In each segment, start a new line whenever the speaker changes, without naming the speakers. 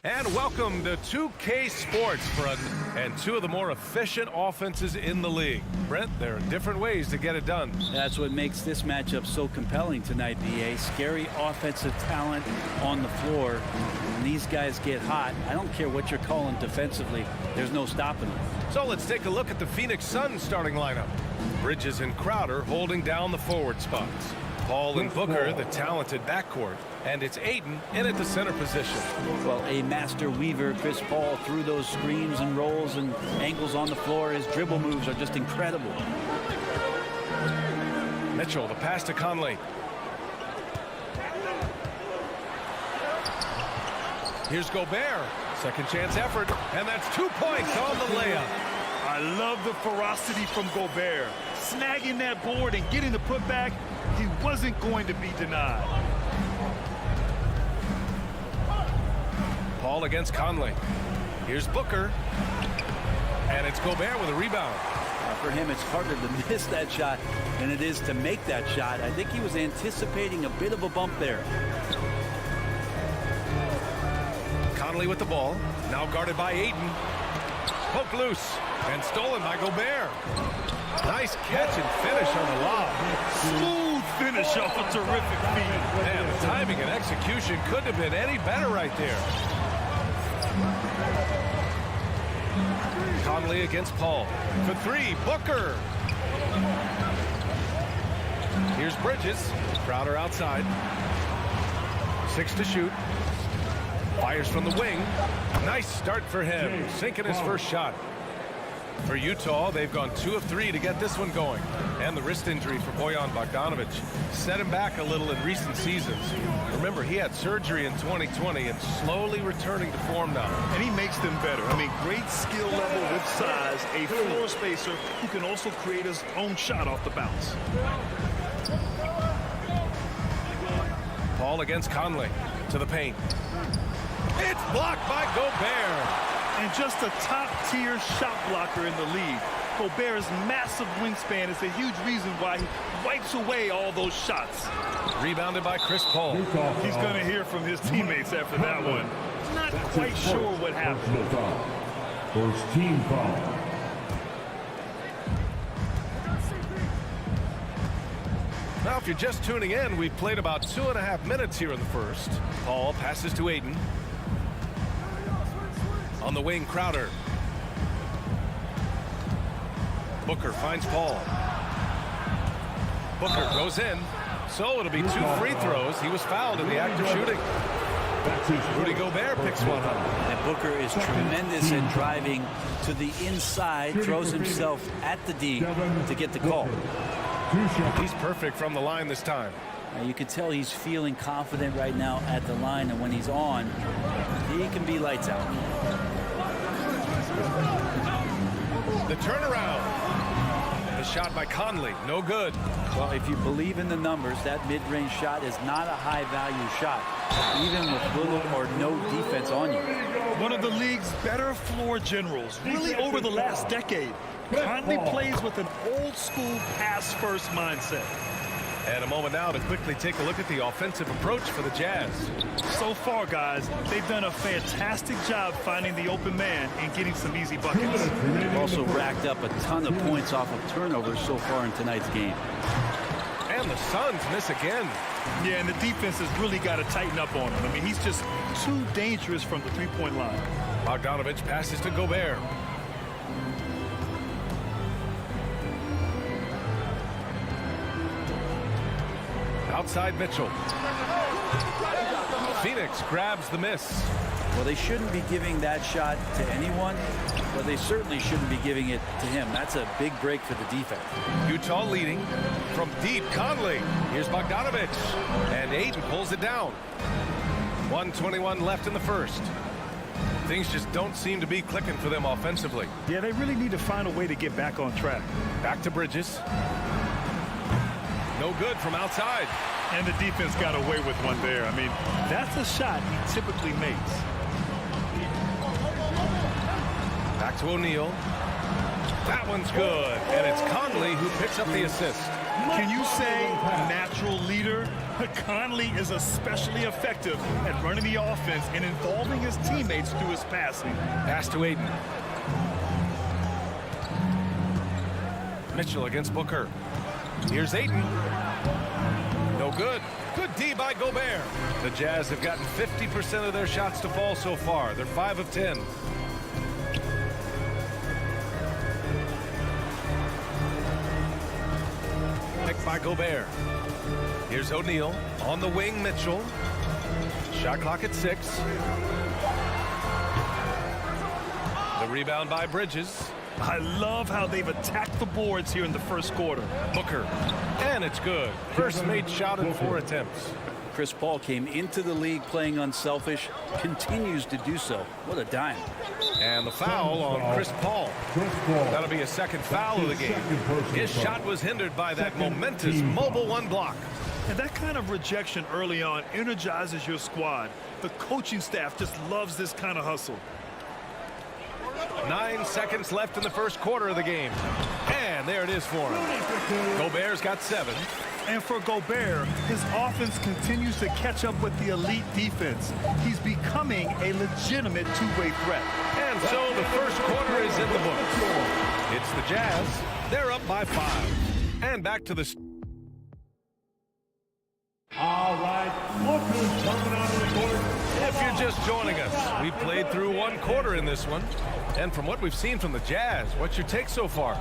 And welcome to 2K Sports, and two of the more efficient offenses in the league. Brent, there are different ways to get it done.
That's what makes this matchup so compelling tonight, BA. Scary offensive talent on the floor. When these guys get hot, I don't care what you're calling defensively, there's no stopping them.
So let's take a look at the Phoenix Suns starting lineup. Bridges and Crowder holding down the forward spots. Paul and Booker, the talented backcourt, and it's Ayton in at the center position.
Well, a master weaver, Chris Paul, through those screens and rolls and angles on the floor. His dribble moves are just incredible.
Mitchell, the pass to Conley. Here's Gobert. Second chance effort, and that's 2 points on the layup.
I love the ferocity from Gobert. Snagging that board and getting the putback, he wasn't going to be denied.
Paul against Conley. Here's Booker. And it's Gobert with a rebound.
For him, it's harder to miss that shot than it is to make that shot. I think he was anticipating a bit of a bump there.
Conley with the ball. Now guarded by Ayton. Poked loose. And stolen by Gobert. Nice catch and finish on the lob.
Smooth finish off a terrific feed.
Man, the timing and execution couldn't have been any better right there. Conley against Paul. For three, Booker. Here's Bridges. Crowder outside. 6 to shoot. Fires from the wing. Nice start for him. Sinking his first shot. For Utah, they've gone 2 of 3 to get this one going. And the wrist injury for Bojan Bogdanovic set him back a little in recent seasons. Remember, he had surgery in 2020 and slowly returning to form now.
And he makes them better. I mean, great skill level with size, a floor spacer who can also create his own shot off the bounce.
Paul against Conley to the paint. It's blocked by Gobert.
And just a top-tier shot blocker in the league. Gobert's massive wingspan is a huge reason why he wipes away all those shots.
Rebounded by Chris Paul.
He's going to hear from his teammates after that one. Not quite sure what happened.
First team foul.
Now, if you're just tuning in, we've played about 2.5 minutes here in the first. Paul passes to Ayton. On the wing, Crowder. Booker finds Paul. Booker goes in. So it'll be 2 free throws. He was fouled in the act of shooting. Rudy Gobert picks one up.
And Booker is tremendous at driving to the inside, throws himself at the D to get the call.
He's perfect from the line this time.
Now you can tell he's feeling confident right now at the line, and when he's on, he can be lights out.
The turnaround. The shot by Conley, no good.
Well, if you believe in the numbers, that mid-range shot is not a high-value shot, even with little or no defense on you.
One of the league's better floor generals, really over the last decade. Conley plays with an old-school pass-first mindset.
And a moment now to quickly take a look at the offensive approach for the Jazz.
So far, guys, they've done a fantastic job finding the open man and getting some easy buckets.
They've also racked up a ton of points off of turnovers so far in tonight's game.
And the Suns miss again.
Yeah, and the defense has really got to tighten up on him. I mean, he's just too dangerous from the three-point line.
Bogdanovic passes to Gobert. Outside Mitchell. Phoenix grabs the miss.
Well, they shouldn't be giving that shot to anyone, but they certainly shouldn't be giving it to him. That's a big break for the defense.
Utah leading from deep. Conley. Here's Bogdanovic. And Ayton pulls it down. 1:21 left in the first. Things just don't seem to be clicking for them offensively.
Yeah, they really need to find a way to get back on track.
Back to Bridges. No good from outside.
And the defense got away with one there. I mean, that's a shot he typically makes.
Back to O'Neal. That one's good. And it's Conley who picks up the assist.
Can you say natural leader? Conley is especially effective at running the offense and involving his teammates through his passing.
Pass to Aiden. Mitchell against Booker. Here's Aiden. No good. Good D by Gobert. The Jazz have gotten 50% of their shots to fall so far. They're 5 of 10. Picked by Gobert. Here's O'Neal. On the wing, Mitchell. Shot clock at 6. The rebound by Bridges.
I love how they've attacked the boards here in the first quarter.
Booker. And it's good. First made shot in 4 attempts.
Chris Paul came into the league playing unselfish, continues to do so. What a dime.
And the foul on Chris Paul. That'll be a second foul of the game. His shot was hindered by that momentous mobile 1 block.
And that kind of rejection early on energizes your squad. The coaching staff just loves this kind of hustle.
9 seconds left in the first quarter of the game. And there it is for him. Gobert's got 7.
And for Gobert, his offense continues to catch up with the elite defense. He's becoming a legitimate two-way threat.
And so the first quarter is in the books. It's the Jazz. They're up by 5. And back to the...
All right, Booker's coming onto the court.
If you're just joining us, we played through 1 quarter in this one. And from what we've seen from the Jazz, what's your take so far?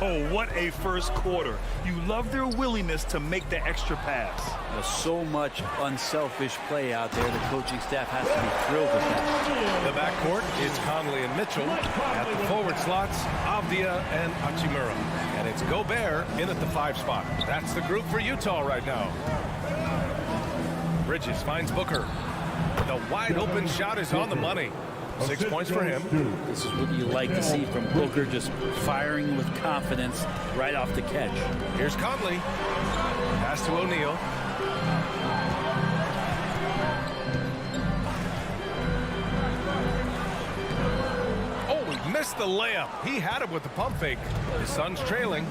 Oh, what a first quarter. You love their willingness to make the extra pass.
There's so much unselfish play out there. The coaching staff has to be thrilled with that.
The backcourt is Conley and Mitchell. At the forward slots, Avdia and Hachimura. And it's Gobert in at the 5 spot. That's the group for Utah right now. Bridges finds Booker. The wide open shot is on the money. 6 points for him.
This is what you like to see from Booker, just firing with confidence right off the catch.
Here's Conley. Pass to O'Neal. Oh, he missed the layup. He had it with the pump fake. His son's trailing.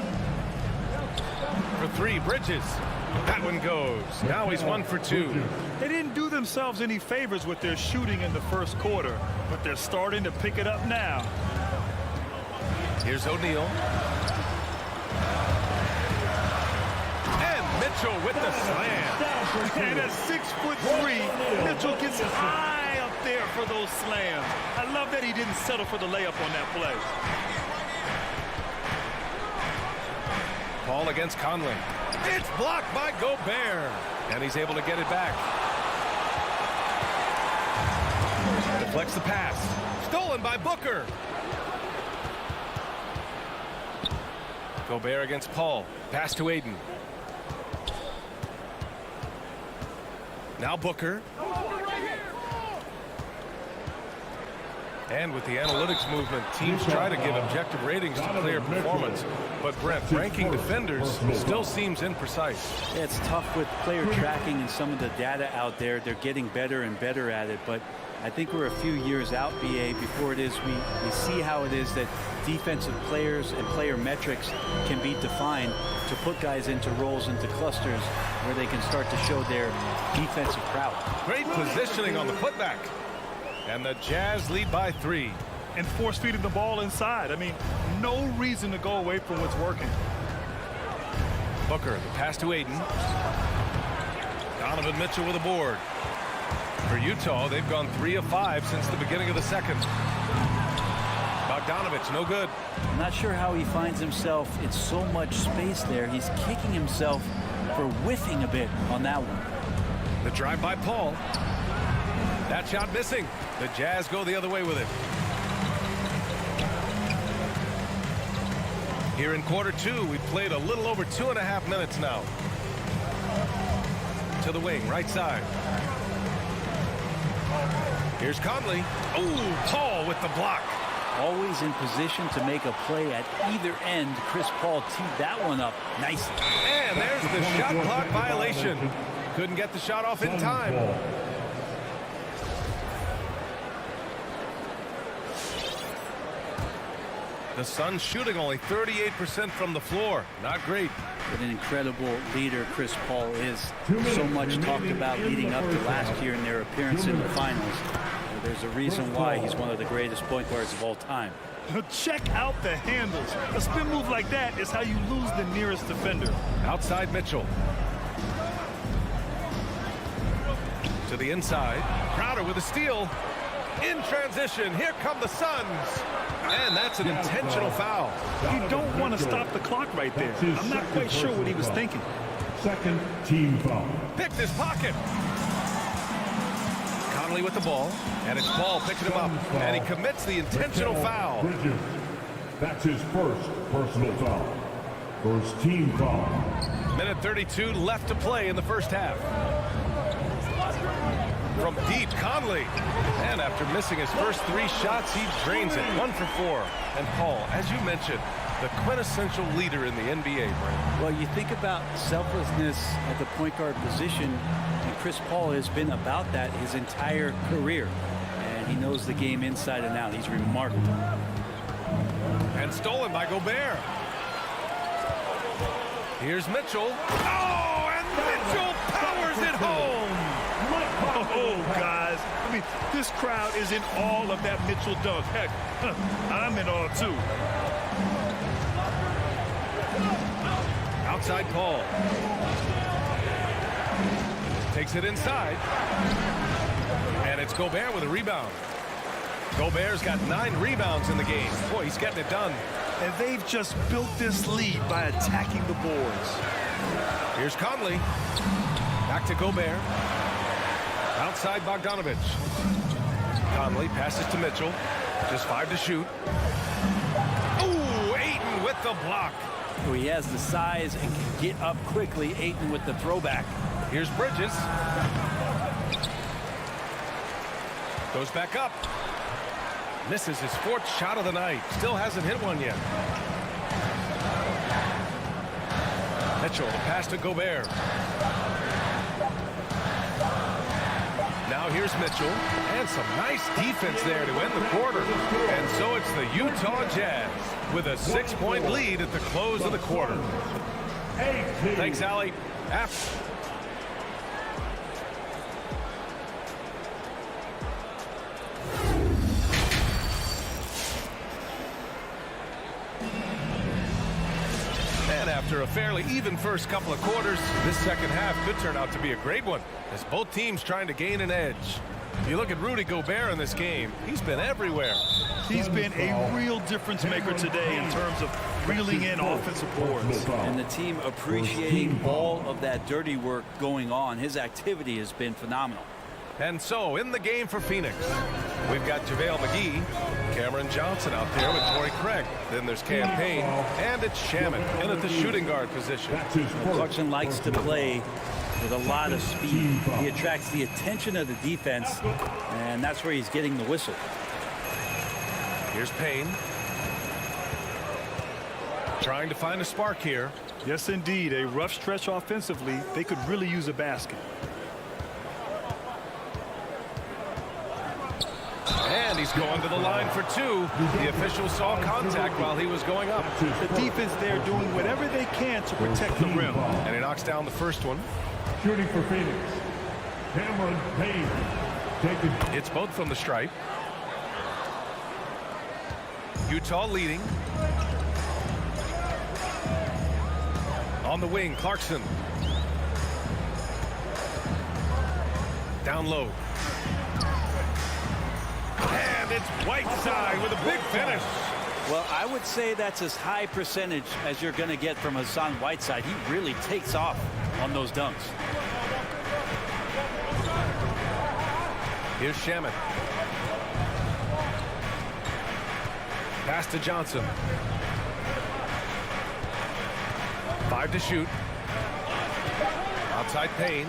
For 3, Bridges. That one goes. Now he's 1 for 2.
They didn't do themselves any favors with their shooting in the first quarter, but they're starting to pick it up now.
Here's O'Neal. And Mitchell with the slam.
And at 6'3", Mitchell gets high up there for those slams. I love that he didn't settle for the layup on that play.
Paul against Conley. It's blocked by Gobert. And he's able to get it back. Deflects the pass. Stolen by Booker. Gobert against Paul. Pass to Aiden. Now Booker. And with the analytics movement, teams try to give objective ratings to player performance. But Brent, ranking defenders still seems imprecise.
Yeah, it's tough with player tracking and some of the data out there. They're getting better and better at it. But I think we're a few years out, BA, before it is we see how it is that defensive players and player metrics can be defined to put guys into roles, into clusters where they can start to show their defensive prowess.
Great positioning on the putback. And the Jazz lead by 3.
And force feeding the ball inside. I mean, no reason to go away from what's working.
Booker, the pass to Aiden. Donovan Mitchell with a board. For Utah, they've gone 3 of 5 since the beginning of the second. Bogdanovich, no good.
I'm not sure how he finds himself in so much space there. He's kicking himself for whiffing a bit on that one.
The drive by Paul. That shot missing. The Jazz go the other way with it. Here in quarter 2, we've played a little over 2.5 minutes now. To the wing, right side. Here's Conley. Oh, Paul with the block.
Always in position to make a play at either end. Chris Paul teed that one up nicely.
And there's the shot clock violation. Couldn't get the shot off in time. The The Suns shooting only 38% from the floor. Not great.
What an incredible leader Chris Paul is.
2 minutes
So much talked
remaining
about
in
leading
the
up to
first
last
half.
year in their appearance
2
in the
minutes.
finals. There's a reason why he's one of the greatest point guards of all time.
Check out the handles. A spin move like that is how you lose the nearest defender.
Outside Mitchell. To the inside. Crowder with a steal. In transition. Here come the Suns. And that's an intentional foul.
You don't want to stop the clock right there. I'm not quite sure what he was thinking.
Second team foul.
Picked his pocket. Conley with the ball. And it's Paul picking him up. And he commits the intentional foul.
Bridges. That's his first personal foul. First team foul.
Minute 32 left to play in the first half. From deep, Conley. And after missing his first 3 shots, he drains it. 1 for 4. And Paul, as you mentioned, the quintessential leader in the NBA, Brent.
Well, you think about selflessness at the point guard position, and Chris Paul has been about that his entire career. And he knows the game inside and out. He's remarkable.
And stolen by Gobert. Here's Mitchell. Oh, and Mitchell powers it home.
Oh, guys. I mean, this crowd is in all of that Mitchell dunk. Heck, I'm in all too.
Outside Paul. Takes it inside. And it's Gobert with a rebound. Gobert's got 9 rebounds in the game. Boy, he's getting it done.
And they've just built this lead by attacking the boards.
Here's Conley. Back to Gobert. Outside Bogdanovich. Conley passes to Mitchell. Just 5 to shoot. Ooh, Ayton with the block.
So he has the size and can get up quickly. Ayton with the throwback.
Here's Bridges. Goes back up. Misses his 4th shot of the night. Still hasn't hit one yet. Mitchell, the pass to Gobert. Now here's Mitchell. And some nice defense there to end the quarter. And so it's the Utah Jazz with a 6-point lead at the close of the quarter. Thanks, Allie. And after a fairly even first couple of quarters, this second half could turn out to be a great one as both teams trying to gain an edge. If you look at Rudy Gobert in this game, he's been everywhere.
He's been a real difference maker today in terms of reeling in offensive boards.
And the team appreciating all of that dirty work going on. His activity has been phenomenal.
And so in the game for Phoenix, we've got JaVale McGee, Cameron Johnson out there with Torrey Craig. Then there's Cam Payne, and it's Shaman in at the shooting guard position.
Clarkson likes to play with a lot of speed. He attracts the attention of the defense, and that's where he's getting the whistle.
Here's Payne. Trying to find a spark here.
Yes, indeed. A rough stretch offensively. They could really use a basket.
And he's going to the line for 2. The official saw contact while he was going up.
The defense there doing whatever they can to protect the rim.
And he knocks down the first one.
Shooting for Phoenix. Cameron Payne. Taken.
It's both from the stripe. Utah leading. On the wing, Clarkson. Down low. And it's Whiteside with a big finish.
Well, I would say that's as high percentage as you're going to get from Hassan Whiteside. He really takes off on those dunks.
Here's Shaman. Pass to Johnson. 5 to shoot. Outside Payne.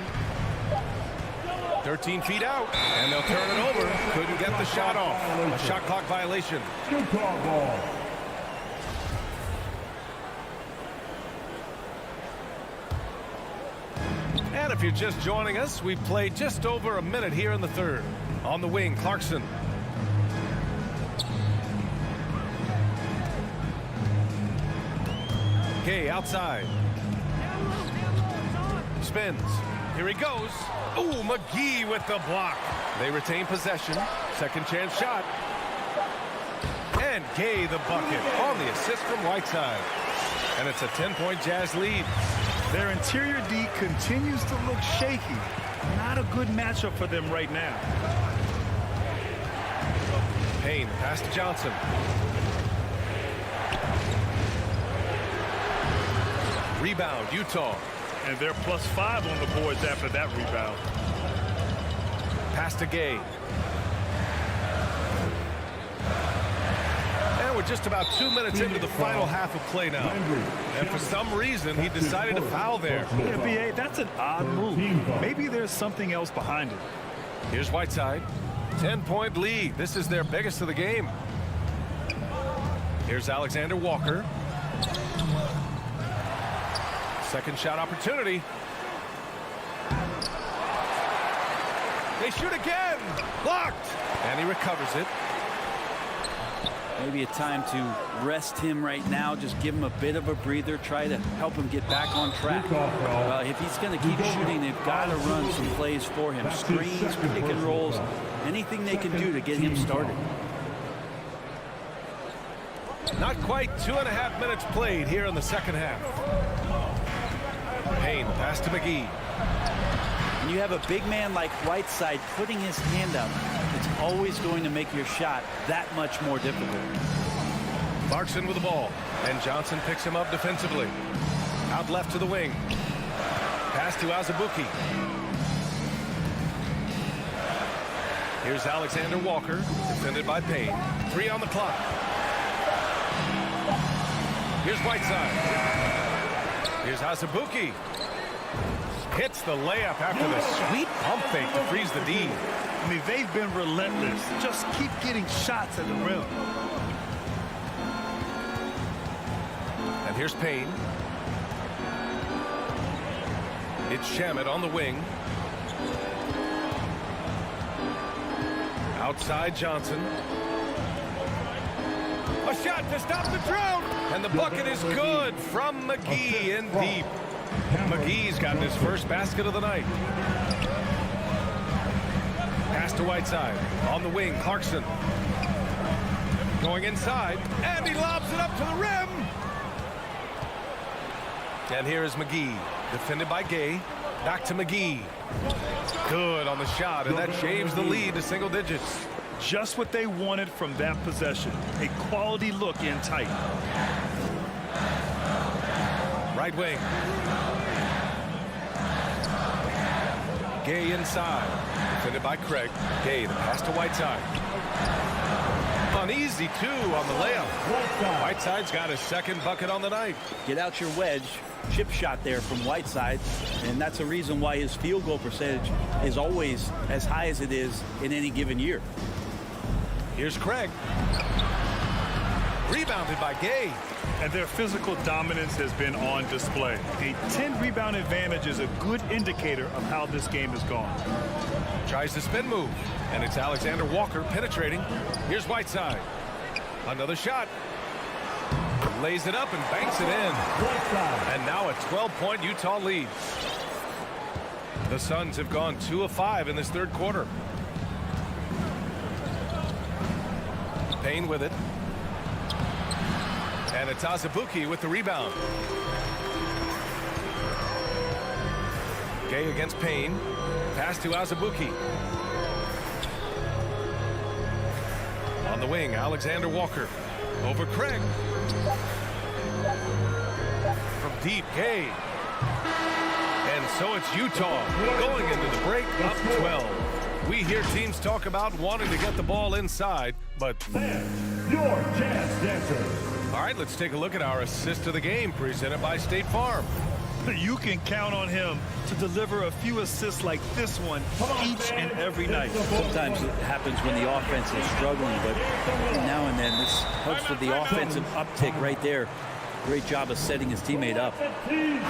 13 feet out, and they'll turn it over. Couldn't get the shot off. A shot clock violation.
Utah ball.
And if you're just joining us, we've played just over a minute here in the third. On the wing, Clarkson. Gay outside. Spins. Here he goes. Ooh, McGee with the block. They retain possession. Second chance shot. And Gay the bucket on the assist from Whiteside. And it's a 10-point Jazz lead.
Their interior D continues to look shaky. Not a good matchup for them right now.
Payne, pass to Johnson. Rebound, Utah.
And they're +5 on the boards after that rebound.
Pass to Gay. And we're just about 2 minutes into the final half of play now. And for some reason, he decided to foul there.
Yeah, B.A., that's an odd move. Maybe there's something else behind it.
Here's Whiteside. 10-point lead. This is their biggest of the game. Here's Alexander Walker. Second shot opportunity. They shoot again. Blocked. And he recovers it.
Maybe a time to rest him right now. Just give him a bit of a breather. Try to help him get back on track. If he's going to keep shooting, they've got to run some plays for him. Screens, pick and rolls, anything they can do to get him started.
Not quite 2.5 minutes played here in the second half. Payne, pass to McGee.
When you have a big man like Whiteside putting his hand up, it's always going to make your shot that much more difficult.
Clarkson with the ball, and Johnson picks him up defensively. Out left to the wing. Pass to Azubuike. Here's Alexander Walker, defended by Payne. 3 on the clock. Here's Whiteside. Here's Azubuike. Hits the layup after the sweet pump fake to freeze the D.
I mean, they've been relentless. Just keep getting shots at the rim.
And here's Payne. It's Shamet on the wing. Outside Johnson. A shot to stop the drought. And the bucket is good from McGee in deep. McGee's gotten his first basket of the night. Pass to Whiteside. On the wing, Clarkson. Going inside. And he lobs it up to the rim. And here is McGee. Defended by Gay. Back to McGee. Good on the shot, and that shaves the lead to single digits.
Just what they wanted from that possession. A quality look in tight.
Right wing. Gay inside. Defended by Craig. Gay, the pass to Whiteside. Uneasy, too, on the layup. Whiteside's got his second bucket on the night.
Get out your wedge. Chip shot there from Whiteside, and that's a reason why his field goal percentage is always as high as it is in any given year.
Here's Craig. Rebounded by Gay.
And their physical dominance has been on display. A 10-rebound advantage is a good indicator of how this game has gone.
Tries the spin move, and it's Alexander Walker penetrating. Here's Whiteside. Another shot. Lays it up and banks it in. And now a 12-point Utah lead. The Suns have gone 2 of 5 in this third quarter. Payne with it. And it's Azubuike with the rebound. Gay against Payne. Pass to Azubuike. On the wing, Alexander Walker. Over Craig. From deep, Gay. And so it's Utah going into the break up 12. We hear teams talk about wanting to get the ball inside, but...
Your Jazz Dancers.
All right, let's take a look at our assist of the game presented by State Farm.
You can count on him to deliver a few assists like this one each and every night.
Sometimes it happens when the offense is struggling, but now and then this helps with the offensive uptick right there. Great job of setting his teammate up.
And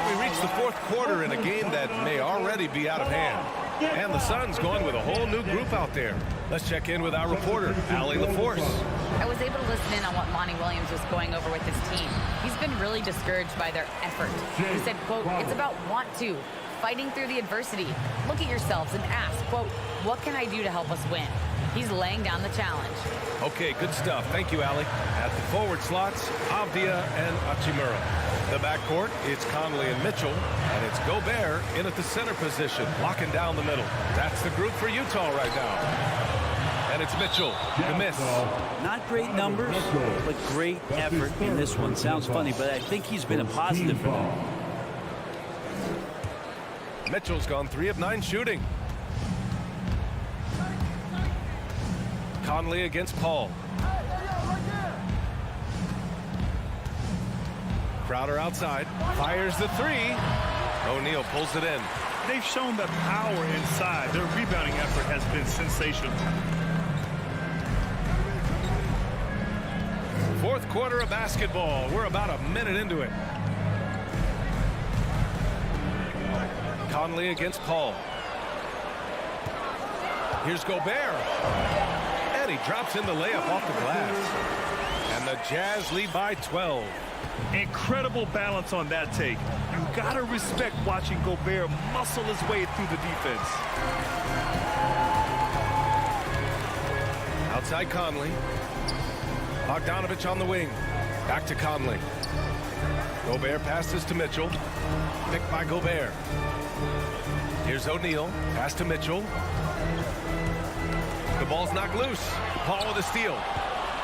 we reach the fourth quarter in a game that may already be out of hand. And the Suns going with a whole new group out there. Let's check in with our reporter, Allie LaForce.
I was able to listen in on what Monty Williams was going over with his team. He's been really discouraged by their effort. He said, quote, "It's about want to, fighting through the adversity. Look at yourselves and ask, quote, what can I do to help us win?" He's laying down the challenge.
Okay, good stuff. Thank you, Allie. At the forward slots, Avdia and Hachimura. The backcourt, it's Conley and Mitchell, and it's Gobert in at the center position, locking down the middle. That's the group for Utah right now. And it's Mitchell, the miss.
Not great numbers, but great effort in this one. Sounds funny, but I think he's been a positive for them.
Mitchell's gone 3 of 9 shooting. Conley against Paul. Crowder outside, fires the 3. O'Neal pulls it in.
They've shown the power inside. Their rebounding effort has been sensational.
Fourth quarter of basketball. We're about a minute into it. Conley against Paul. Here's Gobert. And he drops in the layup off the glass. And the Jazz lead by 12.
Incredible balance on that take. You gotta respect watching Gobert muscle his way through the defense.
Outside Conley. Bogdanovich on the wing. Back to Conley. Gobert passes to Mitchell. Picked by Gobert. Here's O'Neal. Pass to Mitchell. The ball's knocked loose. Paul with a steal.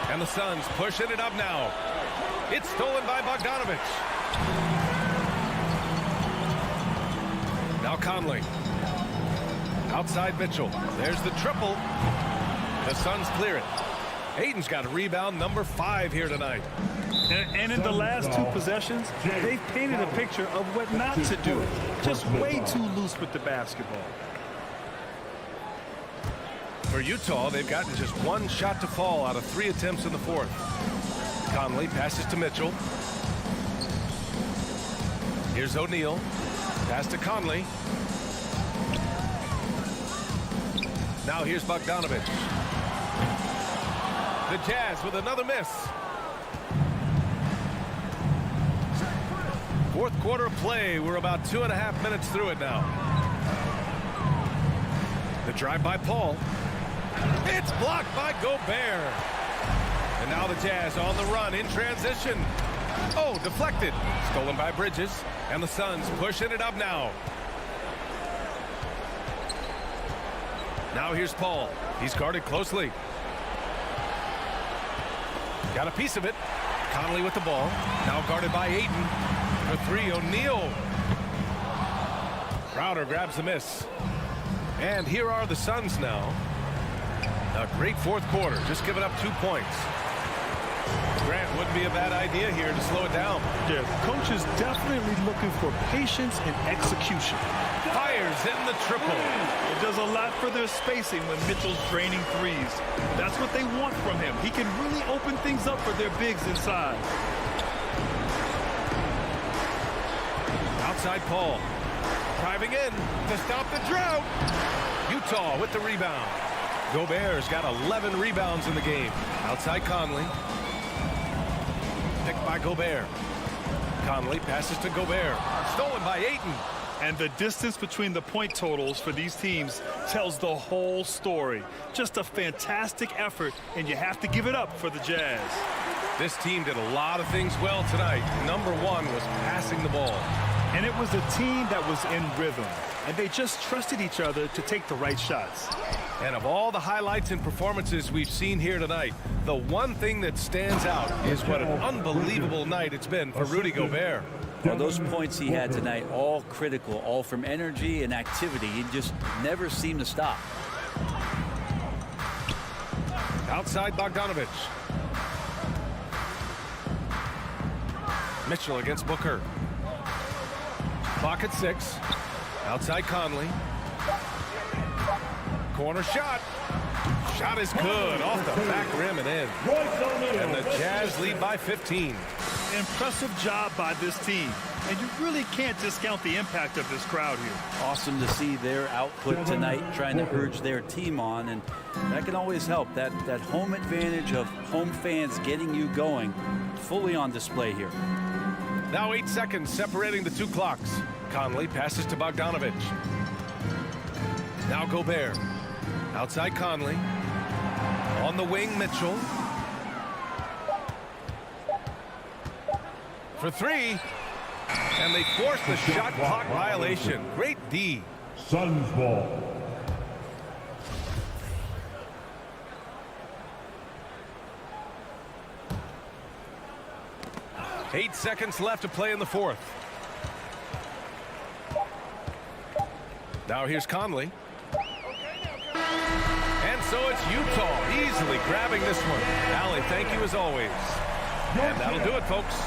And the Suns pushing it up now. It's stolen by Bogdanovich. Now Conley. Outside Mitchell. There's the triple. The Suns clear it. Ayton's got a rebound number 5 here tonight.
And in the last 2 possessions, they've painted a picture of what not to do. Just way too loose with the basketball.
For Utah, they've gotten just 1 shot to fall out of 3 attempts in the fourth. Conley passes to Mitchell. Here's O'Neal. Pass to Conley. Now here's Bogdanovich. The Jazz with another miss. Fourth quarter play. We're about 2.5 minutes through it now. The drive by Paul. It's blocked by Gobert. And now the Jazz on the run in transition. Oh, deflected. Stolen by Bridges. And the Suns pushing it up now. Now here's Paul. He's guarded closely. Got a piece of it. Conley with the ball. Now guarded by Ayton. For 3, O'Neal. Crowder grabs the miss. And here are the Suns now. A great fourth quarter. Just giving up 2 points. Grant, wouldn't be a bad idea here to slow it down.
Yeah, the coach is definitely looking for patience and execution.
Fires in the triple.
It does a lot for their spacing when Mitchell's draining 3s. That's what they want from him. He can really open things up for their bigs inside.
Outside Paul. Driving in to stop the drought. Utah with the rebound. Gobert's got 11 rebounds in the game. Outside Conley. Picked by Gobert. Conley passes to Gobert. Stolen by Ayton.
And the distance between the point totals for these teams tells the whole story. Just a fantastic effort, and you have to give it up for the Jazz.
This team did a lot of things well tonight. Number 1 was passing the ball.
And it was a team that was in rhythm, and they just trusted each other to take the right shots.
And of all the highlights and performances we've seen here tonight, the one thing that stands out is what an unbelievable night it's been for Rudy Gobert.
Well, those points he had tonight, all critical, all from energy and activity. He just never seemed to stop.
Outside Bogdanovich. Mitchell against Booker. Clock at 6. Outside Conley. Corner shot. Shot is good. Off the back rim and in. And the Jazz lead by 15.
Impressive job by this team. And you really can't discount the impact of this crowd here.
Awesome to see their output tonight, trying to urge their team on, and that can always help. That home advantage of home fans getting you going, fully on display here.
Now 8 seconds separating the two clocks. Conley passes to Bogdanovic. Now Gobert. Outside Conley. On the wing, Mitchell. For three. And they force the shot clock violation. Great D.
Suns ball.
Eight seconds left to play in the fourth. Now here's Conley. And so it's Utah easily grabbing this one. Allie, thank you as always. And that'll do it, folks.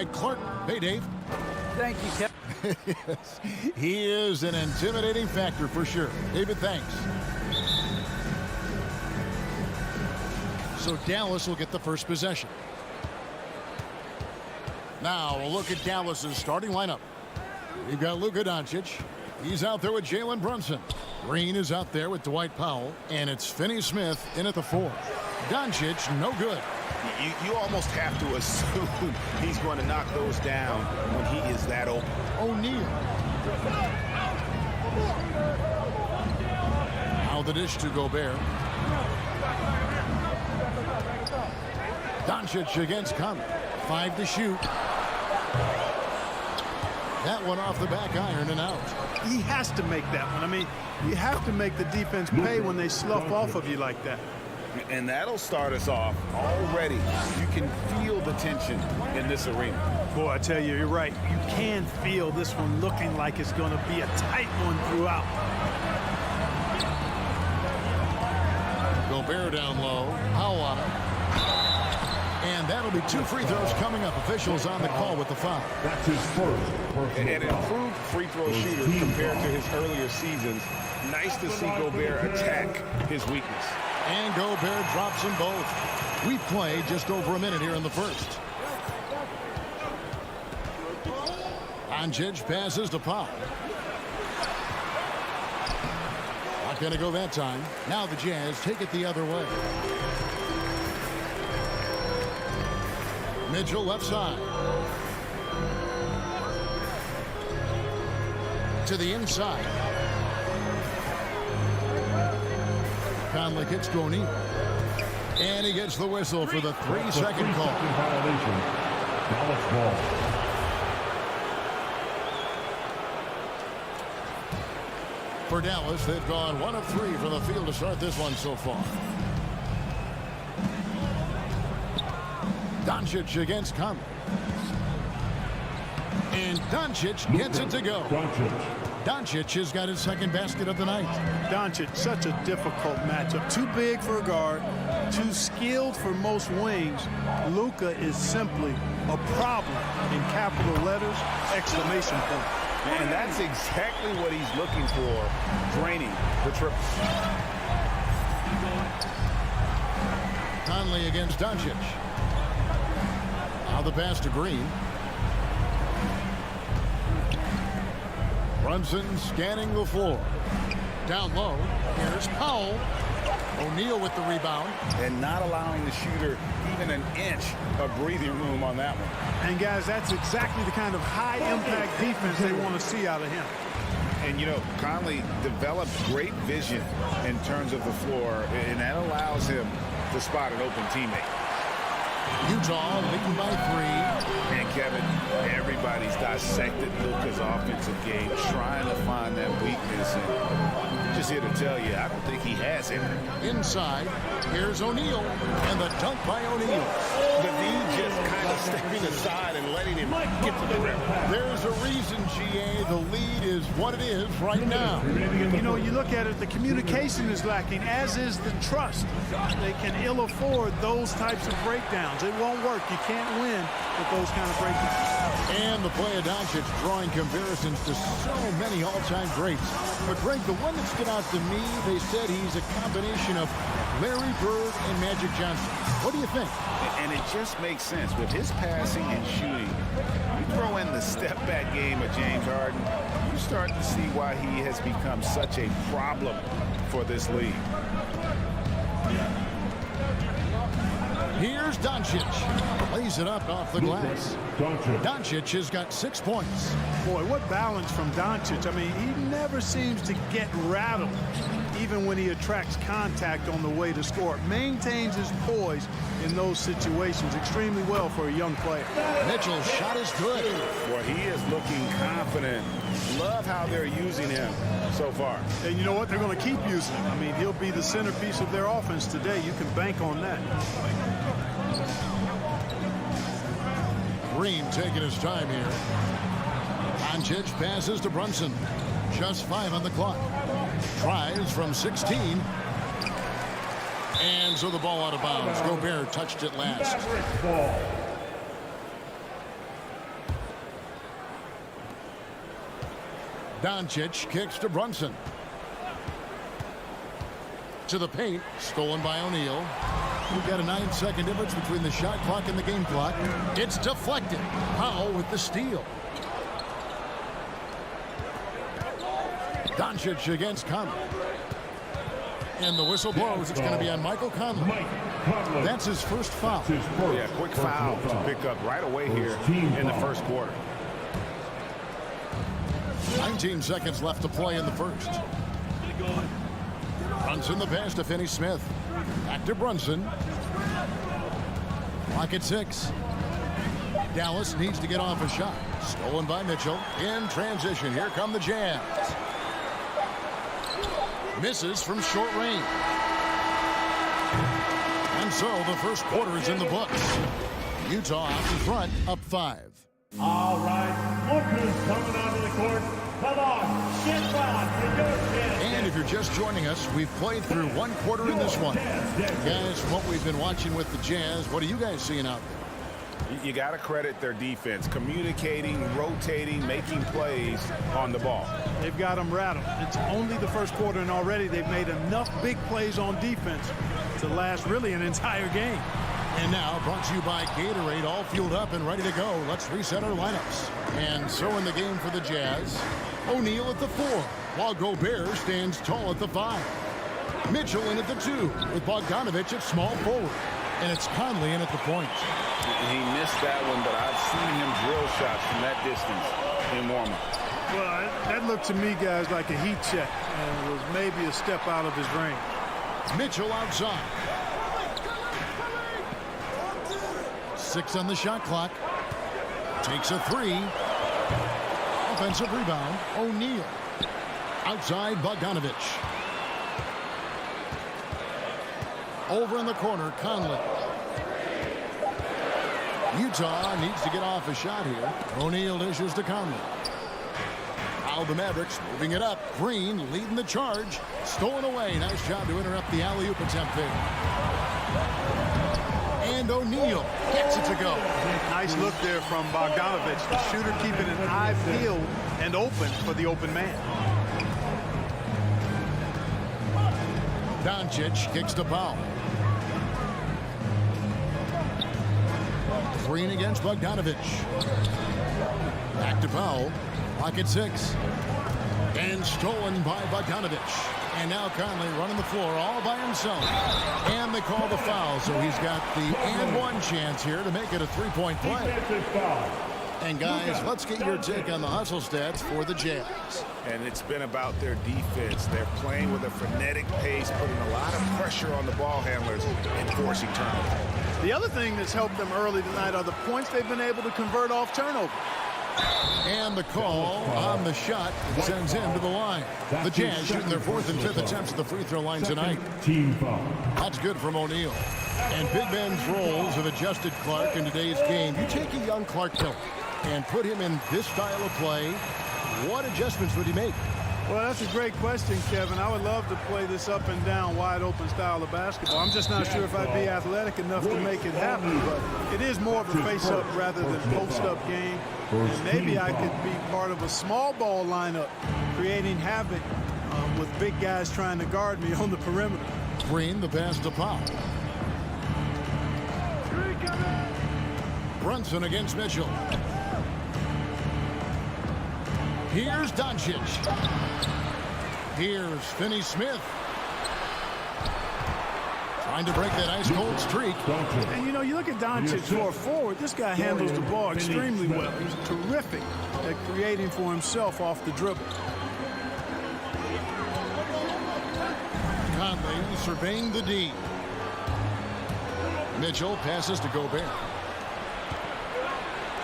by Clark. Hey, Dave.
Thank you, Kevin.
Yes, he is an intimidating factor for sure. David, thanks. So Dallas will get the first possession. Now a look at Dallas's starting lineup. We've got Luka Doncic. He's out there with Jalen Brunson. Green is out there with Dwight Powell. And it's Finney-Smith in at the 4. Doncic, no good.
You almost have to assume he's going to knock those down when he is that open.
O'Neal. Now the dish to Gobert. Doncic against Conley. 5 to shoot. That one off the back iron and out.
He has to make that one. I mean, you have to make the defense pay when they slough off of you like that.
And that'll start us off already. You can feel the tension in this arena.
Boy, I tell you, you're right. You can feel this one looking like it's going to be a tight one throughout.
Gobert down low. Powell on him. And that'll be 2 free throws coming up. Officials on the call with the foul.
That's his first personal
An
foul.
improved free throw shooter compared to his earlier seasons. Nice to see Gobert attack his weakness.
And Gobert drops them both. We play just over a minute here in the first. Doncic passes to Powell. Not going to go that time. Now the Jazz take it the other way. Mitchell left side. To the inside. Conley kicks to O'Neal. And he gets the whistle for the 3-second call.
Violation. Dallas ball.
For Dallas, they've gone 1 of 3 from the field to start this one so far. Doncic against Conley. And Doncic gets it to go. Doncic has got his second basket of the night.
Doncic, such a difficult matchup. Too big for a guard, too skilled for most wings. Luka is simply a problem in capital letters, exclamation point.
And that's exactly what he's looking for, draining the triple.
Conley against Doncic. Now the pass to Green. Brunson scanning the floor. Down low. Here's Powell. O'Neal with the rebound.
And not allowing the shooter even an inch of breathing room on that one.
And guys, that's exactly the kind of high-impact defense they want to see out of him.
And, you know, Conley developed great vision in terms of the floor, and that allows him to spot an open teammate.
Utah leading by 3.
And, Kevin, everybody's dissected Luka's offensive game, trying to find that weakness. And I'm just here to tell you, I don't think he has it.
Inside, here's O'Neal, and the dunk by O'Neal.
The D just kind of stepping aside and letting him get to the rim.
There's a reason, GA, the lead is what it is right now.
You know, you look at it, the communication is lacking, as is the trust. They can ill afford those types of breakdowns. It won't work. You can't win with those kind of breakdowns.
And the play of Doncic drawing comparisons to so many all-time greats. But, Greg, the one that stood out to me, they said he's a combination of Larry Bird and Magic Johnson. What do you think?
And it just makes sense. With his passing and shooting, you throw in the step-back game of James Harden, you start to see why he has become such a problem for this league.
Here's Doncic. Lays it up off the glass. Doncic has got 6 points.
Boy, what balance from Doncic. I mean, he never seems to get rattled, even when he attracts contact on the way to score. Maintains his poise in those situations extremely well for a young player.
Mitchell's shot is good.
Boy, he is looking confident. Love how they're using him so far.
And you know what? They're going to keep using him. I mean, he'll be the centerpiece of their offense today. You can bank on that.
Green taking his time here. Doncic passes to Brunson. Just 5 on the clock. Tries from 16. And so the ball out of bounds. Gobert touched it last. Doncic kicks to Brunson. To the paint, stolen by O'Neal. We've got a 9-second difference between the shot clock and the game clock. It's deflected. Powell with the steal. Doncic against Conley. And the whistle blows. It's going to be on Michael Conley. That's his first foul.
Yeah, quick foul to pick up right away here in the first quarter.
19 seconds left to play in the first. Brunson the pass to Finney-Smith. Back to Brunson. Clock at 6. Dallas needs to get off a shot. Stolen by Mitchell. In transition. Here come the Jazz. Misses from short range. And so the first quarter is in the books. Utah out in front, up 5.
All right, lookers coming onto the court. Come on, get back to your chance.
And if you're just joining us, we've played through one quarter in this one. Guys, what we've been watching with the Jazz, what are you guys seeing out there?
You got to credit their defense, communicating, rotating, making plays on the ball.
They've got them rattled. It's only the first quarter, and already they've made enough big plays on defense to last really an entire game.
And now, brought to you by Gatorade, all fueled up and ready to go. Let's reset our lineups. And so in the game for the Jazz, O'Neal at the 4, while Gobert stands tall at the 5. Mitchell in at the 2, with Bogdanovic at small forward. And it's Conley in at the point.
He missed that one, but I've seen him drill shots from that distance in warm-up.
Well, that looked to me, guys, like a heat check, and it was maybe a step out of his range.
Mitchell outside. 6 on the shot clock. Takes a 3. Offensive rebound, O'Neal. Outside, Bogdanovic. Over in the corner, Conley. Utah needs to get off a shot here. O'Neal dishes to Conley. Now the Mavericks moving it up. Green leading the charge. Stolen away. Nice job to interrupt the alley-oop attempt there. And O'Neal gets it to go.
Nice look there from Bogdanovic. The shooter keeping an eye peeled and open for the open man.
Doncic kicks to Powell. Green against Bogdanovic. Back to Powell. Clock at 6. And stolen by Bogdanovic. And now Conley running the floor all by himself. And they call the foul, so he's got the and one chance here to make it a 3-point play. And guys, let's get your take on the hustle stats for the Jazz.
And it's been about their defense. They're playing with a frenetic pace, putting a lot of pressure on the ball handlers and forcing turnovers.
The other thing that's helped them early tonight are the points they've been able to convert off turnover.
And the call on the shot sends him to the line. The Jazz shooting their 4th and 5th attempts at the free throw line tonight.
Team foul.
That's good from O'Neal. And Big Ben's roles have adjusted Clark in today's game. You take a young Clark Miller and put him in this style of play, what adjustments would he make?
Well, that's a great question, Kevin. I would love to play this up and down, wide open style of basketball. I'm just not sure if I'd be athletic enough to make it happen, but it is more of a face-up rather than post-up game. And maybe I could be part of a small ball lineup, creating havoc with big guys trying to guard me on the perimeter.
Green, the pass to Powell. Brunson against Mitchell. Here's Doncic. Here's Finney-Smith. Trying to break that ice-cold streak.
And, you know, you look at Doncic for a forward, this guy handles the ball extremely well. He's terrific at creating for himself off the dribble.
Conley surveying the D. Mitchell passes to Gobert.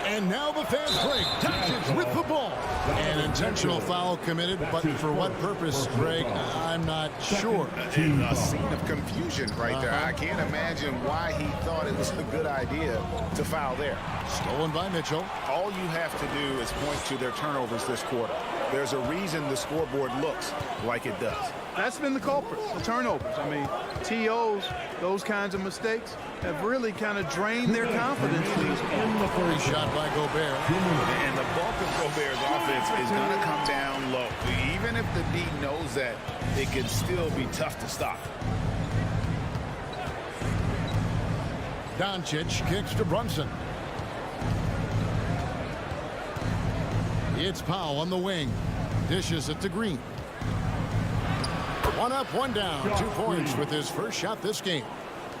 And now the fans break. Doncic with the ball. An intentional foul committed, but for what purpose, Greg? I'm not sure.
A scene of confusion right there. I can't imagine why he thought it was a good idea to foul there.
Stolen by Mitchell.
All you have to do is point to their turnovers this quarter. There's a reason the scoreboard looks like it does.
That's been the culprit, the turnovers. I mean, TOs, those kinds of mistakes have really kind of drained their confidence.
In the first shot by Gobert.
And the bulk of Gobert's offense is going to come down low. Even if the D knows that, it can still be tough to stop.
Doncic kicks to Brunson. It's Powell on the wing. Dishes it to Green. One up, one down. 2 points with his first shot this game.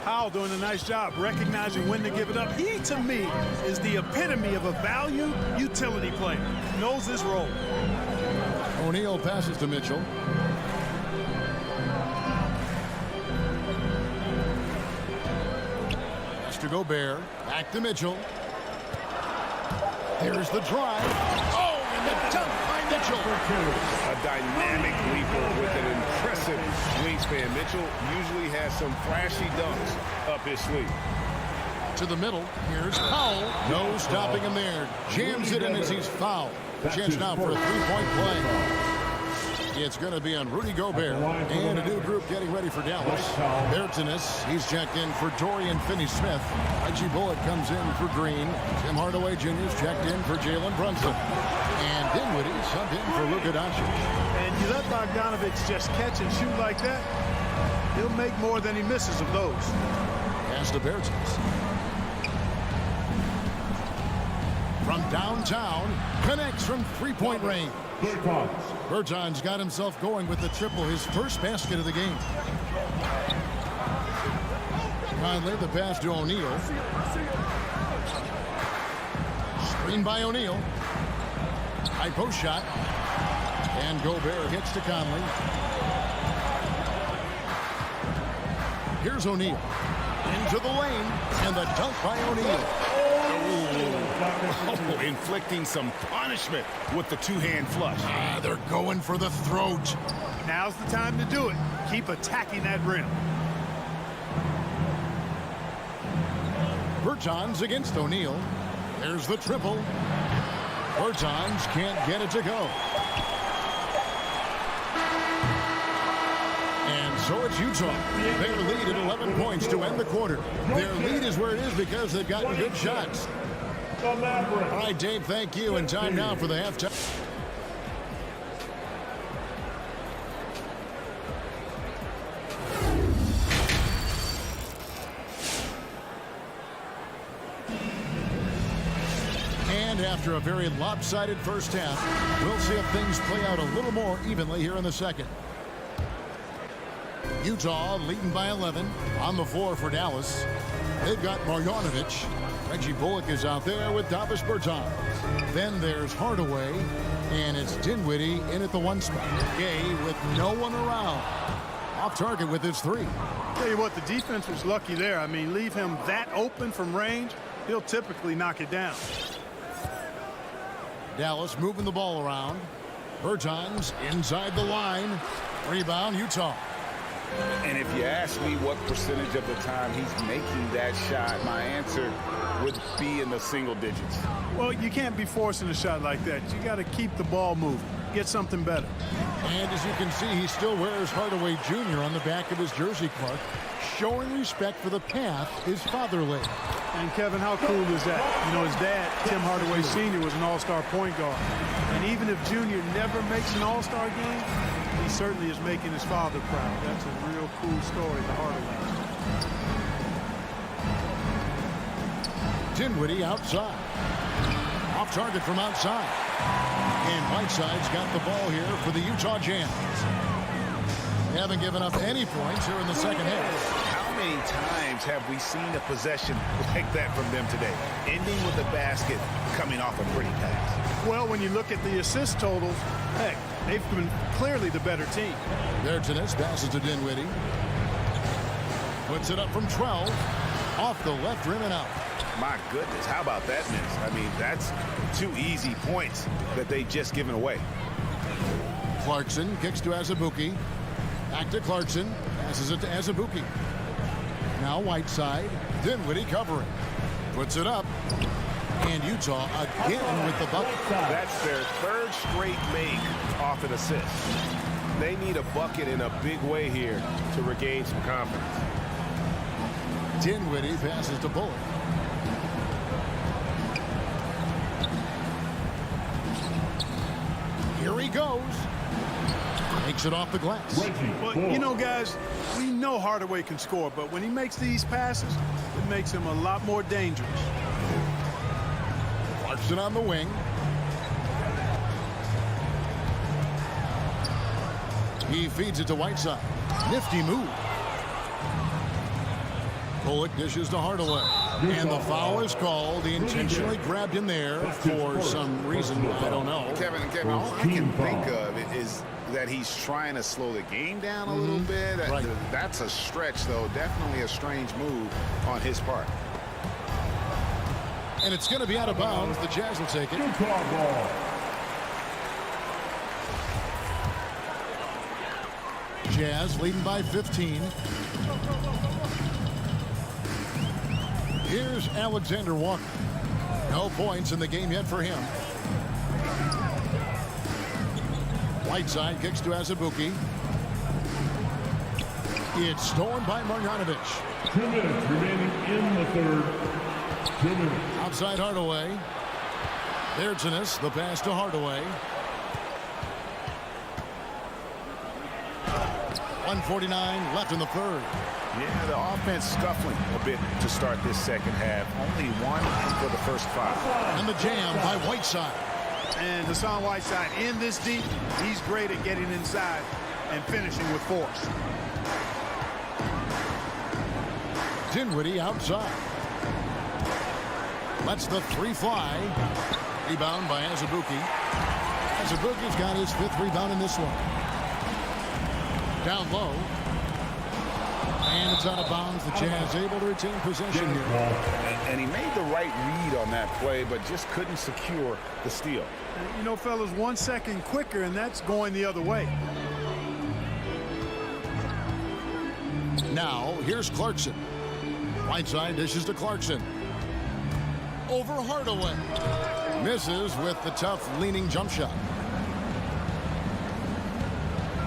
Powell doing a nice job recognizing when to give it up. He, to me, is the epitome of a value utility player. Knows his role.
O'Neal passes to Mitchell. Pass to Gobert. Back to Mitchell. Here's the drive. Oh, and the dunk by Mitchell.
A dynamic leaper with an impressive wingspan. Mitchell usually has some flashy dunks up his sleeve.
To the middle. Here's Powell. No stopping him there. Jams it in as he's fouled. Chance now for a three-point play. It's going to be on Rudy Gobert. And a new group getting ready for Dallas. Bertans, he's checked in for Dorian Finney-Smith. Reggie Bullock comes in for Green. Tim Hardaway Jr. is checked in for Jalen Brunson. And Dinwiddie subbed in for Luka Doncic.
And you let Bogdanovic just catch and shoot like that, he'll make more than he misses of those.
Pass to Bertans. From downtown, connects from three-point range. Bertans got himself going with the triple, his first basket of the game. Conley, the pass to O'Neal. Screen by O'Neal. High post shot. And Gobert hits to Conley. Here's O'Neal. Into the lane. And the dunk by O'Neal.
Oh, inflicting some punishment with the two-hand flush.
They're going for the throat.
Now's the time to do it. Keep attacking that rim.
Bertans against O'Neal. There's the triple. Bertans can't get it to go. And so it's Utah. Their lead at 11 points to end the quarter. Their lead is where it is because they've gotten good shots. All right, Dave, thank you. And time now for the halftime. And after a very lopsided first half, we'll see if things play out a little more evenly here in the second. Utah leading by 11 on the floor for Dallas. They've got Marjanovic. Reggie Bullock is out there with Davis Bertans. Then there's Hardaway, and it's Dinwiddie in at the one spot. Gay with no one around. Off target with his three.
Tell you what, the defense was lucky there. I mean, leave him that open from range, he'll typically knock it down.
Dallas moving the ball around. Bertans inside the line. Rebound, Utah.
And if you ask me what percentage of the time he's making that shot, my answer would be in the single digits.
Well, you can't be forcing a shot like that. You got to keep the ball moving. Get something better.
And as you can see, he still wears Hardaway Jr. on the back of his jersey, Clark, showing respect for the path his father laid.
And Kevin, how cool is that? You know, his dad, Tim Hardaway Sr., was an all-star point guard. And even if Junior never makes an all-star game, he certainly is making his father proud. That's a real cool story, the Hardaway.
Dinwiddie outside. Off target from outside. And Whiteside's got the ball here for the Utah Jazz. They haven't given up any points here in the second half.
How many times have we seen a possession like that from them today? Ending with a basket, coming off a pretty pass.
Well, when you look at the assist totals, heck, they've been clearly the better team.
Bertans passes to Dinwiddie. Puts it up from 12. Off the left rim and out.
My goodness, how about that miss? I mean, that's 2 easy points that they just given away.
Clarkson kicks to Azubuike. Back to Clarkson. Passes it to Azubuike. Now Whiteside. Dinwiddie covering. Puts it up. And Utah again with the bucket.
That's their 3rd straight make off an assist. They need a bucket in a big way here to regain some confidence.
Dinwiddie passes to Bullock. Here he goes. Takes it off the glass.
Well, you know, guys, we know Hardaway can score, but when he makes these passes, it makes him a lot more dangerous.
Clarkson on the wing. He feeds it to Whiteside. Nifty move. Bullock dishes to Hardaway. And the foul is called. He intentionally grabbed him there for some reason. I don't know.
Kevin, all I can think of is that he's trying to slow the game down a little bit.
Right.
That's a stretch, though. Definitely a strange move on his part.
And it's going to be out of bounds. The Jazz will take it. Jazz leading by 15. Here's Alexander Walker. No points in the game yet for him. Whiteside kicks to Azubuike. It's stolen by Marjanovic.
2 minutes remaining in the third. 2 minutes.
Outside Hardaway. There's Ennis. The pass to Hardaway. 1:49 left in the third.
Yeah, the offense scuffling a bit to start this second half. Only one for the first 5.
And the jam by Whiteside.
And Hassan Whiteside in this deep, he's great at getting inside and finishing with force.
Dinwiddie outside. Lets the 3 fly. Rebound by Azubuike. Azubuike's got his 5th rebound in this one. Down low. And it's out of bounds. The Jazz able to retain possession here.
And he made the right read on that play, but just couldn't secure the steal.
You know, fellas, 1 second quicker, and that's going the other way.
Now, here's Clarkson. Whiteside dishes to Clarkson. Over Hardaway. Misses with the tough leaning jump shot.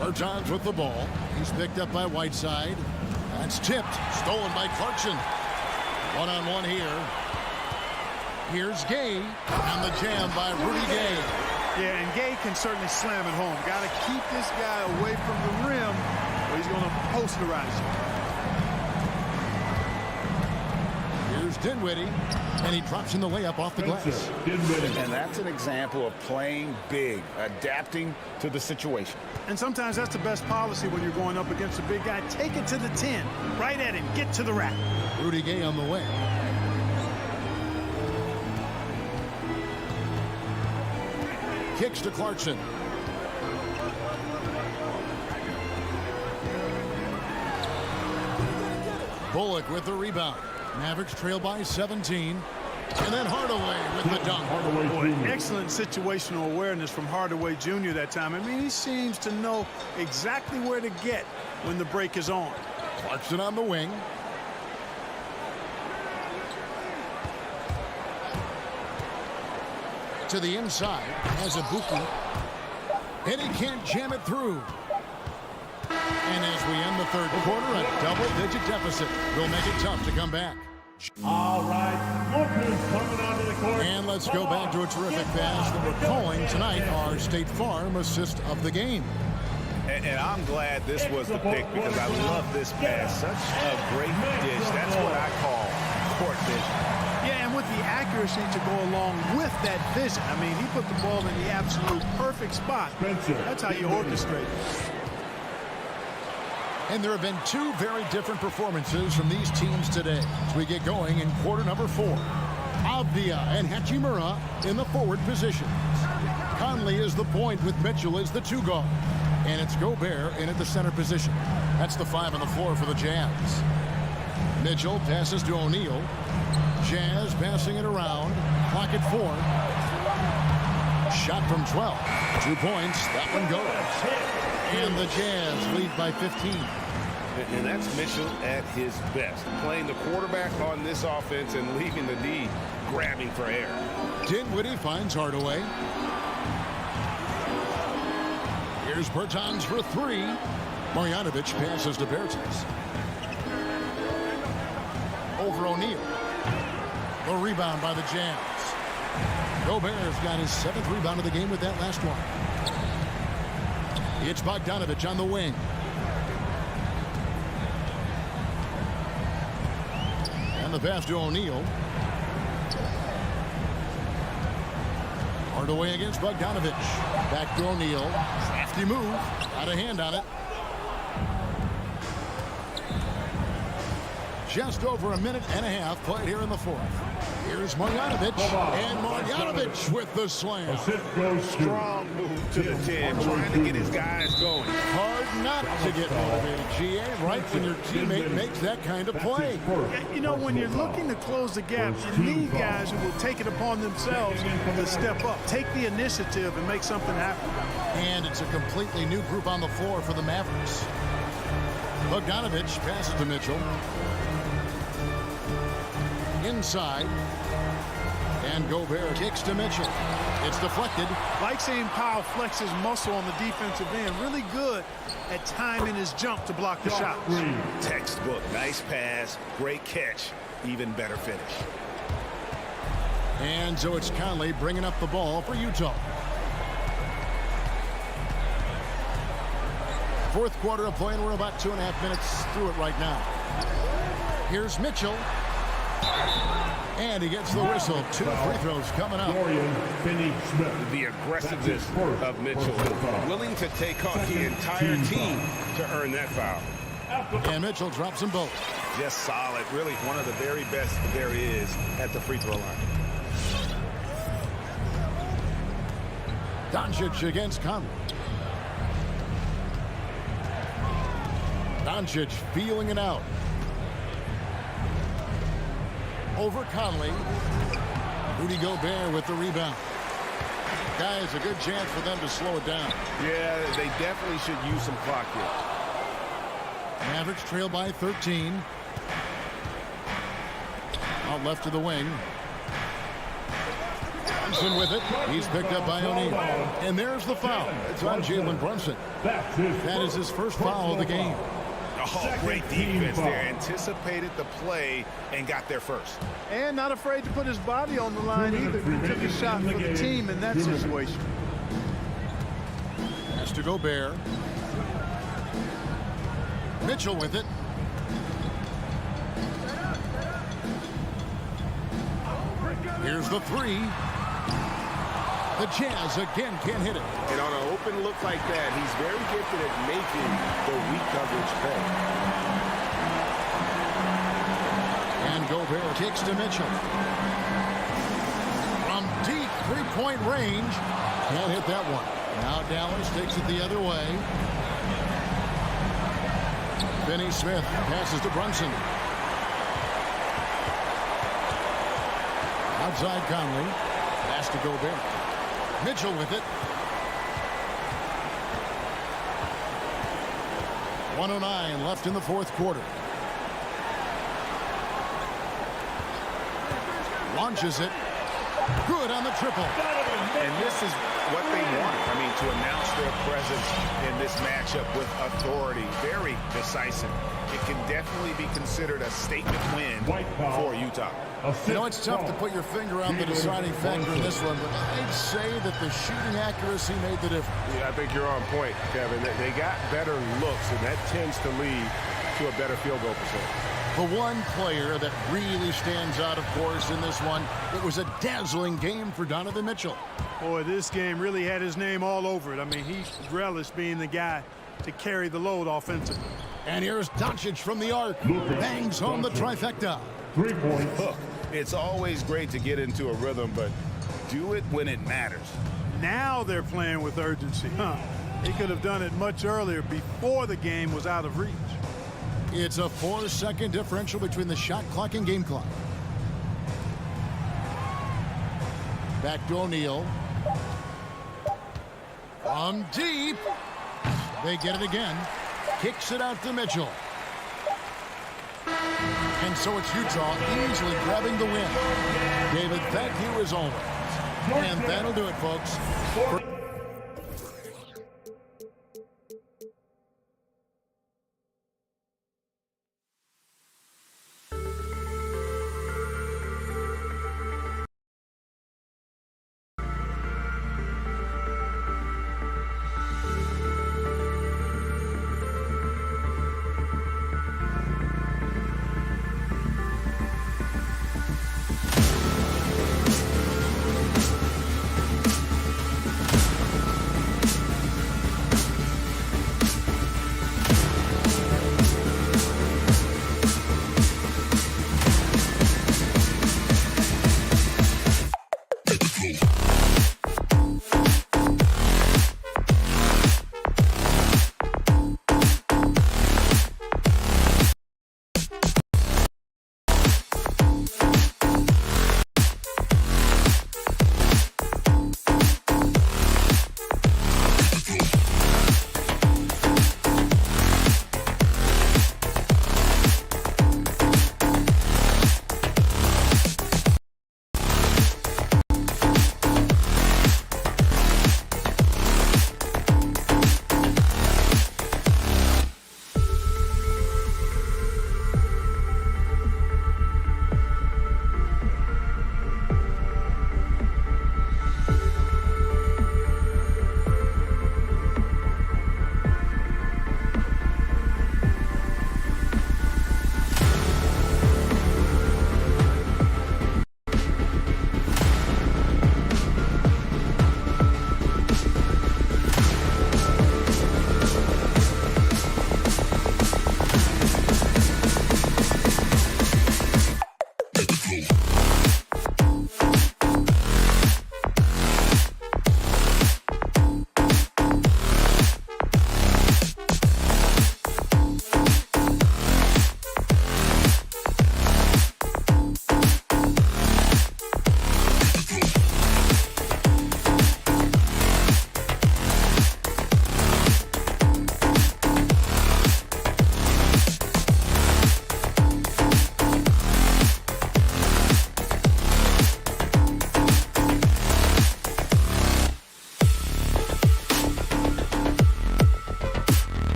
Bertans with the ball. He's picked up by Whiteside. That's tipped. Stolen by Clarkson. One-on-one here. Here's Gay. And the jam by Rudy Gay.
Yeah, and Gay can certainly slam it home. Got to keep this guy away from the rim, or he's going to posterize you.
Here's Dinwiddie. And he drops in the layup off the glass.
And that's an example of playing big, adapting to the situation.
And sometimes that's the best policy when you're going up against a big guy. Take it to the 10. Right at him. Get to the rack.
Rudy Gay on the way. Kicks to Clarkson. Bullock with the rebound. Mavericks trail by 17. And then Hardaway with the dunk.
Boy, excellent situational awareness from Hardaway Jr. that time. I mean, he seems to know exactly where to get when the break is on.
Clarkson on the wing. To the inside. Azubuike. And he can't jam it through. And as we end the third quarter, a double-digit deficit will make it tough to come back.
All right, look who's coming onto the court.
And let's go back to a terrific pass that we're calling tonight our State Farm assist of the game.
And I'm glad this was the pick because I love this pass. Such a great dish. That's what I call court vision.
Yeah, and with the accuracy to go along with that vision. I mean, he put the ball in the absolute perfect spot. That's how you orchestrate it.
And there have been 2 very different performances from these teams today as we get going in quarter number 4. Avdia and Hachimura in the forward positions. Conley is the point with Mitchell as the 2 guard. And it's Gobert in at the center position. That's the 5 on the floor for the Jazz. Mitchell passes to O'Neal. Jazz passing it around. Clock at 4. Shot from 12. 2 points. That one goes. And the Jazz lead by 15.
And that's Mitchell at his best. Playing the quarterback on this offense and leaving the D grabbing for air.
Dinwiddie finds Hardaway. Here's Bertans for 3. Marjanovic passes to Bertans. Over O'Neal. The rebound by the Jazz. Gobert's got his 7th rebound of the game with that last one. It's Bogdanovich on the wing. And the pass to O'Neal. Hardaway against Bogdanovich. Back to O'Neal. Crafty move. Got a hand on it. Just over a minute and a half played here in the fourth. Here's Marjanovic. And Marjanovic with the slam.
Strong move to the 10, trying to get his guys going.
Hard not to get motivated, GA, right when your teammate makes that kind of play.
You know, when you're looking to close the gap, you need guys who will take it upon themselves to step up, take the initiative, and make something happen.
And it's a completely new group on the floor for the Mavericks. Bogdanovich passes to Mitchell. Inside. And Gobert kicks to Mitchell. It's deflected.
Like seeing Powell flex his muscle on the defensive end. Really good at timing his jump to block the shot.
Textbook. Nice pass. Great catch. Even better finish.
And so it's Conley bringing up the ball for Utah. Fourth quarter of play, and we're about 2.5 minutes through it right now. Here's Mitchell. And he gets the whistle. 2 free throws coming up.
The aggressiveness of Mitchell, willing to take on the entire team to earn that foul.
And Mitchell drops them both.
Just solid. Really one of the very best there is at the free throw line.
Doncic against Conley. Doncic feeling it out. Over Conley. Rudy Gobert with the rebound. Guys, a good chance for them to slow it down.
Yeah, they definitely should use some clock here.
Mavericks trail by 13. Out left to the wing. Brunson with it. He's picked up by O'Neal. And there's the foul. It's on Jalen Brunson. That is his first foul of the game.
Oh, great defense there. Anticipated the play and got there first.
And not afraid to put his body on the line either. He took a shot for the team in that situation.
Has to Gobert. Mitchell with it. Here's the three. The Jazz again can't hit it.
And on an open look like that, he's very gifted at making the weak coverage pay.
And Gobert kicks to Mitchell. From deep three-point range. Can't hit that one. Now Dallas takes it the other way. Finney Smith passes to Brunson. Outside Conley. Pass to Gobert. Mitchell with it. 1:09 left in the fourth quarter. Launches it. Good on the triple.
And this is what they want. I mean, to announce their presence in this matchup with authority. Very decisive. It can definitely be considered a statement win for Utah.
You know, it's tough to put your finger on the deciding factor in this one, but I'd say that the shooting accuracy made the difference.
Yeah, I think you're on point, Kevin. They got better looks, and that tends to lead to a better field goal percentage.
The one player that really stands out, of course, in this one, it was a dazzling game for Donovan Mitchell.
Boy, this game really had his name all over it. I mean, he relished being the guy to carry the load offensively.
And here's Doncic from the arc. Bangs home the trifecta.
3 points.
It's always great to get into a rhythm, but do it when it matters.
Now they're playing with urgency. He could have done it much earlier, before the game was out of reach.
It's a 4-second differential between the shot clock and game clock. Back to O'Neal. From deep. They get it again. Kicks it out to Mitchell. And so it's Utah easily grabbing the win. David, thank you as always. And that'll do it, folks.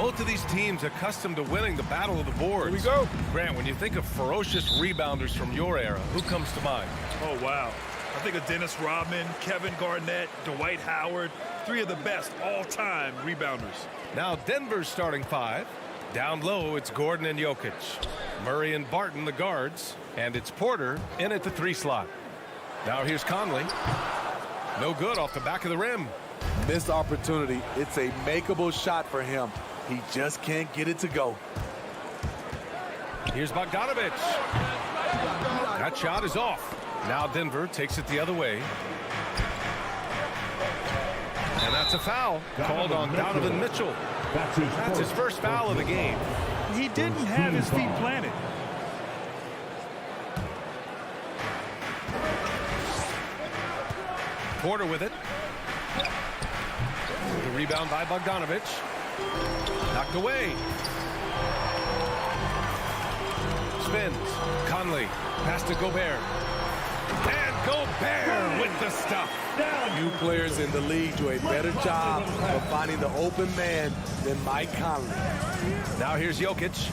Both of these teams accustomed to winning the battle of the boards.
Here we go.
Grant, when you think of ferocious rebounders from your era, who comes to mind?
Oh, wow. I think of Dennis Rodman, Kevin Garnett, Dwight Howard, 3 of the best all-time rebounders.
Now Denver's starting 5. Down low, it's Gordon and Jokic. Murray and Barton, the guards. And it's Porter in at the 3 slot. Now here's Conley. No good off the back of the rim.
Missed opportunity. It's a makeable shot for him. He just can't get it to go.
Here's Bogdanovic. That shot is off. Now Denver takes it the other way. And that's a foul called on Donovan Mitchell. That's his first foul of the game.
He didn't have his feet planted.
Porter with it. The rebound by Bogdanovic. Knocked away. Spins. Conley. Pass to Gobert. And Gobert with the stuff.
Few players in the league do a better job of finding the open man than Mike Conley.
Now here's Jokic.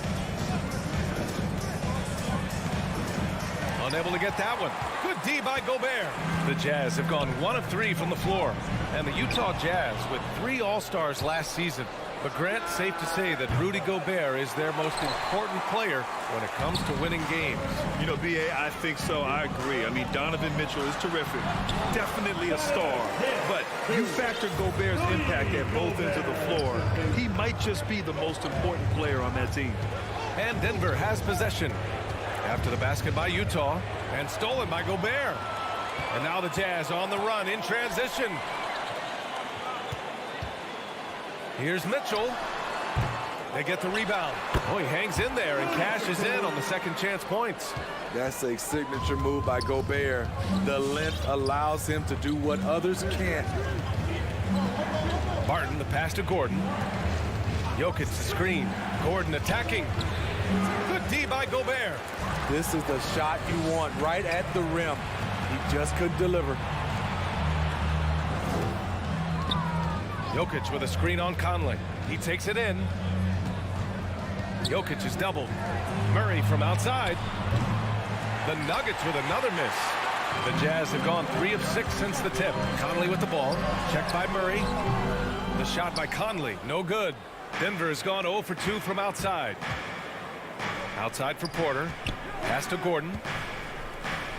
Unable to get that one. Good D by Gobert. The Jazz have gone 1 of 3 from the floor. And the Utah Jazz with 3 All-Stars last season. But Grant, safe to say that Rudy Gobert is their most important player when it comes to winning games.
You know, B.A., I think so. I agree. I mean, Donovan Mitchell is terrific. Definitely a star. But you factor Gobert's impact at both ends of the floor. He might just be the most important player on that team.
And Denver has possession. After the basket by Utah. And stolen by Gobert. And now the Jazz on the run in transition. Here's Mitchell. They get the rebound. Oh, he hangs in there and cashes in on the second chance points.
That's a signature move by Gobert. The length allows him to do what others can't.
Barton, the pass to Gordon. Jokic the screen. Gordon attacking. Good D by Gobert.
This is the shot you want right at the rim. He just couldn't deliver.
Jokic with a screen on Conley. He takes it in. Jokic is doubled. Murray from outside. The Nuggets with another miss. The Jazz have gone 3 of 6 since the tip. Conley with the ball. Checked by Murray. The shot by Conley. No good. Denver has gone 0 for 2 from outside. Outside for Porter. Pass to Gordon.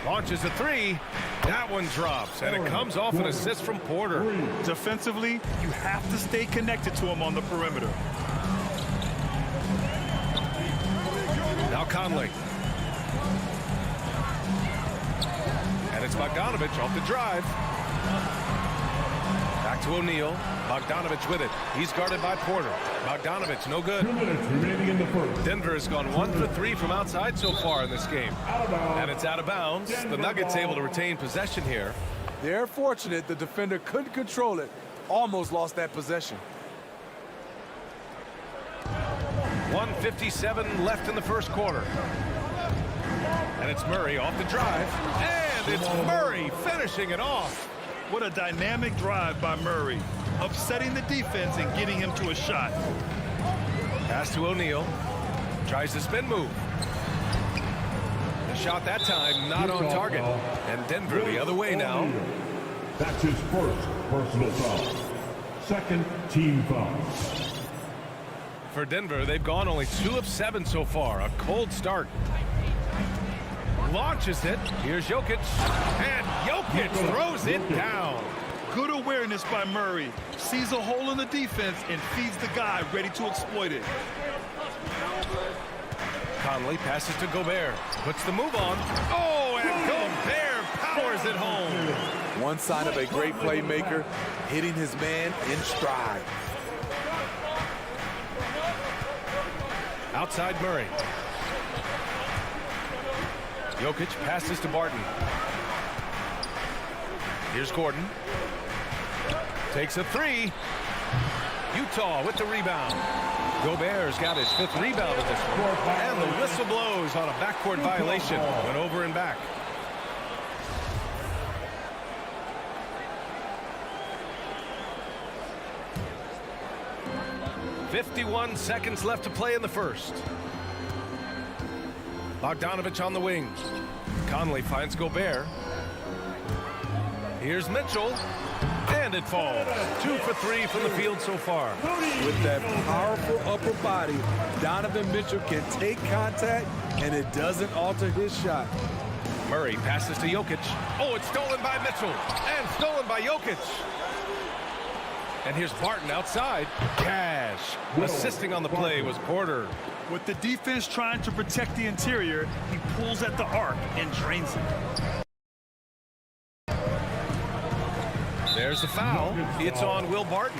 Launches a 3. That one drops, and it comes off an assist from Porter.
Defensively, you have to stay connected to him on the perimeter.
Now Conley. And it's Bogdanovic off the drive. Back to O'Neal. Bogdanovic with it. He's guarded by Porter. Bogdanovic, no good.
2 minutes remaining in the first.
Denver has gone 1 for 3 from outside so far in this game. And it's out of bounds. The Nuggets able to retain possession here.
They're fortunate the defender couldn't control it. Almost lost that possession.
1:57 left in the first quarter. And it's Murray off the drive. And it's Murray finishing it off.
What a dynamic drive by Murray, upsetting the defense and getting him to a shot.
Pass to O'Neal. Tries the spin move. The shot that time not on target. And Denver the other way now.
That's his first personal foul. Second team foul.
For Denver, they've gone only 2 of 7 so far. A cold start. Launches it. Here's Jokic. And Jokic throws it down.
Good awareness by Murray. Sees a hole in the defense and feeds the guy ready to exploit it.
Conley passes to Gobert. Puts the move on. Oh, and Gobert powers it home.
One sign of a great playmaker, hitting his man in stride.
Outside Murray. Jokic passes to Barton. Here's Gordon. Takes a 3. Utah with the rebound. Gobert's got his 5th rebound of this one. And the whistle blows on a backcourt violation. Went over and back. 51 seconds left to play in the first. Bogdanovich on the wing. Conley finds Gobert. Here's Mitchell. And it falls. 2 for 3 from the field so far.
With that powerful upper body, Donovan Mitchell can take contact, and it doesn't alter his shot.
Murray passes to Jokic. Oh, it's stolen by Mitchell. And stolen by Jokic. And here's Barton outside. Cash. Assisting on the play was Porter.
With the defense trying to protect the interior, he pulls at the arc and drains it.
There's the foul. It's on Will Barton.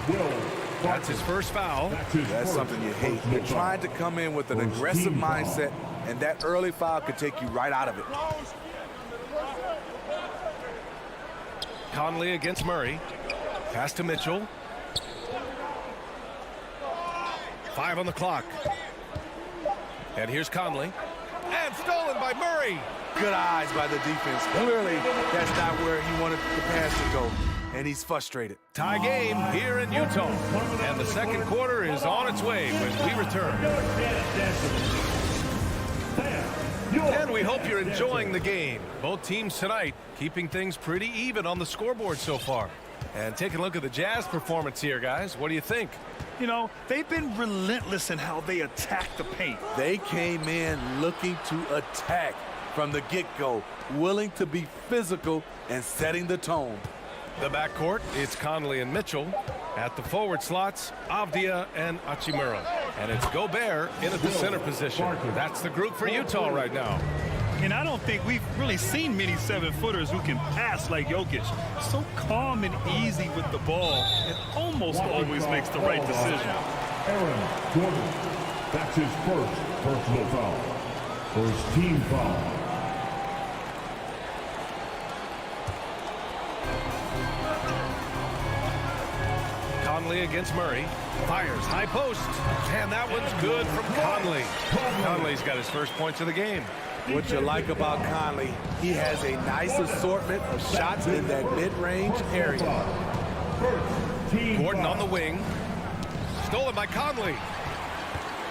That's his first foul.
That's something you hate. You're trying to come in with an aggressive mindset, and that early foul could take you right out of it.
Conley against Murray. Pass to Mitchell. 5 on the clock. And here's Conley. And stolen by Murray.
Good eyes by the defense. Clearly, that's not where he wanted the pass to go, and he's frustrated.
Tie game here in Utah. And the second quarter is on its way when we return. And we hope you're enjoying the game. Both teams tonight keeping things pretty even on the scoreboard so far. And taking a look at the Jazz performance here, guys. What do you think?
You know, they've been relentless in how they attack the paint.
They came in looking to attack from the get-go, willing to be physical and setting the tone.
The backcourt, it's Conley and Mitchell. At the forward slots, Avdia and Hachimura. And it's Gobert in at the center position. That's the group for Utah right now.
And I don't think we've really seen many 7-footers who can pass like Jokic. So calm and easy with the ball, and almost always makes the right decision.
Aaron Gordon. That's his first personal foul. First team foul.
Conley against Murray. Fires high post. And that one's good from Conley. Conley's got his first points of the game.
What you like about Conley, he has a nice assortment of shots in that mid-range area.
Gordon on the wing. Stolen by Conley.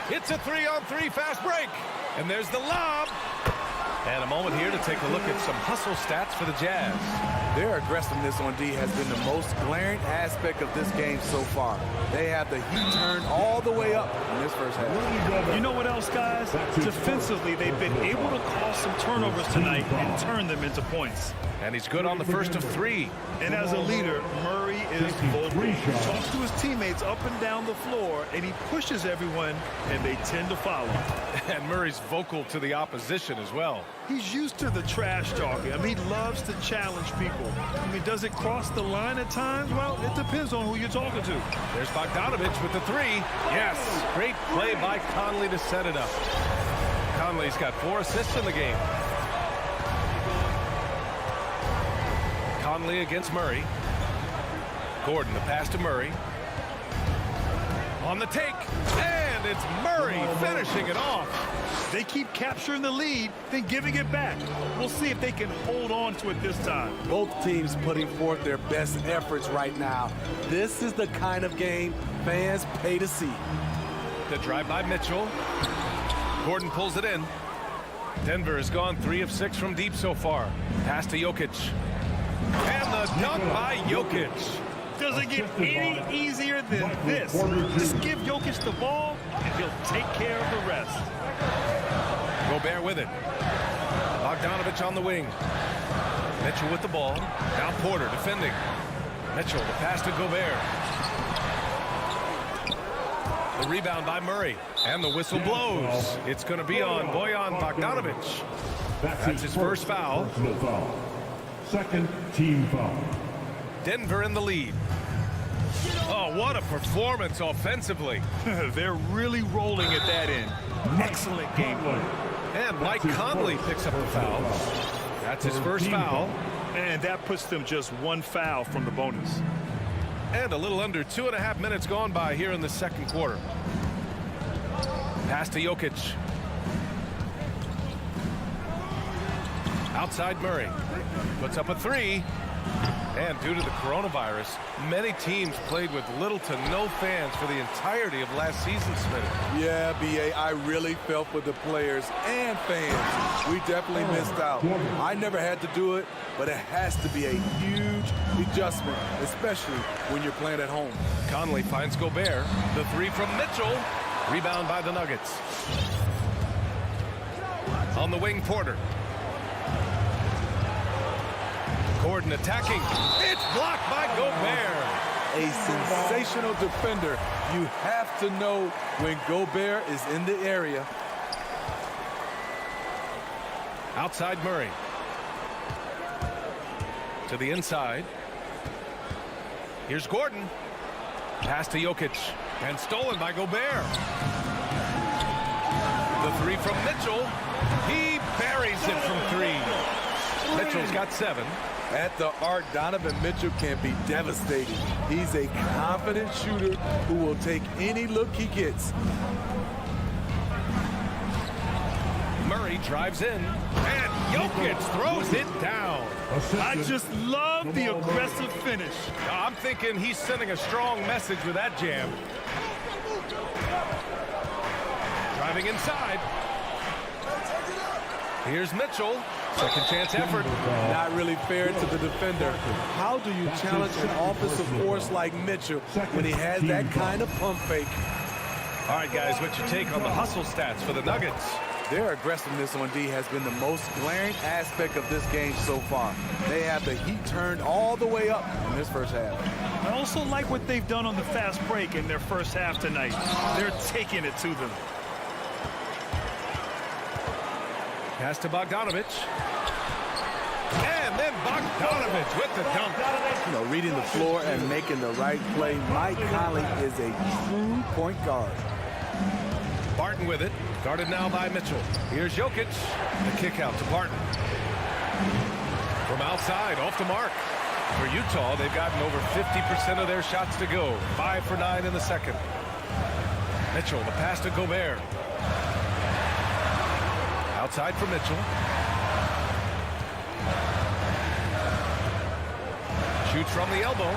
It's a 3-on-3 fast break. And there's the lob. And a moment here to take a look at some hustle stats for the Jazz.
Their aggressiveness on D has been the most glaring aspect of this game so far. They have the heat turned all the way up in this first half.
You know what else, guys? Defensively, they've been able to cause some turnovers tonight and turn them into points.
And he's good on the first of 3.
And as a leader, Murray is vocal. He talks to his teammates up and down the floor, and he pushes everyone, and they tend to follow.
And Murray's vocal to the opposition as well.
He's used to the trash talking. I mean, he loves to challenge people. I mean, does it cross the line at times? Well, it depends on who you're talking to.
There's Bogdanovich with the 3. Yes, great play by Conley to set it up. Conley's got 4 assists in the game. Conley against Murray. Gordon, the pass to Murray. On the take, and it's Murray finishing it off.
They keep capturing the lead, then giving it back. We'll see if they can hold on to it this time.
Both teams putting forth their best efforts right now. This is the kind of game fans pay to see.
The drive by Mitchell. Gordon pulls it in. Denver has gone 3 of 6 from deep so far. Pass to Jokic. And the dunk by Jokic.
Doesn't get any easier than this. Just give Jokic the ball, and he'll take care of the rest.
Gobert with it. Bogdanovich on the wing. Mitchell with the ball. Now Porter defending. Mitchell, the pass to Gobert. The rebound by Murray. And the whistle blows. It's going to be on Bojan Bogdanovich. That's his first foul.
Second team foul.
Denver in the lead. Oh, what a performance offensively.
They're really rolling at that end. Excellent game play.
And Mike Conley picks up the foul. That's his first foul.
And that puts them just 1 foul from the bonus.
And a little under 2.5 minutes gone by here in the second quarter. Pass to Jokic. Outside Murray. Puts up a 3. And due to the coronavirus, many teams played with little to no fans for the entirety of last season, Smitty.
Yeah, B.A., I really felt for the players and fans. We definitely missed out. I never had to do it, but it has to be a huge adjustment, especially when you're playing at home.
Conley finds Gobert. The three from Mitchell. Rebound by the Nuggets. On the wing, Porter. Gordon attacking. It's blocked by Gobert.
A sensational defender. You have to know when Gobert is in the area.
Outside Murray. To the inside. Here's Gordon. Pass to Jokic. And stolen by Gobert. The three from Mitchell. He buries it from three. Mitchell's got 7.
At the arc, Donovan Mitchell can be devastating. He's a confident shooter who will take any look he gets.
Murray drives in, and Jokic throws it down.
I just love the aggressive finish.
I'm thinking he's sending a strong message with that jam. Driving inside. Here's Mitchell. Second chance effort.
Not really fair to the defender. How do you challenge an offensive force like Mitchell when he has that kind of pump fake?
All right, guys, what's your take on the hustle stats for the Nuggets?
Their aggressiveness on D has been the most glaring aspect of this game so far. They have the heat turned all the way up in this first half.
I also like what they've done on the fast break in their first half tonight. They're taking it to them.
Pass to Bogdanovich. And then Bogdanovich with the dunk.
You know, reading the floor and making the right play. Mike Conley is a true point guard.
Barton with it. Guarded now by Mitchell. Here's Jokic. The kick out to Barton. From outside, off the mark. For Utah, they've gotten over 50% of their shots to go. 5 for 9 in the second. Mitchell, the pass to Gobert. Outside for Mitchell. Shoots from the elbow.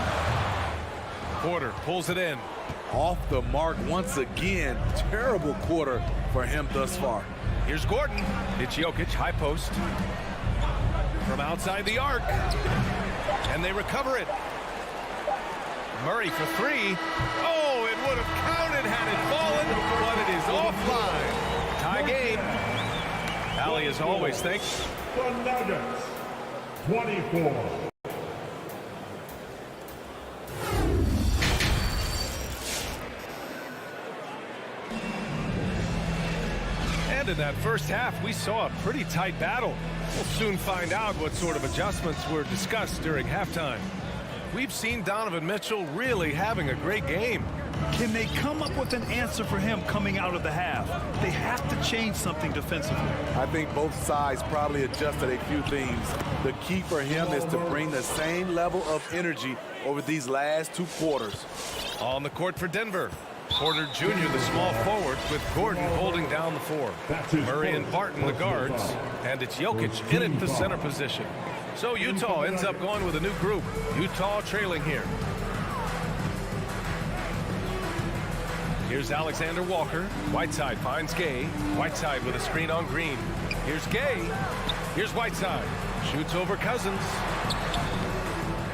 Porter pulls it in.
Off the mark once again. Terrible quarter for him thus far.
Here's Gordon. It's Jokic, high post. From outside the arc. And they recover it. Murray for 3. Oh, it would have counted had it fallen, but it is offline. Tie game. Allie, as always, thanks.
The Nuggets, 24.
And in that first half, we saw a pretty tight battle. We'll soon find out what sort of adjustments were discussed during halftime. We've seen Donovan Mitchell really having a great game.
Can they come up with an answer for him coming out of the half? They have to change something defensively.
I think both sides probably adjusted a few things. The key for him is to bring the same level of energy over these last 2 quarters.
On the court for Denver. Porter Jr., the small forward, with Gordon holding down the 4. Murray and Barton, the guards. And it's Jokic in at the center position. So Utah ends up going with a new group. Utah trailing here. Here's Alexander Walker. Whiteside finds Gay. Whiteside with a screen on Green. Here's Gay. Here's Whiteside. Shoots over Cousins.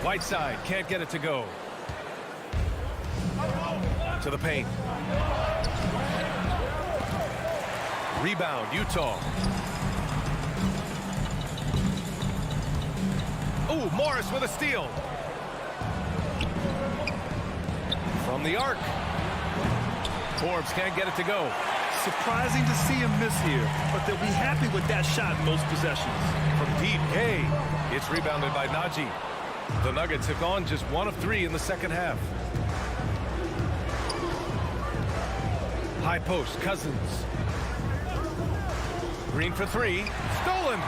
Whiteside can't get it to go. To the paint. Rebound, Utah. Ooh, Morris with a steal. From the arc. Forbes can't get it to go.
Surprising to see him miss here, but they'll be happy with that shot most possessions.
From deep, Gay. It's rebounded by Najee. The Nuggets have gone just 1 of 3 in the second half. High post, Cousins. Green for 3. Stolen.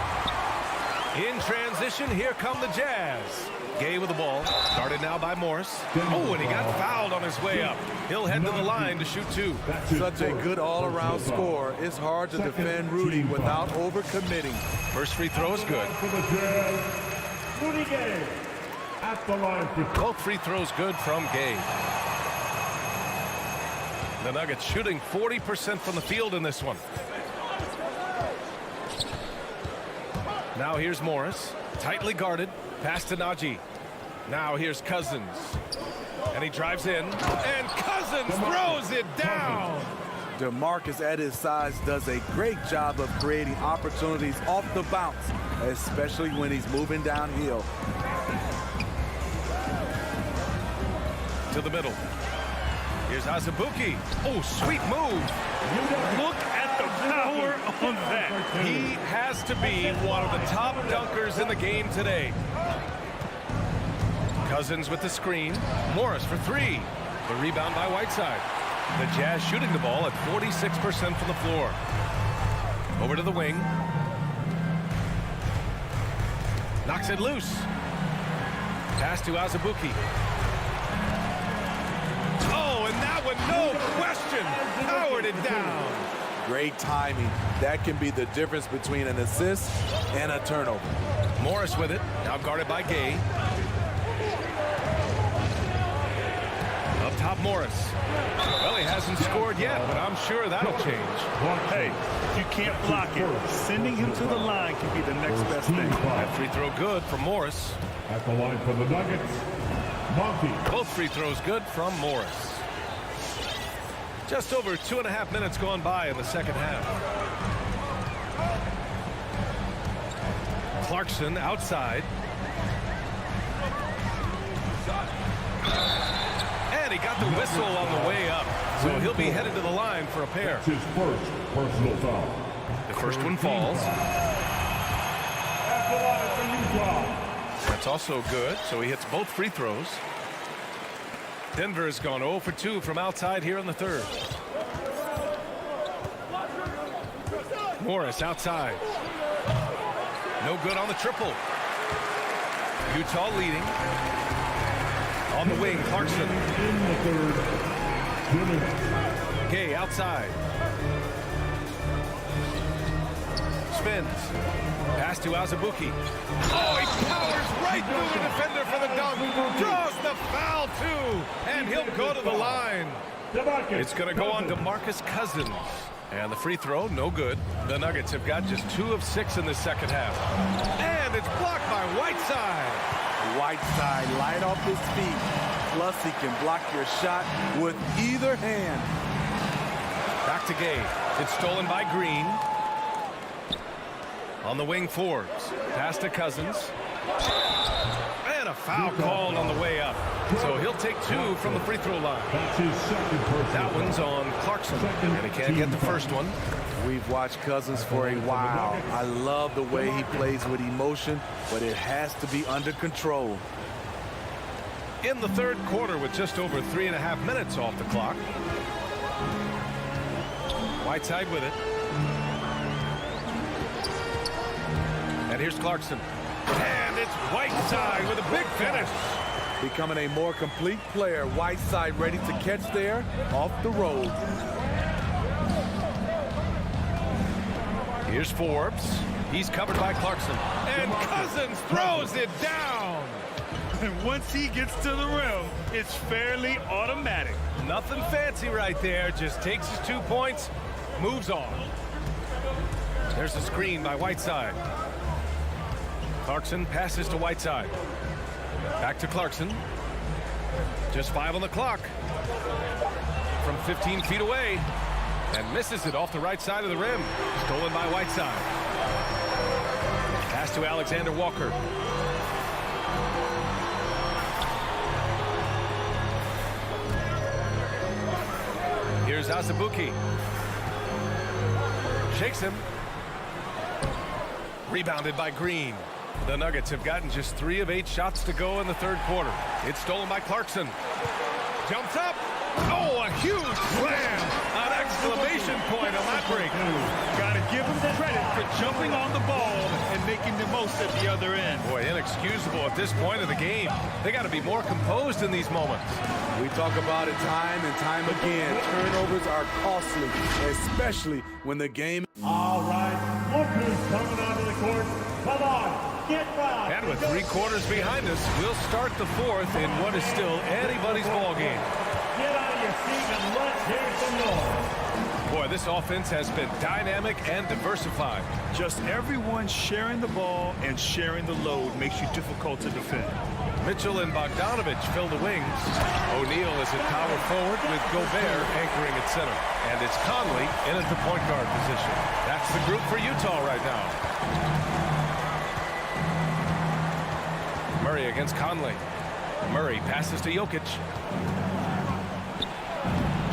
In transition, here come the Jazz. Gay with the ball. Guarded now by Morris. Oh, and he got fouled on his way up. He'll head to the line to shoot 2.
Such a good all-around score. It's hard to defend Rudy without overcommitting.
First free throw is good.
For the Jazz, Rudy Gay. At the line for
Both free throws good from Gay. The Nuggets shooting 40% from the field in this one. Now here's Morris, tightly guarded, pass to Najee. Now here's Cousins, and he drives in, and Cousins throws it down.
DeMarcus at his size does a great job of creating opportunities off the bounce, especially when he's moving downhill.
To the middle. Here's Azubuike. Oh, sweet move.
Look at the power on that.
He has to be one of the top dunkers in the game today. Cousins with the screen. Morris for three. The rebound by Whiteside. The Jazz shooting the ball at 46% from the floor. Over to the wing. Knocks it loose. Pass to Azubuike. Oh, and that one, no question, powered it down.
Great timing. That can be the difference between an assist and a turnover.
Morris with it, now guarded by Gay. Up top, Morris. Well, he hasn't scored yet, but I'm sure that'll change.
Hey, if you can't block it, sending him to the line can be the next best thing.
That free throw good from Morris.
At the line for the Nuggets, Monty.
Both free throws good from Morris. Just over 2.5 minutes gone by in the second half. Clarkson outside. And he got the whistle on the way up. So he'll be headed to the line for a pair.
That's his first personal foul.
The first one falls.
At the line for Utah.
That's also good, so he hits both free throws. Denver has gone 0 for 2 from outside here in the third. Morris outside. No good on the triple. Utah leading. On the wing, Clarkson.
In the third,
Gay outside. Spins. Pass to Azubuike. Oh, he powers right through the defender for the dunk. Draws the foul, too. And he'll go to the line. It's going to go on to DeMarcus Cousins. And the free throw, no good. The Nuggets have got just 2 of 6 in the second half. And it's blocked by Whiteside.
Whiteside light off his feet. Plus, he can block your shot with either hand.
Back to Gay. It's stolen by Green. On the wing, Forbes. Pass to Cousins. And a foul called on the way up. So he'll take 2 from the free throw line.
That's his second personal.
That one's on Clarkson. And he can't get the first one.
We've watched Cousins for a while. I love the way he plays with emotion, but it has to be under control.
In the third quarter with just over 3.5 minutes off the clock. Whiteside with it. And here's Clarkson. And it's Whiteside with a big finish.
Becoming a more complete player. Whiteside ready to catch there off the roll.
Here's Forbes. He's covered by Clarkson. And Cousins throws it down.
And once he gets to the rim, it's fairly automatic.
Nothing fancy right there. Just takes his 2 points, moves on. There's a screen by Whiteside. Clarkson passes to Whiteside. Back to Clarkson. Just 5 on the clock. From 15 feet away. And misses it off the right side of the rim. Stolen by Whiteside. Pass to Alexander Walker. Here's Azubuike. Shakes him. Rebounded by Green. The Nuggets have gotten just 3 of 8 shots to go in the third quarter. It's stolen by Clarkson. Jumps up. Oh, a huge slam. An exclamation point on that break.
Got to give him credit for jumping on the ball and making the most at the other end.
Boy, inexcusable at this point of the game. They got to be more composed in these moments.
We talk about it time and time again. Turnovers are costly, especially when the game...
All right, look who's coming onto the court. Come on, get back.
And with 3 quarters behind us, we'll start the 4th in what is still anybody's ball game.
Get out of your seat and let's hear some noise.
Boy, this offense has been dynamic and diversified.
Just everyone sharing the ball and sharing the load makes you difficult to defend.
Mitchell and Bogdanovich fill the wings. O'Neal is at power forward with Gobert anchoring at center. And it's Conley in at the point guard position. That's the group for Utah right now. Murray against Conley. Murray passes to Jokic.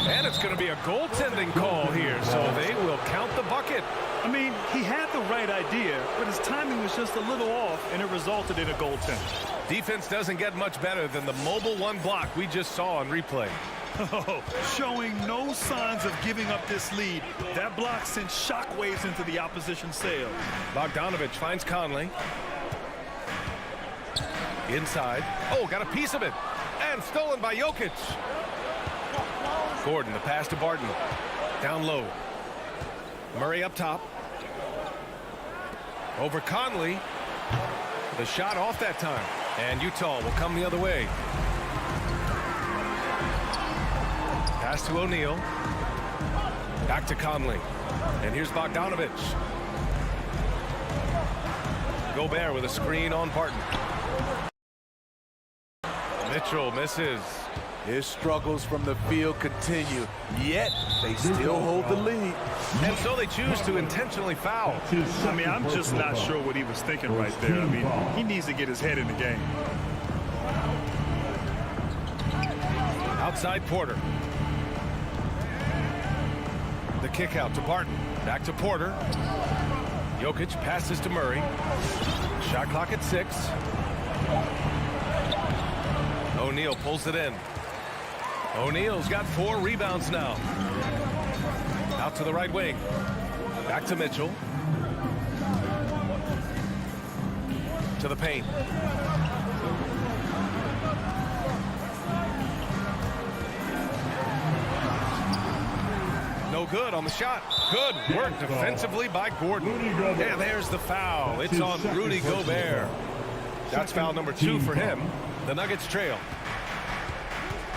And it's going to be a goaltending call here, so they will count the bucket.
I mean, he had the right idea, but his timing was just a little off, and it resulted in a goaltend.
Defense doesn't get much better than the mobile 1 block we just saw on replay.
Oh, showing no signs of giving up this lead. That block sent shockwaves into the opposition's sail.
Bogdanovich finds Conley. Inside. Oh, got a piece of it. And stolen by Jokic. Gordon, the pass to Barton. Down low. Murray up top. Over Conley. The shot off that time. And Utah will come the other way. Pass to O'Neal. Back to Conley. And here's Bogdanovich. Gobert with a screen on Barton. Mitchell misses.
His struggles from the field continue, yet they still hold the lead.
And so they choose to intentionally foul.
I mean, I'm just not sure what he was thinking right there. I mean, he needs to get his head in the game.
Outside Porter. The kick out to Barton. Back to Porter. Jokic passes to Murray. Shot clock at 6. O'Neal pulls it in. O'Neal's got 4 rebounds now. Out to the right wing. Back to Mitchell. To the paint. No good on the shot. Good work defensively by Gordon. And there's the foul. It's on Rudy Gobert. That's foul number 2 for him. The Nuggets trail.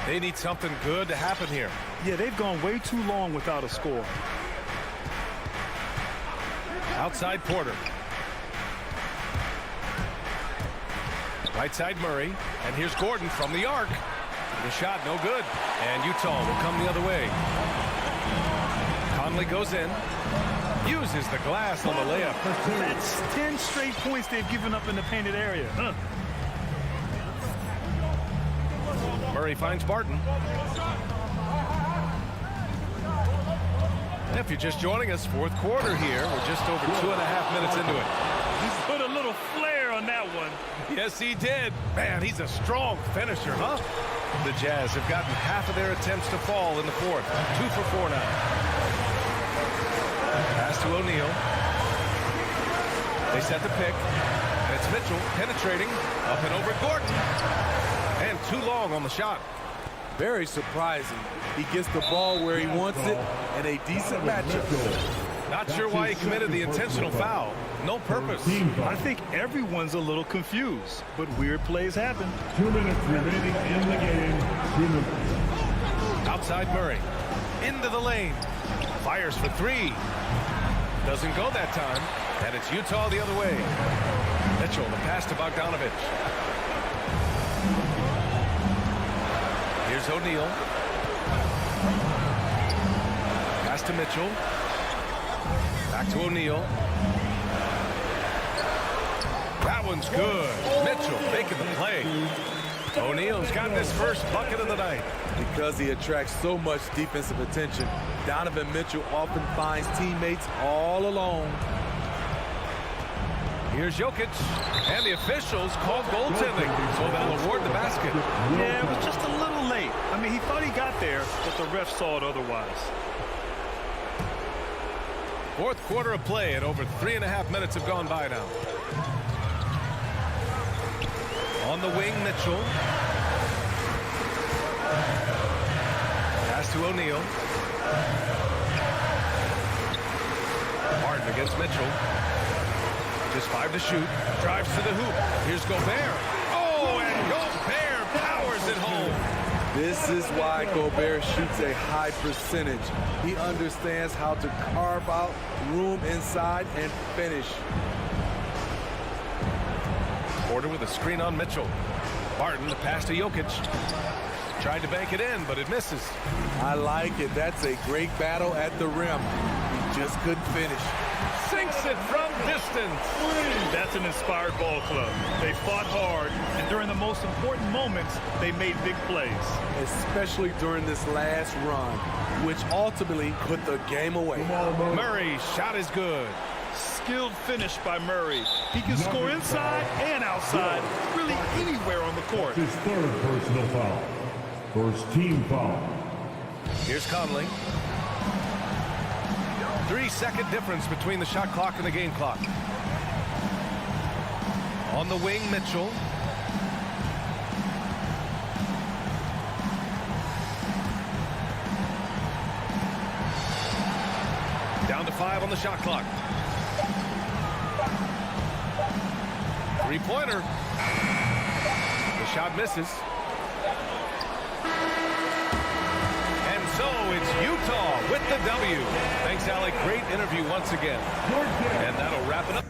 They need something good to happen here.
Yeah, they've gone way too long without a score.
Outside Porter. Right side Murray. And here's Gordon from the arc. The shot no good. And Utah will come the other way. Conley goes in. Uses the glass on the layup.
That's 10 straight points they've given up in the painted area. Huh.
Murray finds Barton. If you're just joining us, 4th quarter here. We're just over 2.5 minutes into it.
He's put a little flair on that one.
Yes, he did. Man, he's a strong finisher, huh? The Jazz have gotten half of their attempts to fall in the 4th. 2 for 4 now. Pass to O'Neal. They set the pick. And it's Mitchell penetrating up and over Gordon. And too long on the shot.
Very surprising. He gets the ball where he wants it and a decent matchup.
Not sure why he committed the intentional foul. No purpose.
I think everyone's a little confused, but weird plays happen.
2 minutes remaining in the game. 2 minutes.
Outside Murray. Into the lane. Fires for 3. Doesn't go that time. And it's Utah the other way. Mitchell, the pass to Bogdanovich. Here's O'Neal. Pass to Mitchell. Back to O'Neal. That one's good. Mitchell making the play. O'Neal's gotten his first bucket of the night.
Because he attracts so much defensive attention, Donovan Mitchell often finds teammates all alone.
Here's Jokic, and the officials called goaltending, so they'll award the basket.
Yeah, it was just a little late. I mean, he thought he got there, but the ref saw it otherwise.
4th quarter of play, and over 3.5 minutes have gone by now. On the wing, Mitchell. Pass to O'Neal. Martin against Mitchell. To Just 5 to shoot. Drives to the hoop. Here's Gobert. Oh, and Gobert powers it home.
This is why Gobert shoots a high percentage. He understands how to carve out room inside and finish.
Porter with a screen on Mitchell. Barton, the pass to Jokic. Tried to bank it in, but it misses.
I like it. That's a great battle at the rim. He just couldn't finish.
Sinks it from distance.
That's an inspired ball club. They fought hard, and during the most important moments, they made big plays.
Especially during this last run, which ultimately put the game away.
Murray's shot is good.
Skilled finish by Murray. He can score inside and outside, really anywhere on the court.
His third personal foul. First team foul.
Here's Conley. 3-second difference between the shot clock and the game clock. On the wing, Mitchell. Down to 5 on the shot clock. Three-pointer. The shot misses. And so it's Utah with the W. Thanks, Alec. Great interview once again. And that'll wrap it up.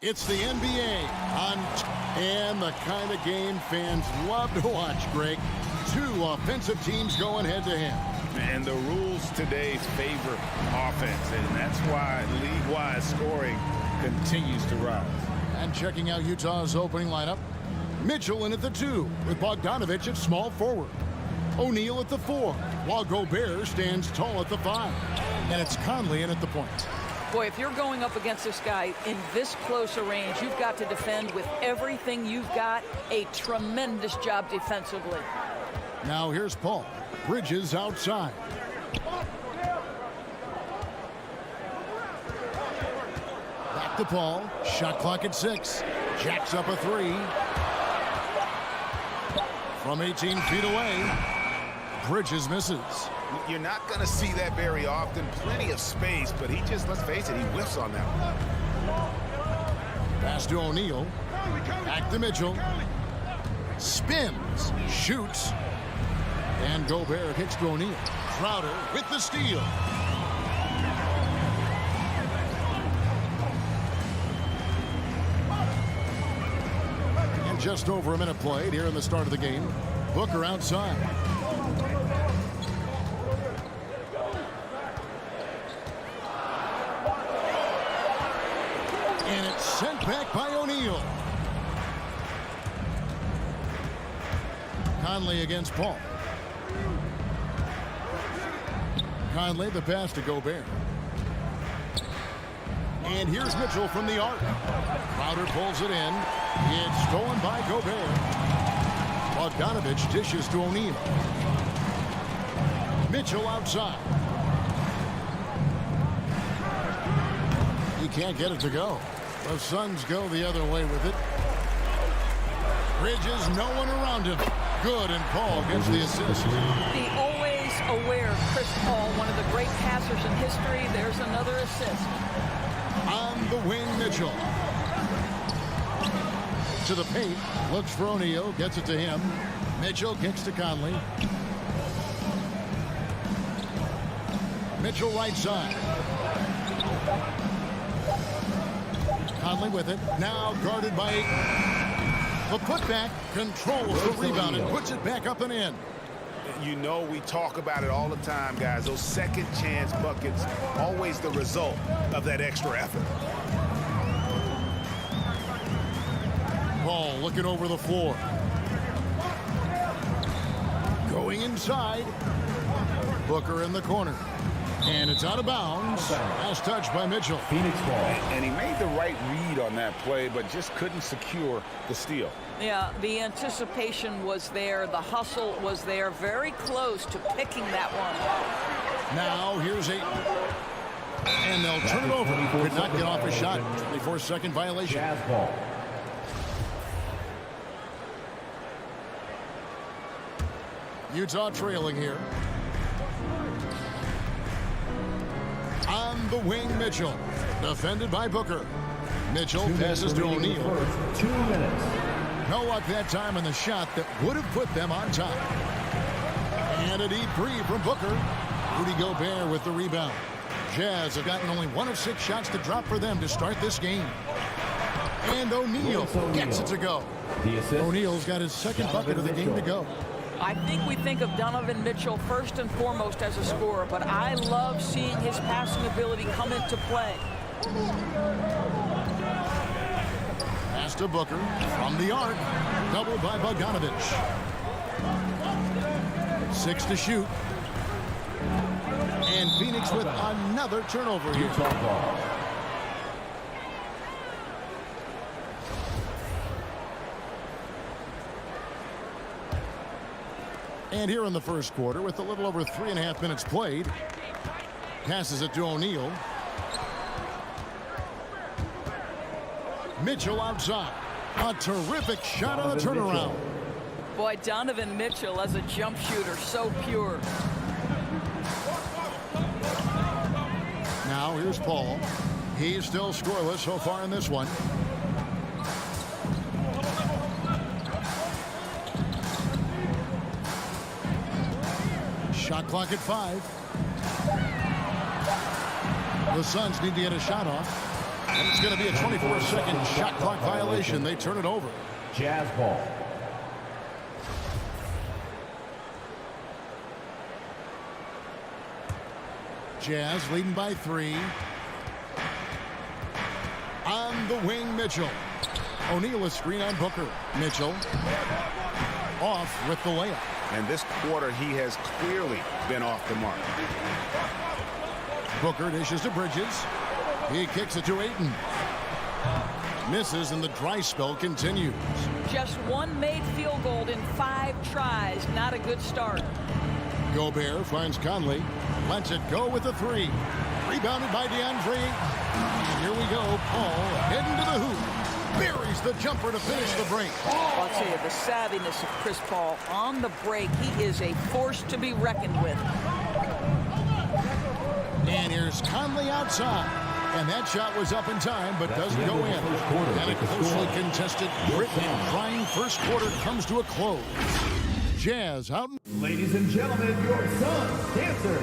It's the NBA and the kind of game fans love to watch, Greg. Two offensive teams going head-to-head.
And the rules today favor offense, and that's why league-wide scoring continues to rise.
And checking out Utah's opening lineup, Mitchell in at the 2 with Bogdanovich at small forward. O'Neal at the 4, while Gobert stands tall at the 5. And it's Conley in at the point.
Boy, if you're going up against this guy in this close a range, you've got to defend with everything you've got. A tremendous job defensively.
Now here's Paul. Bridges outside. Back to Paul. Shot clock at 6. Jacks up a 3. From 18 feet away. Bridges misses.
You're not going to see that very often. Plenty of space, but he just, let's face it, he whiffs on that one.
Pass to O'Neal. Back to Mitchell. Spins. Shoots. And Gobert hits to O'Neal. Crowder with the steal. And just over a minute played here in the start of the game. Booker outside. And it's sent back by O'Neal. Conley against Paul. Conley, the pass to Gobert. And here's Mitchell from the arc. Crowder pulls it in. It's stolen by Gobert. Bogdanovich dishes to O'Neal. Mitchell outside. He can't get it to go. The Suns go the other way with it. Bridges, no one around him. Good, and Paul gets the assist.
The always aware Chris Paul, one of the great passers in history. There's another assist.
On the wing, Mitchell. To the paint. Looks for O'Neal. Gets it to him. Mitchell kicks to Conley. Mitchell right side. Conley with it. Now guarded by the putback. Controls the rebound and puts it back up and in.
You know, we talk about it all the time, guys. Those second chance buckets, always the result of that extra effort.
Paul looking over the floor. Going inside. Booker in the corner. And it's out of bounds. Last touch by Mitchell.
Phoenix ball.
And he made the right read on that play, but just couldn't secure the steal.
Yeah, the anticipation was there. The hustle was there. Very close to picking that one.
Now here's 8. And they'll turn it over. Could not get off a shot. 24-second violation.
Jazz ball.
Utah trailing here. On the wing, Mitchell. Defended by Booker. Mitchell passes to O'Neal.
2 minutes.
No luck that time in the shot that would have put them on top. And a deep 3 from Booker. Rudy Gobert with the rebound. Jazz have gotten only 1 of 6 shots to drop for them to start this game. And O'Neal gets it to go. O'Neal's got his second bucket of the game to go.
I think we think of Donovan Mitchell first and foremost as a scorer, but I love seeing his passing ability come into play.
Pass to Booker from the arc. Doubled by Bogdanovich. 6 to shoot. And Phoenix with another turnover here. And here in the first quarter, with a little over 3.5 minutes played, passes it to O'Neal. Mitchell outside. A terrific shot on the turnaround.
Boy, Donovan Mitchell as a jump shooter, so pure.
Now here's Paul. He's still scoreless so far in this one. Shot clock at 5. The Suns need to get a shot off. And it's going to be a 24-second shot clock violation. They turn it over.
Jazz ball.
Jazz leading by 3. On the wing, Mitchell. O'Neal a screen on Booker. Mitchell off with the layup.
And this quarter, he has clearly been off the mark.
Booker dishes to Bridges. He kicks it to Ayton. Misses, and the dry spell continues.
Just one made field goal in 5 tries. Not a good start.
Gobert finds Conley. Lets it go with the 3. Rebounded by DeAndre Ayton. And here we go. Paul heading to the hoop. Buries the jumper to finish the break.
I'll tell you, the savviness of Chris Paul on the break. He is a force to be reckoned with.
And here's Conley outside. And that shot was up in time, but doesn't go in. And a closely contested, grit and trying first quarter comes to a close. Jazz out.
Ladies and gentlemen, your son's dancer.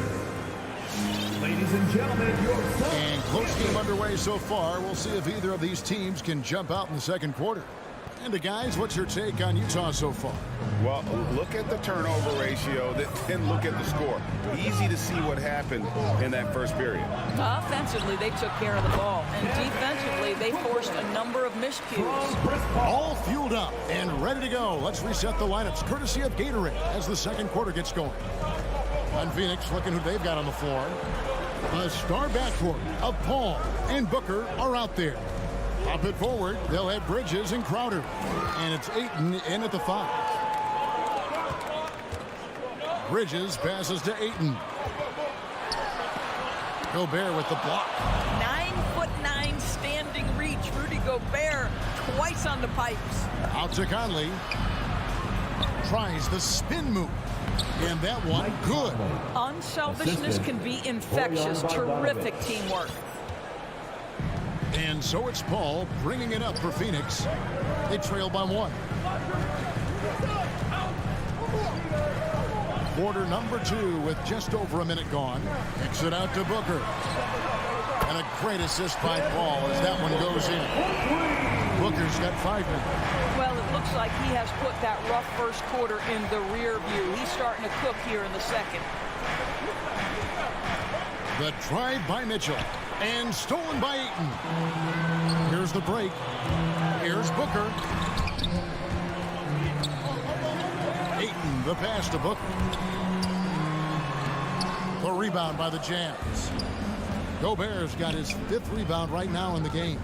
Ladies and gentlemen, your son.
And close game underway so far. We'll see if either of these teams can jump out in the second quarter. And guys, what's your take on Utah so far?
Well, look at the turnover ratio, then look at the score. Easy to see what happened in that first period.
Offensively, they took care of the ball. And defensively, they forced a number of miscues.
All fueled up and ready to go. Let's reset the lineups courtesy of Gatorade as the second quarter gets going. On Phoenix, looking who they've got on the floor. A star backcourt of Paul and Booker are out there. Pop it forward. They'll have Bridges and Crowder. And it's Ayton in at the 5. Bridges passes to Ayton. Gobert with the block.
9'9" standing reach. Rudy Gobert twice on the pipes.
Out to Conley. Tries the spin move. And that one, good.
Unselfishness can be infectious. Terrific teamwork.
And so it's Paul bringing it up for Phoenix. They trail by 1. Quarter number 2 with just over a minute gone. Kicks it out to Booker. And a great assist by Paul as that one goes in. Booker's got 5 minutes.
Well, it looks like he has put that rough first quarter in the rear view. He's starting to cook here in the second.
The drive by Mitchell. And stolen by Ayton. Here's the break. Here's Booker. Ayton, the pass to Booker. The rebound by the Jazz. Gobert's got his 5th rebound right now in the game.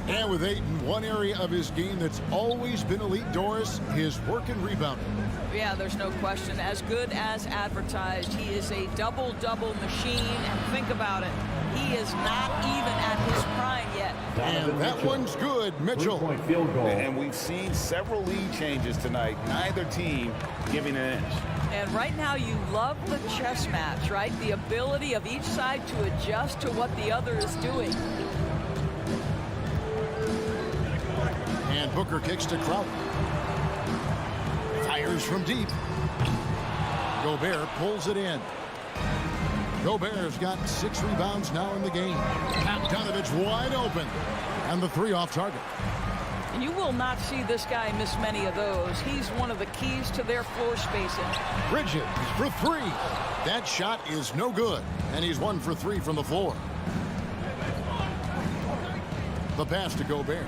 And with Ayton, one area of his game that's always been elite, Doris, his work and rebounding.
Yeah, there's no question. As good as advertised, he is a double-double machine. And think about it. He is not even at his prime yet.
And that one's good, Mitchell.
And we've seen several lead changes tonight. Neither team giving an inch.
And right now you love the chess match, right? The ability of each side to adjust to what the other is doing.
And Booker kicks to Crowder. Fires from deep. Gobert pulls it in. Gobert's got 6 rebounds now in the game. Bogdanovich wide open. And the 3 off target.
And you will not see this guy miss many of those. He's one of the keys to their floor spacing.
Bridges for 3. That shot is no good. And he's 1 for 3 from the floor. The pass to Gobert.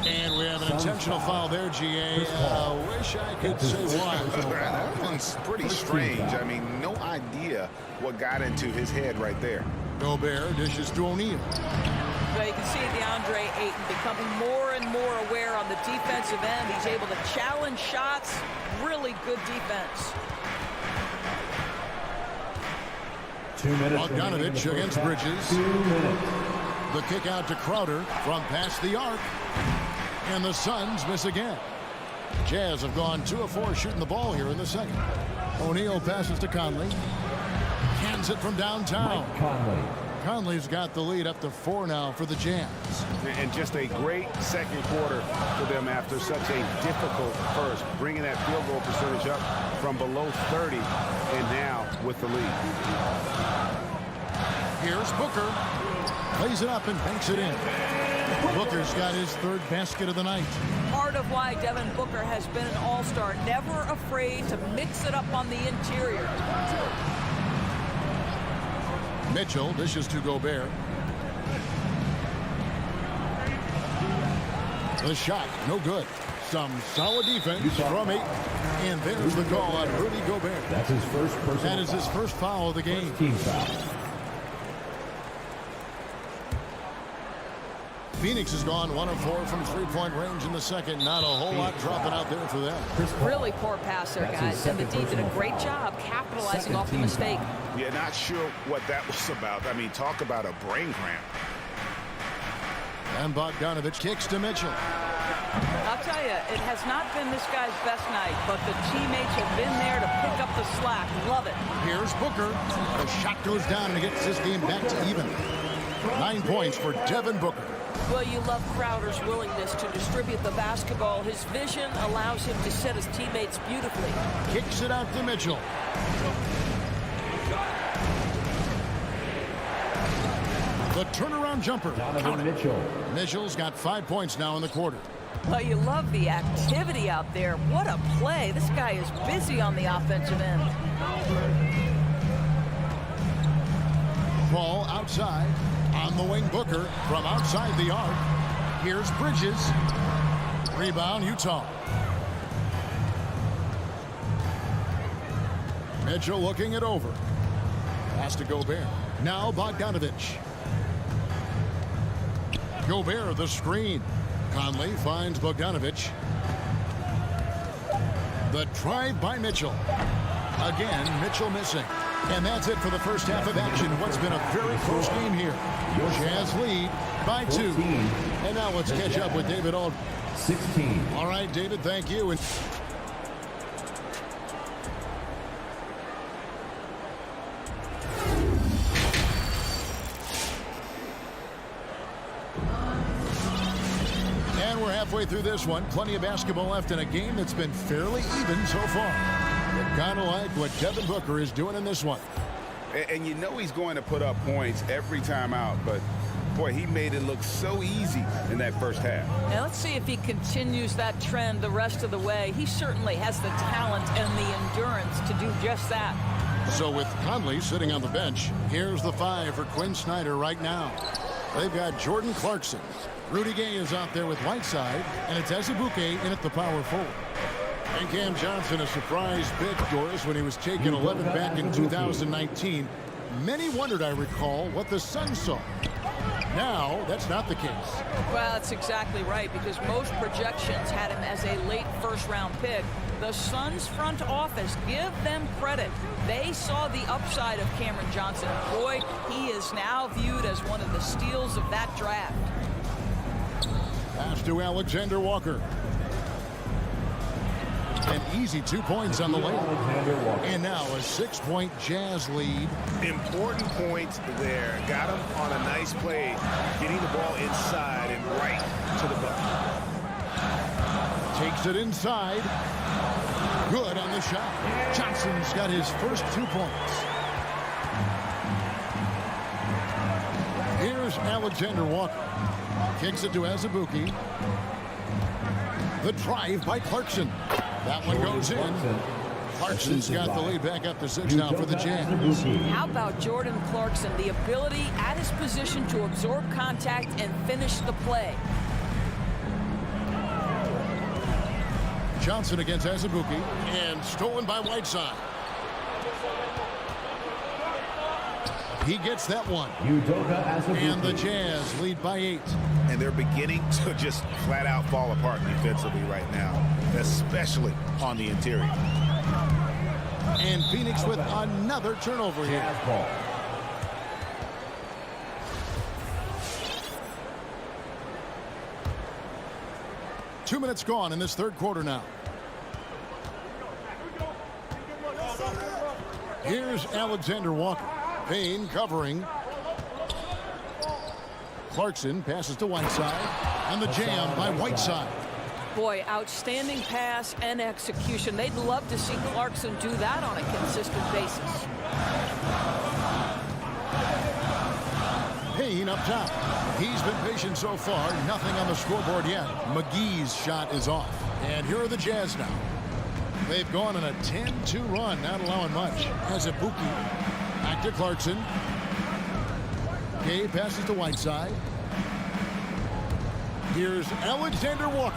And we have an intentional foul there, GA. Wish I could say why.
That one's pretty strange. I mean, no idea what got into his head right there.
Gobert dishes to O'Neal.
But you can see DeAndre Ayton becoming more and more aware on the defensive end. He's able to challenge shots. Really good defense.
2 minutes.
Bogdanovich against Bridges.
2 minutes.
The kick out to Crowder from past the arc. And the Suns miss again. Jazz have gone 2 of 4 shooting the ball here in the second. O'Neal passes to Conley. Hands it from downtown. Conley's got the lead up to 4 now for the Jazz.
And just a great second quarter for them after such a difficult first. Bringing that field goal percentage up from below 30 and now with the lead.
Here's Booker. Plays it up and banks it in. Booker's got his third basket of the night.
Part of why Devin Booker has been an all-star, never afraid to mix it up on the interior.
Mitchell dishes to Gobert. The shot, no good. Some solid defense from 8. And there's the call on Rudy Gobert.
That's his first personal
That is his first foul of the game.
team foul.
Phoenix has gone 1 of 4 from three-point range in the second. Not a whole lot dropping out there for them.
Really poor passer, guys. And the D did a great job capitalizing off the mistake.
Yeah, not sure what that was about. I mean, talk about a brain cramp.
And Bogdanovich kicks to Mitchell.
I'll tell you, it has not been this guy's best night, but the teammates have been there to pick up the slack. Love it.
Here's Booker. The shot goes down and gets this game back to even. 9 points for Devin Booker.
Well, you love Crowder's willingness to distribute the basketball. His vision allows him to set his teammates beautifully.
Kicks it out to Mitchell. The turnaround jumper.
Mitchell.
Mitchell's got 5 points now in the quarter.
Well, you love the activity out there. What a play. This guy is busy on the offensive end.
Ball outside. On the wing, Booker from outside the arc. Here's Bridges. Rebound, Utah. Mitchell looking it over. Pass to Gobert. Now Bogdanovich. Gobert, the screen. Conley finds Bogdanovich. The drive by Mitchell. Again, Mitchell missing. And that's it for the first half of action. What's been a very close game here. Jazz lead by 2. And now let's catch up with David Aldridge.
16.
All right, David, thank you. And we're halfway through this one. Plenty of basketball left in a game that's been fairly even so far. Kind of like what Devin Booker is doing in this one.
And you know he's going to put up points every time out, but boy, he made it look so easy in that first half.
Now let's see if he continues that trend the rest of the way. He certainly has the talent and the endurance to do just that.
So with Conley sitting on the bench, here's the 5 for Quinn Snyder right now. They've got Jordan Clarkson. Rudy Gay is out there with Whiteside, and it's Azubuike in at the power forward. And Cam Johnson, a surprise pick, Doris, when he was taken 11 back in 2019. Many wondered, I recall, what the Suns saw. Now, that's not the case.
Well, that's exactly right, because most projections had him as a late first-round pick. The Suns front office, give them credit. They saw the upside of Cameron Johnson. Boy, he is now viewed as one of the steals of that draft.
Pass to Alexander Walker. An easy 2 points on the layup. And now a 6-point Jazz lead.
Important points there. Got him on a nice play, getting the ball inside and right to the bucket.
Takes it inside. Good on the shot. Johnson's got his first 2 points. Here's Alexander Walker. Kicks it to Azubuike. The drive by Clarkson. That one goes in. Clarkson's got the lead back up to 6 now for the Jazz.
How about Jordan Clarkson? The ability at his position to absorb contact and finish the play.
Johnson against Azubuike, and stolen by Whiteside. He gets that one. And the Jazz lead by 8.
And they're beginning to just flat out fall apart defensively right now, especially on the interior.
And Phoenix with another turnover here.
Ball.
Two minutes gone in this third quarter now. Here's Alexander Walker. Payne covering. Clarkson passes to Whiteside. And the jam by Whiteside.
Boy, outstanding pass and execution. They'd love to see Clarkson do that on a consistent basis.
Payne Green up top. He's been patient so far. Nothing on the scoreboard yet. McGee's shot is off. And here are the Jazz now. They've gone on a 10-2 run, not allowing much. Has it Buki. Back to Clarkson. Gay passes to Whiteside. Here's Alexander Walker.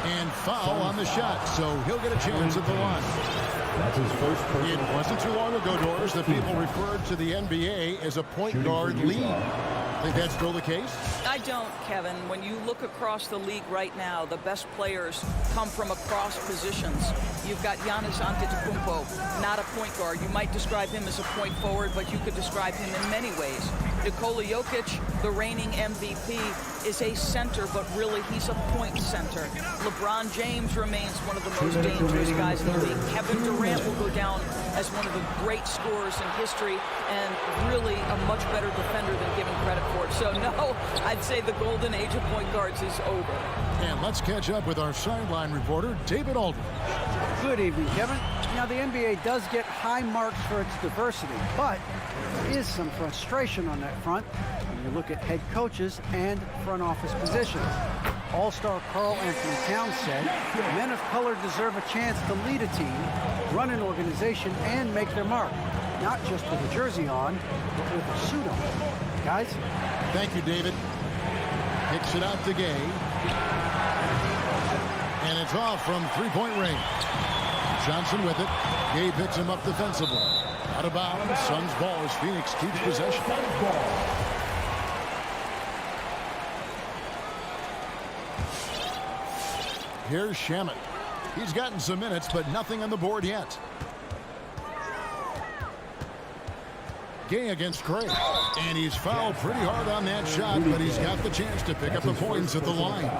And foul on the shot, so he'll get a chance at the line.
That's his first personal.
It wasn't too long ago, Doris, that people referred to the NBA as a point guard league. Think that's still the case?
I don't, Kevin. When you look across the league right now, the best players come from across positions. You've got Giannis Antetokounmpo, not a point guard. You might describe him as a point forward, but you could describe him in many ways. Nikola Jokic, the reigning MVP, is a center, but really he's a point center. LeBron James remains one of the most dangerous guys in the league. Kevin Durant will go down as one of the great scorers in history and really a much better defender than given credit for. So no, I'd say the golden age of point guards is over.
And let's catch up with our sideline reporter, David Aldridge.
Good evening, Kevin. Now, the NBA does get high marks for its diversity, but there is some frustration on that front when you look at head coaches and front office positions. All-star Karl Anthony Towns said, men of color deserve a chance to lead a team, run an organization, and make their mark. Not just with a jersey on, but with a suit on. Guys?
Thank you, David. Kicks it out to Gay. And it's off from three-point range. Johnson with it. Gay picks him up defensively. Out of bounds. Suns ball as Phoenix keeps possession. Here's Shamet. He's gotten some minutes, but nothing on the board yet. Gay against Craig. And he's fouled pretty hard on that shot, but he's got the chance to pick up the points at the line.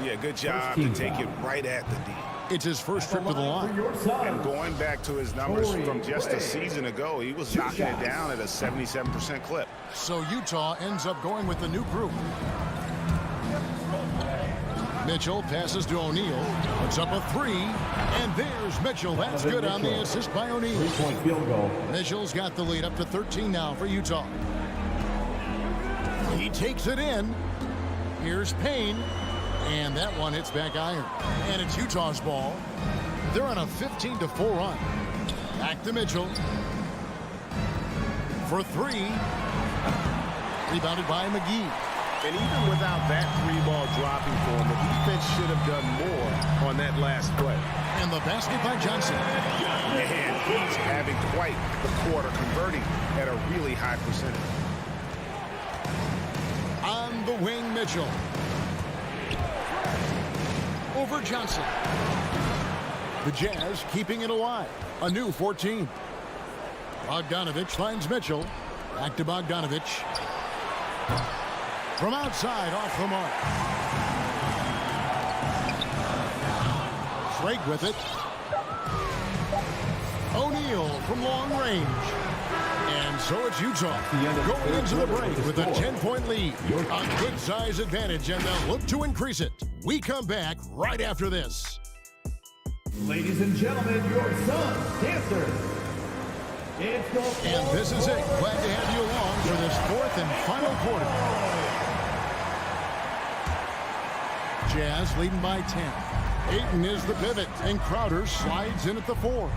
Yeah, good job to take it right at the D.
It's his first trip to the line.
And going back to his numbers from just a season ago, he was knocking it down at a 77% clip.
So Utah ends up going with the new group. Mitchell passes to O'Neal. Puts up a three. And there's Mitchell. That's good on the assist by O'Neal.
Three-point field goal.
Mitchell's got the lead up to 13 now for Utah. He takes it in. Here's Payne. And that one hits back iron. And it's Utah's ball. They're on a 15-4 run. Back to Mitchell. For three. Rebounded by McGee.
And even without that three ball dropping for him, the defense should have done more on that last play.
And the basket by Johnson.
And he's having quite the quarter, converting at a really high percentage.
On the wing, Mitchell. Over Johnson. The Jazz keeping it alive. A new 14. Bogdanovich finds Mitchell. Back to Bogdanovich. From outside, off the mark. Drake with it. O'Neal from long range. And so it's Utah going into the break with a 10-point lead. A good size advantage, and they'll look to increase it. We come back right after this.
Ladies and gentlemen, your Suns dancers.
And this is it. Glad to have you along for this fourth and final quarter. Jazz leading by 10. Ayton is the pivot, and Crowder slides in at the 4.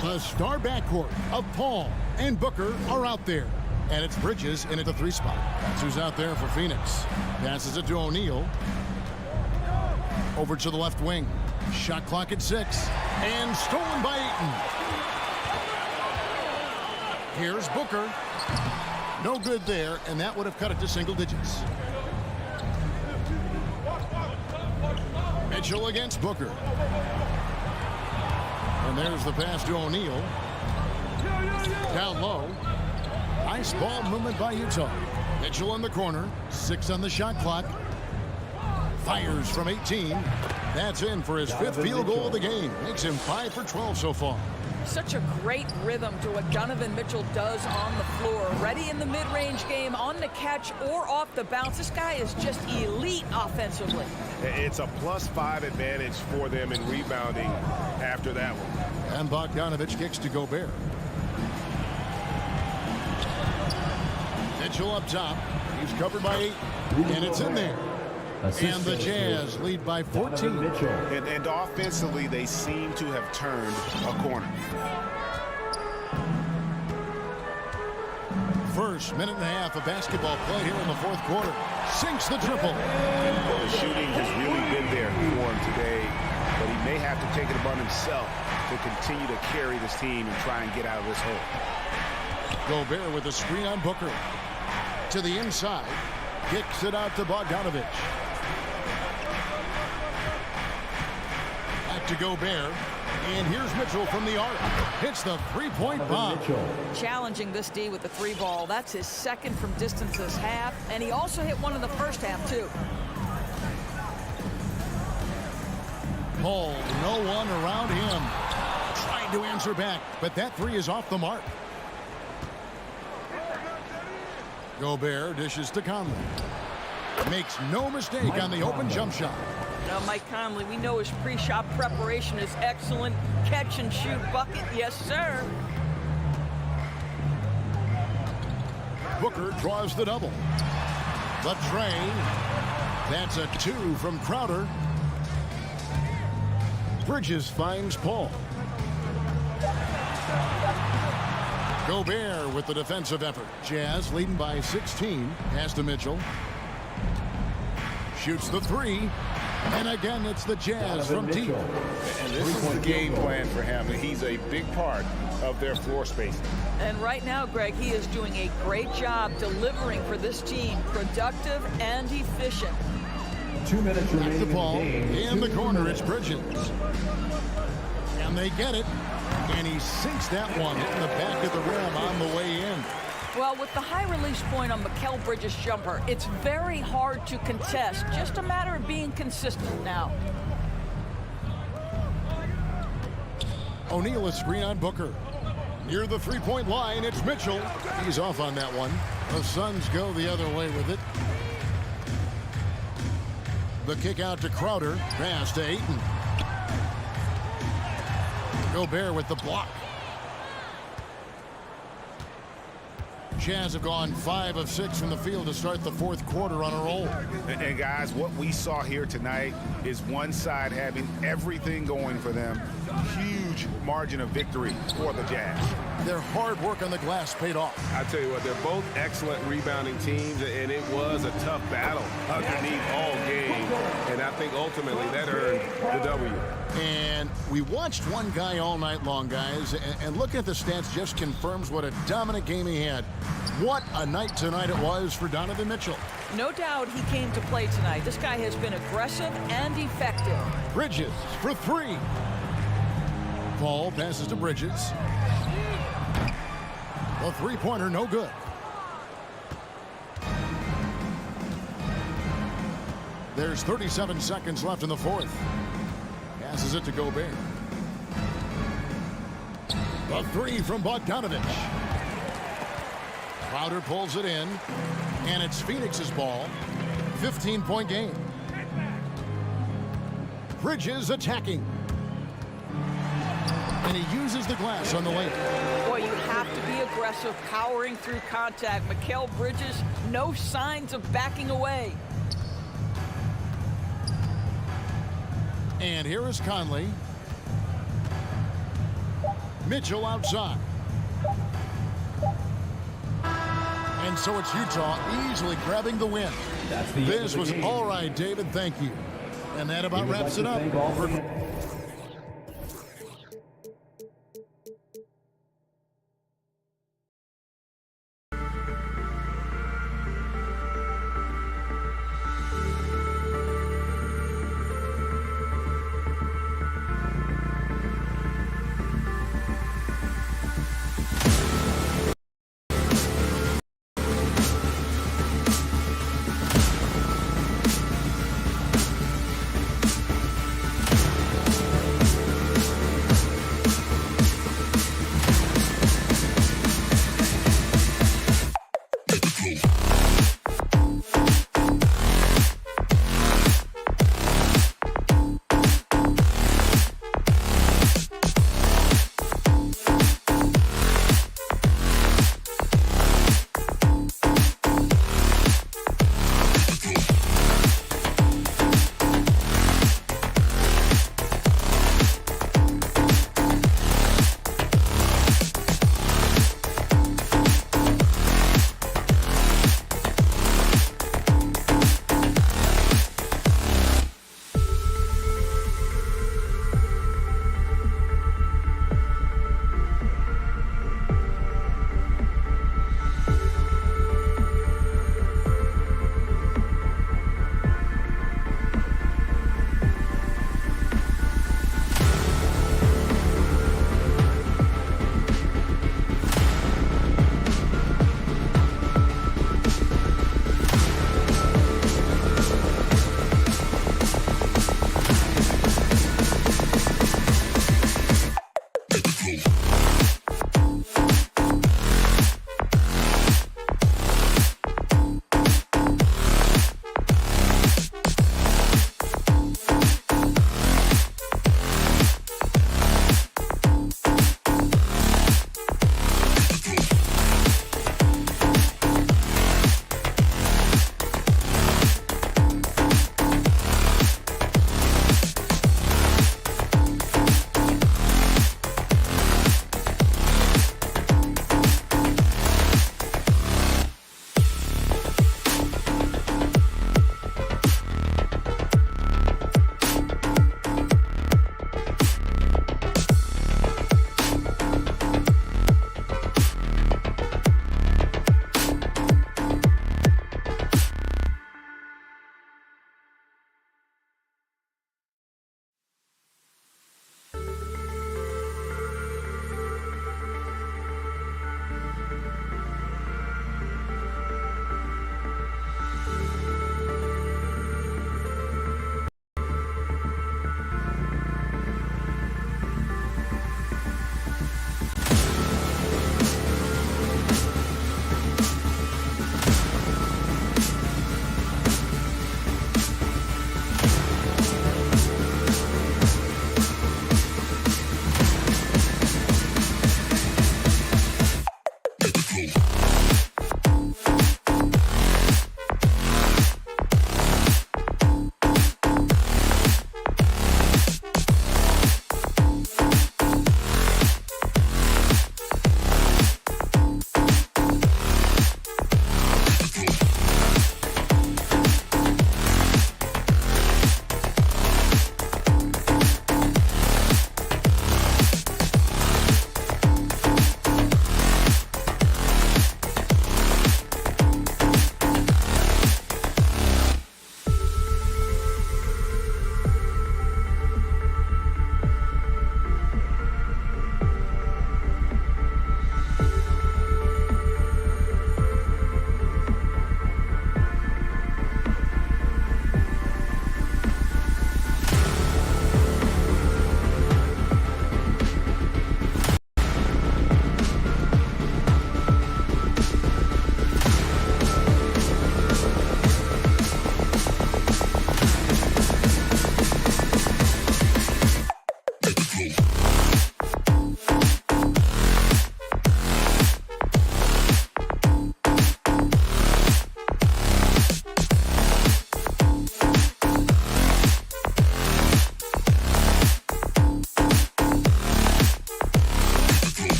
The star backcourt of Paul and Booker are out there. And it's Bridges in at the 3 spot. That's who's out there for Phoenix. Passes it to O'Neal. Over to the left wing. Shot clock at 6. And stolen by Ayton. Here's Booker. No good there, and that would have cut it to single digits. Mitchell against Booker. And there's the pass to O'Neal. Down low. Nice ball movement by Utah. Mitchell in the corner. 6 on the shot clock. Fires from 18. That's in for his 5th field goal of the game. Makes him 5 for 12 so far.
Such a great rhythm to what Donovan Mitchell does on the floor. Ready in the mid-range game, on the catch or off the bounce. This guy is just elite offensively.
It's a +5 advantage for them in rebounding after that one.
And Bogdanovich kicks to Gobert. Mitchell up top. He's covered by 8. And it's in there. And the Jazz lead by 14.
And offensively, they seem to have turned a corner.
First minute and a half of basketball played here in the fourth quarter. Sinks the triple.
Well, the shooting has really been there for him today, but he may have to take it upon himself to continue to carry this team and try and get out of this hole.
Gobert with a screen on Booker. To the inside. Kicks it out to Bogdanovich. Back to Gobert. And here's Mitchell from the arc. Hits the three-point bomb.
Challenging this D with the 3 ball. That's his second from distance this half. And he also hit one in the first half, too.
Paul, no one around him. Trying to answer back, but that 3 is off the mark. Gobert dishes to Conley. Makes no mistake on the open jump shot.
Now, Mike Conley, we know his pre-shot preparation is excellent. Catch and shoot bucket, yes, sir.
Booker draws the double. The train. That's a 2 from Crowder. Bridges finds Paul. Gobert with the defensive effort. Jazz leading by 16. Pass to Mitchell. Shoots the 3. And again, it's the Jazz from deep.
And this is the game plan for him. He's a big part of their floor spacing.
And right now, Greg, he is doing a great job delivering for this team. Productive and efficient.
2 minutes remaining.
The ball
in the game.
in the corner. It's Bridges. And they get it. And he sinks that one in the back of the rim on the way in.
Well, with the high release point on Mikal Bridges' jumper, it's very hard to contest. Just a matter of being consistent now.
O'Neal a screen on Booker. Near the three-point line, it's Mitchell. He's off on that one. The Suns go the other way with it. The kick out to Crowder. Pass to Ayton. Gobert with the block. Jazz have gone 5 of 6 from the field to start the fourth quarter on a roll.
And guys, what we saw here tonight is one side having everything going for them. Huge margin of victory for the Jazz.
Their hard work on the glass paid off.
I tell you what, they're both excellent rebounding teams, and it was a tough battle underneath all game. And I think ultimately that earned the W.
And we watched one guy all night long, guys, and looking at the stats just confirms what a dominant game he had. What a night tonight it was for Donovan Mitchell.
No doubt he came to play tonight. This guy has been aggressive and effective.
Bridges for 3. Paul passes to Bridges. The three-pointer no good. There's 37 seconds left in the fourth. Passes it to Gobert. The 3 from Bogdanovich. Crowder pulls it in, and it's Phoenix's ball. 15-point game. Bridges attacking. And he uses the glass on the lane.
Boy, you have to be aggressive, powering through contact. Mikal Bridges, no signs of backing away.
And here is Conley. Mitchell outside. And so it's Utah easily grabbing the win. This was all right, David. Thank you. And that about wraps it up.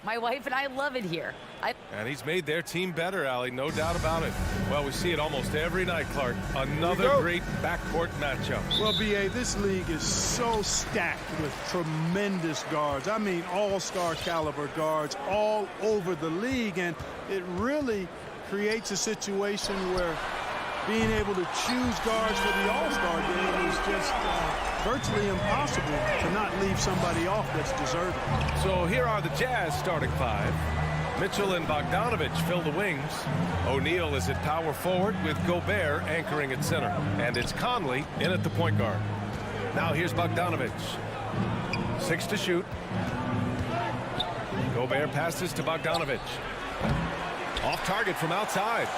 My wife and I love it here.
And he's made their team better, Allie, no doubt about it. Well, we see it almost every night, Clark. Another great backcourt matchup.
Well, B.A., this league is so stacked with tremendous guards. I mean, all-star caliber guards all over the league, and it really creates a situation where being able to choose guards for the all-star game is just virtually impossible to not leave somebody off that's deserving.
So here are the Jazz starting five. Mitchell and Bogdanovich fill the wings. O'Neal is at power forward with Gobert anchoring at center. And it's Conley in at the point guard. Now here's Bogdanovich. 6 to shoot. Gobert passes to Bogdanovich. Off target from outside.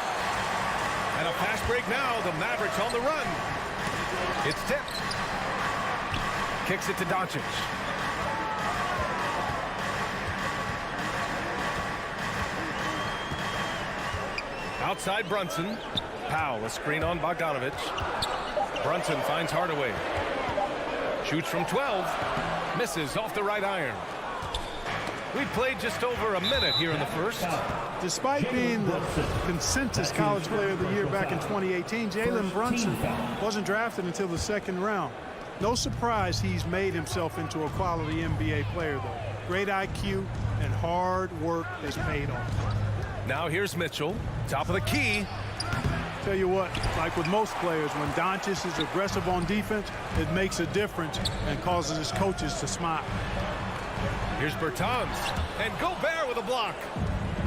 And a fast break now. The Mavericks on the run. It's tipped. Kicks it to Doncic. Outside Brunson. Powell, a screen on Bogdanovich. Brunson finds Hardaway. Shoots from 12. Misses off the right iron. We played just over a minute here in the first.
Despite being the consensus college player of the year back in 2018, Jalen Brunson wasn't drafted until the second round. No surprise he's made himself into a quality NBA player, though. Great IQ and hard work has paid off.
Now here's Mitchell, top of the key.
Tell you what, like with most players, when Doncic is aggressive on defense, it makes a difference and causes his coaches to smile.
Here's Bertans, and Gobert with a block.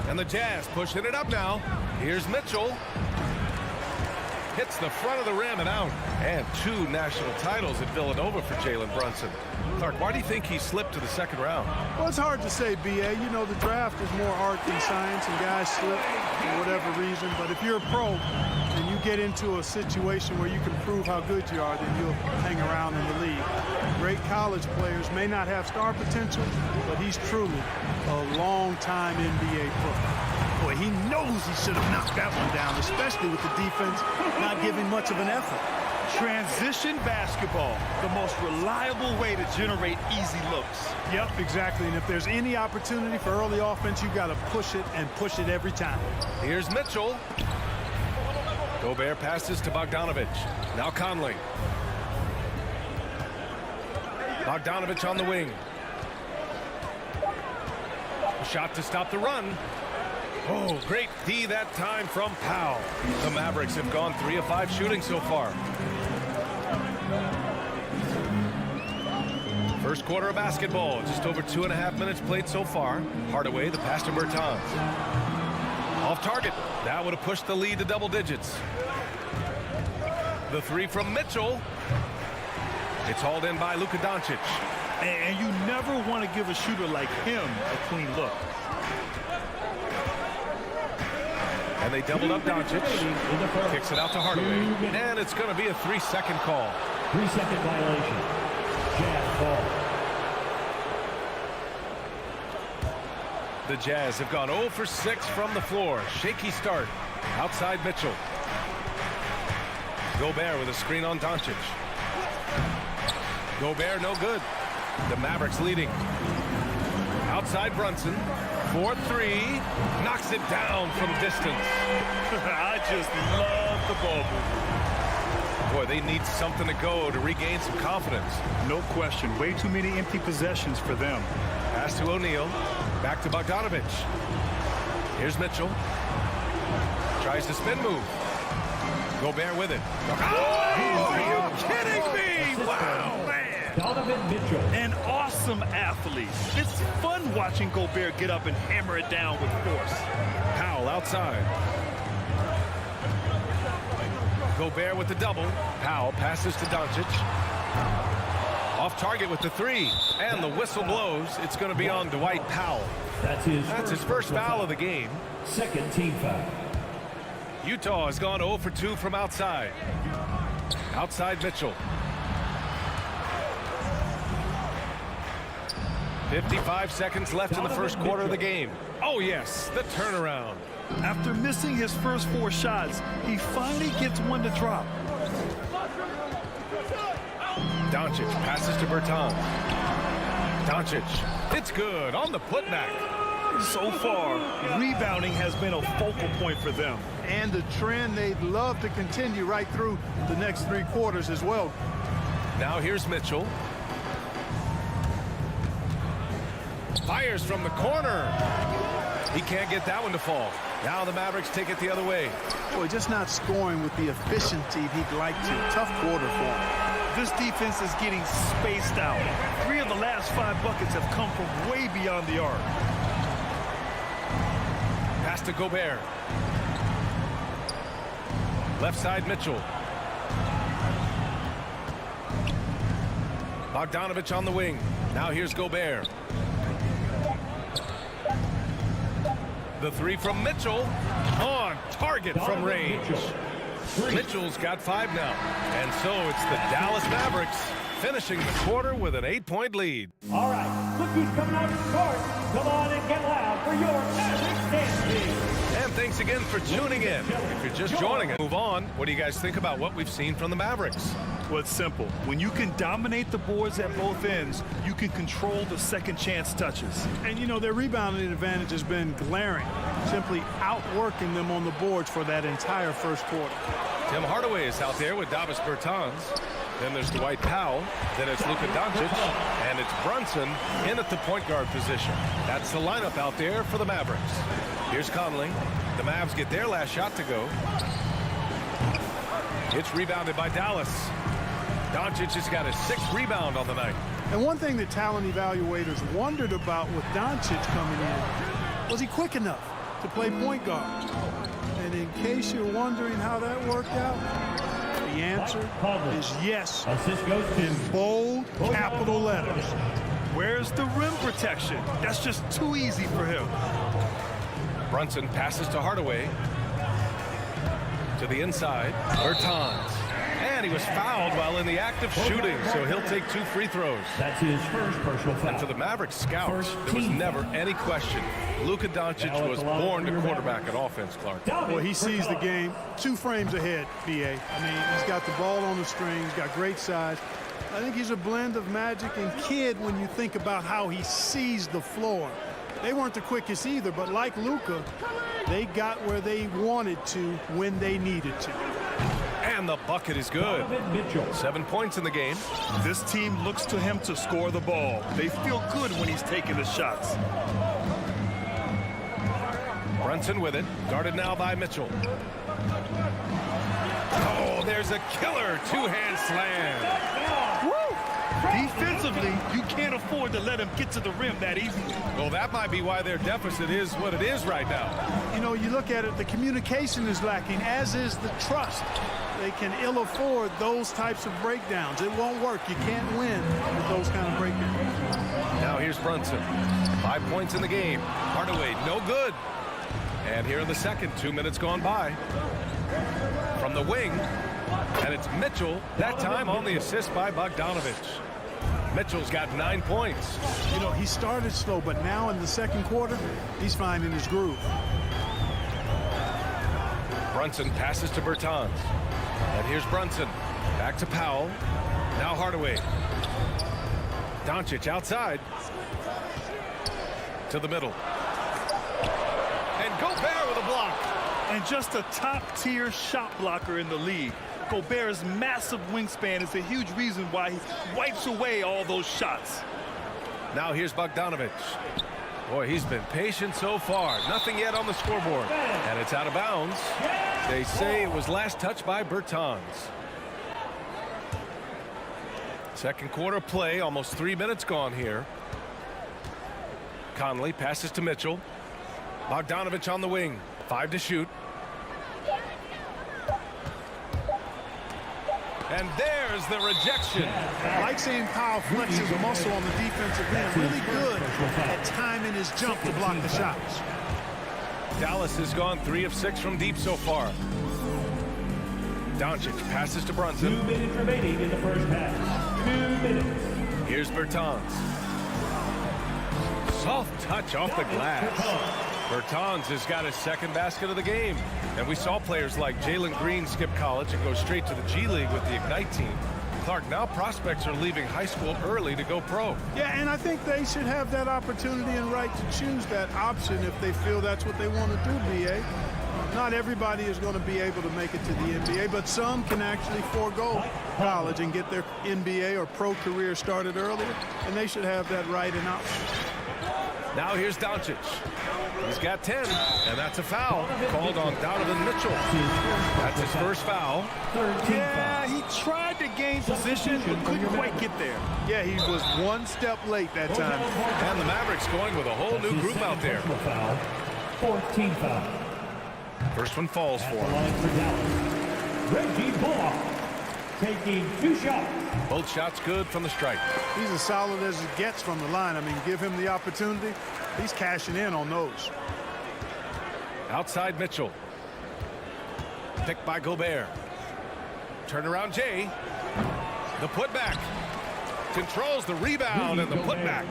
And the Jazz pushing it up now. Here's Mitchell. Hits the front of the rim and out. And 2 national titles at Villanova for Jalen Brunson. Clark, why do you think he slipped to the second round?
Well, it's hard to say, B.A. You know, the draft is more art than science, and guys slip for whatever reason. But if you're a pro and you get into a situation where you can prove how good you are, then you'll hang around in the league. Great college players may not have star potential, but he's truly a long-time NBA pro. Boy, he knows he should have knocked that one down, especially with the defense not giving much of an effort.
Transition basketball, the most reliable way to generate easy looks.
Yep, exactly. And if there's any opportunity for early offense, you got to push it and push it every time.
Here's Mitchell. Gobert passes to Bogdanovich. Now Conley. Bogdanovich on the wing. A shot to stop the run. Oh, great D that time from Powell. The Mavericks have gone 3 of 5 shooting so far. First quarter of basketball. Just over 2.5 minutes played so far. Hardaway, the pass to Bertans. Off target. That would have pushed the lead to double digits. The 3 from Mitchell. It's hauled in by Luka Doncic.
And you never want to give a shooter like him a clean look.
And they doubled up Doncic. Kicks it out to Hardaway. And it's going to be a 3-second call.
3-second violation. Jazz ball.
The Jazz have gone 0 for 6 from the floor. Shaky start. Outside Mitchell. Gobert with a screen on Doncic. Gobert no good. The Mavericks leading. Outside Brunson. 4-3. Knocks it down from distance.
I just love the ball movement.
Boy, they need something to go to regain some confidence.
No question. Way too many empty possessions for them.
Pass to O'Neal. Back to Bogdanovich. Here's Mitchell. Tries to spin move. Gobert with it. Oh, are you kidding me? Wow, man.
Donovan Mitchell.
An awesome athlete. It's fun watching Gobert get up and hammer it down with force.
Powell outside. Gobert with the double. Powell passes to Doncic. Off target with the 3. And the whistle blows. It's going to be on Dwight Powell.
That's his
first foul of the game.
Second team foul.
Utah has gone 0 for 2 from outside. Outside Mitchell. 55 seconds left in the first quarter of the game. Oh, yes, the turnaround.
After missing his first 4 shots, he finally gets one to drop.
Doncic passes to Bertans. Doncic, it's good on the putback.
So far, rebounding has been a focal point for them.
And the trend they'd love to continue right through the next 3 quarters as well.
Now here's Mitchell. Fires from the corner. He can't get that one to fall. Now the Mavericks take it the other way.
Boy, just not scoring with the efficiency he'd like to. Tough quarter for him.
This defense is getting spaced out. 3 of the last 5 buckets have come from way beyond the arc.
Pass to Gobert. Left side, Mitchell. Bogdanovich on the wing. Now here's Gobert. The 3 from Mitchell. On target from range. Mitchell's got 5 now. And so it's the Dallas Mavericks finishing the quarter with an 8-point lead.
All right, look who's coming out to the court. Come on and get loud for your Mavericks dance team.
And thanks again for tuning in. If you're just joining us, move on. What do you guys think about what we've seen from the Mavericks?
Well, it's simple. When you can dominate the boards at both ends, you can control the second chance touches.
And, you know, their rebounding advantage has been glaring, simply outworking them on the boards for that entire first quarter.
Tim Hardaway is out there with Davis Bertans. Then there's Dwight Powell. Then it's Luka Doncic. And it's Brunson in at the point guard position. That's the lineup out there for the Mavericks. Here's Conley. The Mavs get their last shot to go. It's rebounded by Dallas. Doncic has got his 6th rebound on the night.
And one thing that talent evaluators wondered about with Doncic coming in, was he quick enough to play point guard? And in case you're wondering how that worked out, the answer is yes, in bold capital letters.
Where's the rim protection? That's just too easy for him.
Brunson passes to Hardaway. To the inside, Bertans. And he was fouled while in the act of shooting, so he'll take 2 free throws.
That's his first personal foul.
And for the Mavericks scouts, there was never any question. Luka Doncic was born to quarterback an offense, Clark.
Well, he sees the game 2 frames ahead, B.A. I mean, he's got the ball on the string. He's got great size. I think he's a blend of Magic and Kidd when you think about how he sees the floor. They weren't the quickest either, but like Luka, they got where they wanted to when they needed to.
And the bucket is good. 7 points in the game.
This team looks to him to score the ball. They feel good when he's taking the shots.
Brunson with it. Guarded now by Mitchell. Oh, there's a killer 2-hand slam.
Woo! Defensively, you can't afford to let him get to the rim that easily.
Well, that might be why their deficit is what it is right now.
You know, you look at it, the communication is lacking, as is the trust. They can ill afford those types of breakdowns. It won't work. You can't win with those kind of breakdowns.
Now here's Brunson. 5 points in the game. Hardaway, no good. And here in the second, 2 minutes gone by. From the wing, and it's Mitchell, that time on the assist by Bogdanovich. Mitchell's got 9 points.
You know, he started slow, but now in the second quarter, he's finding his groove.
Brunson passes to Bertans. And here's Brunson. Back to Powell. Now Hardaway. Doncic outside. To the middle. And Gobert with a block.
And just a top-tier shot blocker in the league. Gobert's massive wingspan is a huge reason why he wipes away all those shots.
Now here's Bogdanovich. Boy, he's been patient so far. Nothing yet on the scoreboard. And it's out of bounds. They say it was last touched by Bertans. Second quarter play, almost 3 minutes gone here. Conley passes to Mitchell. Bogdanovich on the wing. 5 to shoot. And there's the rejection.
I like seeing Powell flex his muscle on the defensive end. Really good at timing his jump to block the shots.
Dallas has gone 3 of 6 from deep so far. Doncic passes to Brunson.
2 minutes remaining in the first half. 2 minutes.
Here's Bertans. Soft touch off the glass. Bertans has got his second basket of the game. And we saw players like Jalen Green skip college and go straight to the G League with the Ignite team. Clark, now prospects are leaving high school early to go pro.
Yeah, and I think they should have that opportunity and right to choose that option if they feel that's what they want to do, B.A. Not everybody is going to be able to make it to the NBA, but some can actually forego college and get their NBA or pro career started earlier, and they should have that right and option.
Now here's Doncic. He's got 10, and that's a foul called on Donovan Mitchell. That's his first foul.
Yeah, he tried to gain position, but couldn't quite get there.
Yeah, he was one step late that time.
And the Mavericks going with a whole new group out there.
14 foul.
First one falls for
At the
him.
line for Dallas, Reggie Bullock taking 2 shots.
Both shots good from the stripe.
He's as solid as it gets from the line. I mean, give him the opportunity. He's cashing in on those.
Outside Mitchell. Picked by Gobert. Turnaround Jay. The putback. Controls the rebound and the putback.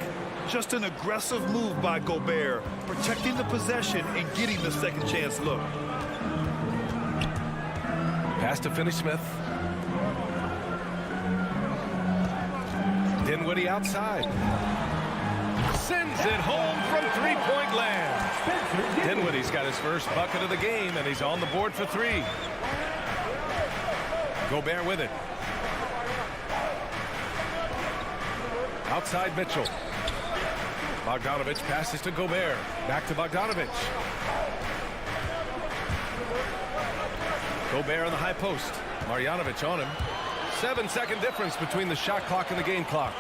Just an aggressive move by Gobert, protecting the possession and getting the second chance look.
Pass to Finney-Smith. Dinwiddie outside. Sends it home from three-point land. Dinwiddie's got his first bucket of the game, and he's on the board for 3. Gobert with it. Outside Mitchell. Bogdanovich passes to Gobert. Back to Bogdanovich. Gobert on the high post. Marjanovic on him. 7-second difference between the shot clock and the game clock.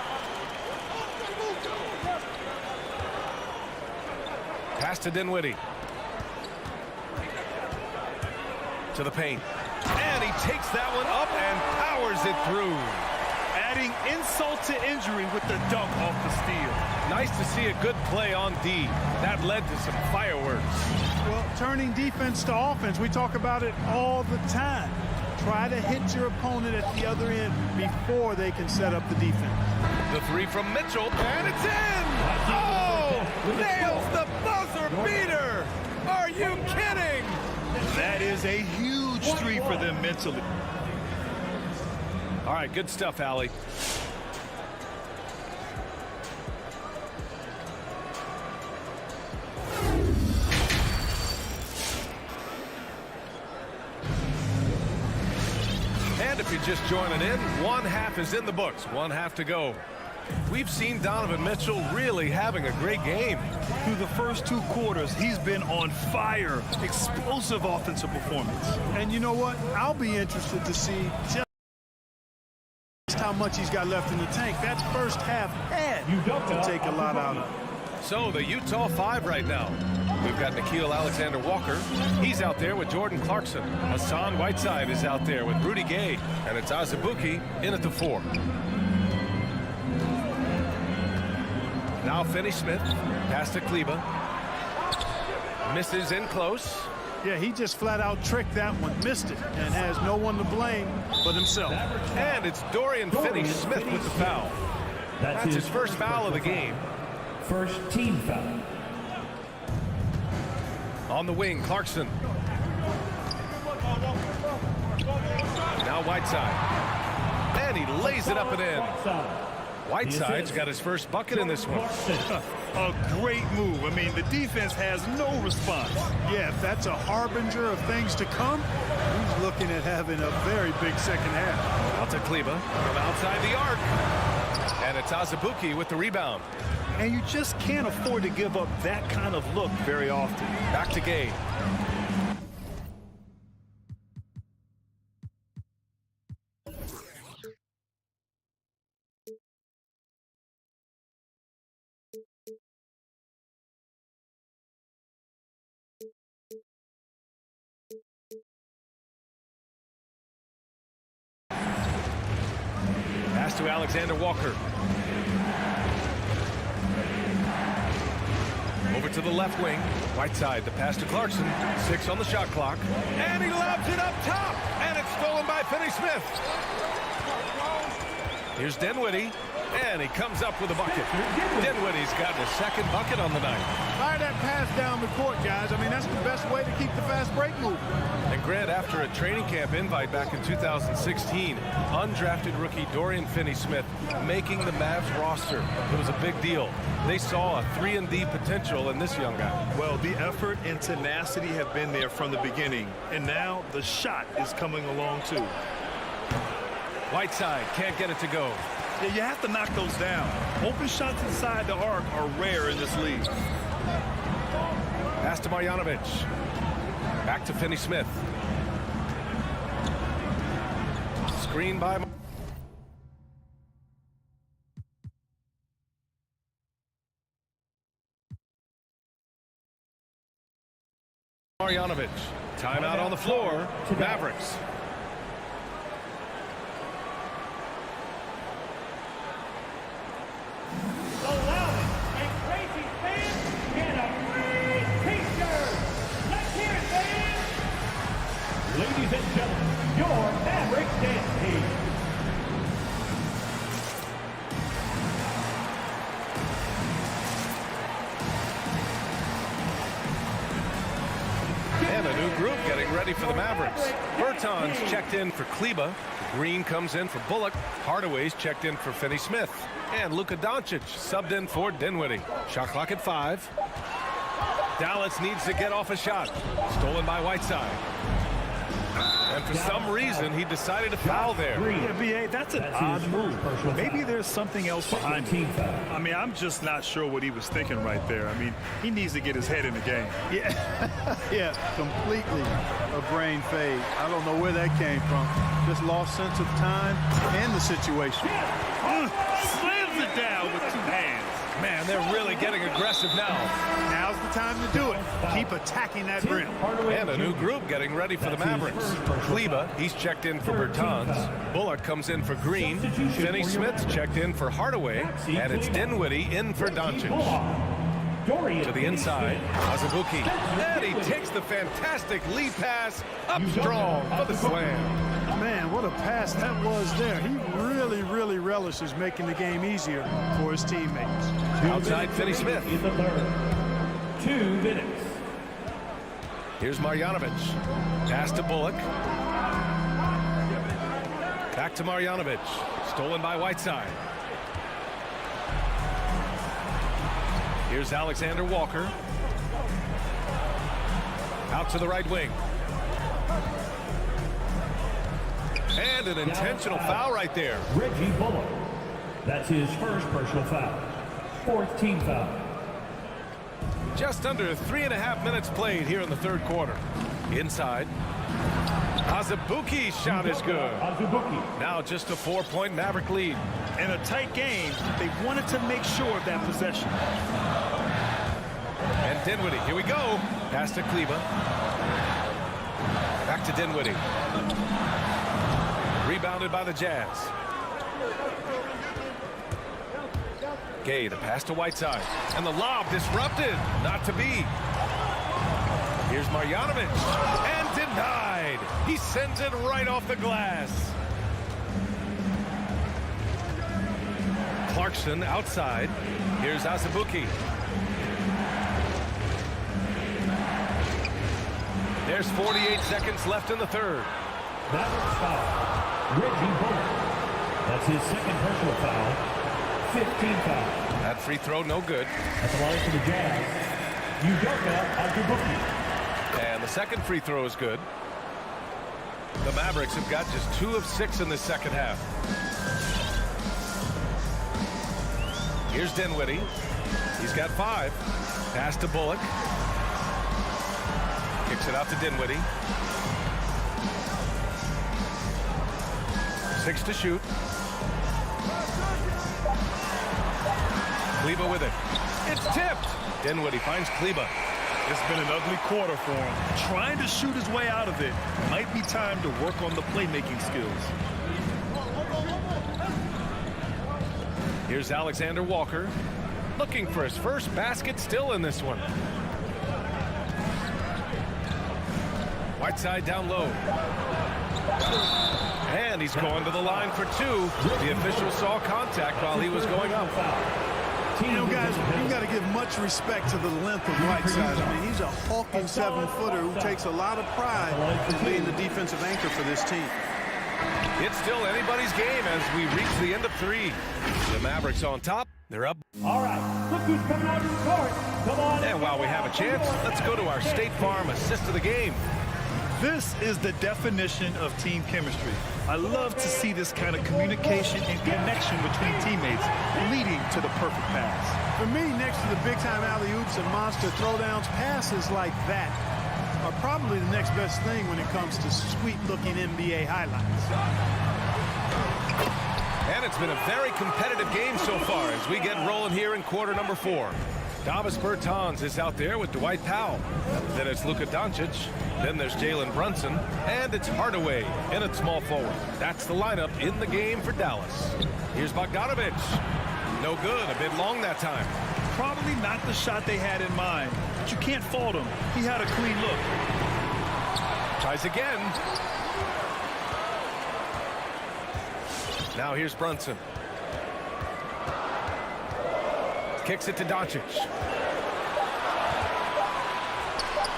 Pass to Dinwiddie. To the paint. And he takes that one up and powers it through.
Adding insult to injury with the dunk off the steal.
Nice to see a good play on D. That led to some fireworks.
Well, turning defense to offense, we talk about it all the time. Try to hit your opponent at the other end before they can set up the defense.
The 3 from Mitchell, and it's in! Oh! Nails the buzzer beater! Are you kidding?
That is a huge 3 for them mentally.
All right, good stuff, Allie. And if you're just joining in, one half is in the books. One half to go. We've seen Donovan Mitchell really having a great game.
Through the first 2 quarters, he's been on fire. Explosive offensive performance.
And you know what? I'll be interested to see just how much he's got left in the tank. That first half had to take a lot out of it.
So the Utah 5 right now. We've got Nickeil Alexander-Walker. He's out there with Jordan Clarkson. Hassan Whiteside is out there with Rudy Gay. And it's Azubuike in at the 4. Now Finney-Smith. Pass to Kleber. Misses in close.
Yeah, he just flat out tricked that one, missed it, and has no one to blame but himself.
And it's Dorian Finney-Smith with the foul. That's his first foul of the game.
First team foul.
On the wing, Clarkson. Now Whiteside. And he lays it up and in. Whiteside's got his first bucket in this one.
A great move. I mean, the defense has no response.
Yeah, if that's a harbinger of things to come, he's looking at having a very big second half.
Out to Kleber from outside the arc. And it's Azubuike with the rebound.
And you just can't afford to give up that kind of look very often.
Back to Gay. Pass to Alexander-Walker. Over to the left wing. Whiteside, the pass to Clarkson. 6 on the shot clock. And he lobs it up top. And it's stolen by Finney-Smith. Here's Dinwiddie. And he comes up with a bucket. Dinwiddie's got his second bucket on the night.
Fire that pass down the court, guys. I mean, that's the best way to keep the fast break moving.
And Grant, after a training camp invite back in 2016, undrafted rookie Dorian Finney-Smith making the Mavs roster. It was a big deal. They saw a 3-and-D potential in this young guy.
Well, the effort and tenacity have been there from the beginning, and now the shot is coming along too.
Whiteside can't get it to go.
Yeah, you have to knock those down. Open shots inside the arc are rare in this league.
Pass to Marjanovic. Back to Finney-Smith. Screen by Marjanovic. Timeout on the floor. Mavericks.
The loudest and crazy fans get a free t-shirt. Let's hear it, fans. Ladies and gentlemen, your Mavericks dance team.
And a new group getting ready for the Mavericks. Bertans checked in for Kleba. Green comes in for Bullock. Hardaway's checked in for Finney-Smith. And Luka Doncic subbed in for Dinwiddie. Shot clock at 5. Dallas needs to get off a shot. Stolen by Whiteside. And for some reason, he decided to foul there.
Yeah, B.A., that's an odd move. Maybe there's something else behind it. I mean, I'm just not sure what he was thinking right there. I mean, he needs to get his head in the game.
Yeah, yeah, completely a brain fade. I don't know where that came from. Just lost sense of time and the situation.
Slams it down with 2 hands.
Man, they're really getting aggressive now.
Now's the time to do it. Keep attacking that rim.
And a new group getting ready for the Mavericks. Kleba, he's checked in for Bertans. Bullock comes in for Green. Finney-Smith's checked in for Hardaway. And it's Dinwiddie in for Doncic. To the inside, Azubuike. And he takes the fantastic lead pass up strong for the slam.
Man, what a pass that was there. He really relishes making the game easier for his teammates.
Outside Finney-Smith.
In the third. 2 minutes.
Here's Marjanovic. Pass to Bullock. Back to Marjanovic. Stolen by Whiteside. Here's Alexander Walker. Out to the right wing. And an intentional foul right there.
Reggie Bullock. That's his first personal foul. 4th team foul.
Just under 3.5 minutes played here in the third quarter. Inside. Azubuike's shot is good.
Azubuike.
Now just a 4-point Maverick lead.
In a tight game, they wanted to make sure of that possession.
And Dinwiddie, here we go. Pass to Kleba. Back to Dinwiddie. Rebounded by the Jazz. Gay, the pass to Whiteside. And the lob disrupted. Not to be. Here's Marjanovic. And denied. He sends it right off the glass. Clarkson outside. Here's Azubuike. There's 48 seconds left in the third.
Mavericks foul. Reggie Bullock. That's his second personal foul. 15 foul.
That free throw no good.
At the line for the Jazz, Udoka Azubuike.
And the second free throw is good. The Mavericks have got just 2 of 6 in the second half. Here's Dinwiddie. He's got 5. Pass to Bullock. Kicks it out to Dinwiddie. 6 to shoot. Kleba with it. It's tipped. Dinwiddie finds Kleba.
It's been an ugly quarter for him. Trying to shoot his way out of it. Might be time to work on the playmaking skills.
Here's Alexander Walker. Looking for his first basket still in this one. Whiteside down low. And he's going to the line for two. The official saw contact while he was going up.
You know, guys, you got to give much respect to the length of Whiteside. I mean, he's a hulking 7-footer who takes a lot of pride in being the defensive anchor for this team.
It's still anybody's game as we reach the end of 3. The Mavericks on top. They're up.
All right, look who's coming out of the court. Come on.
And while we have a chance, let's go to our State Farm assist of the game.
This is the definition of team chemistry. I love to see this kind of communication and connection between teammates leading to the perfect pass.
For me, next to the big-time alley-oops and monster throwdowns, passes like that are probably the next best thing when it comes to sweet-looking NBA highlights.
And it's been a very competitive game so far as we get rolling here in quarter number 4. Davis Bertans is out there with Dwight Powell. Then it's Luka Doncic. Then there's Jalen Brunson. And it's Hardaway in at small forward. That's the lineup in the game for Dallas. Here's Bogdanovic. No good. A bit long that time.
Probably not the shot they had in mind, but you can't fault him. He had a clean look.
Tries again. Now here's Brunson. Kicks it to Doncic.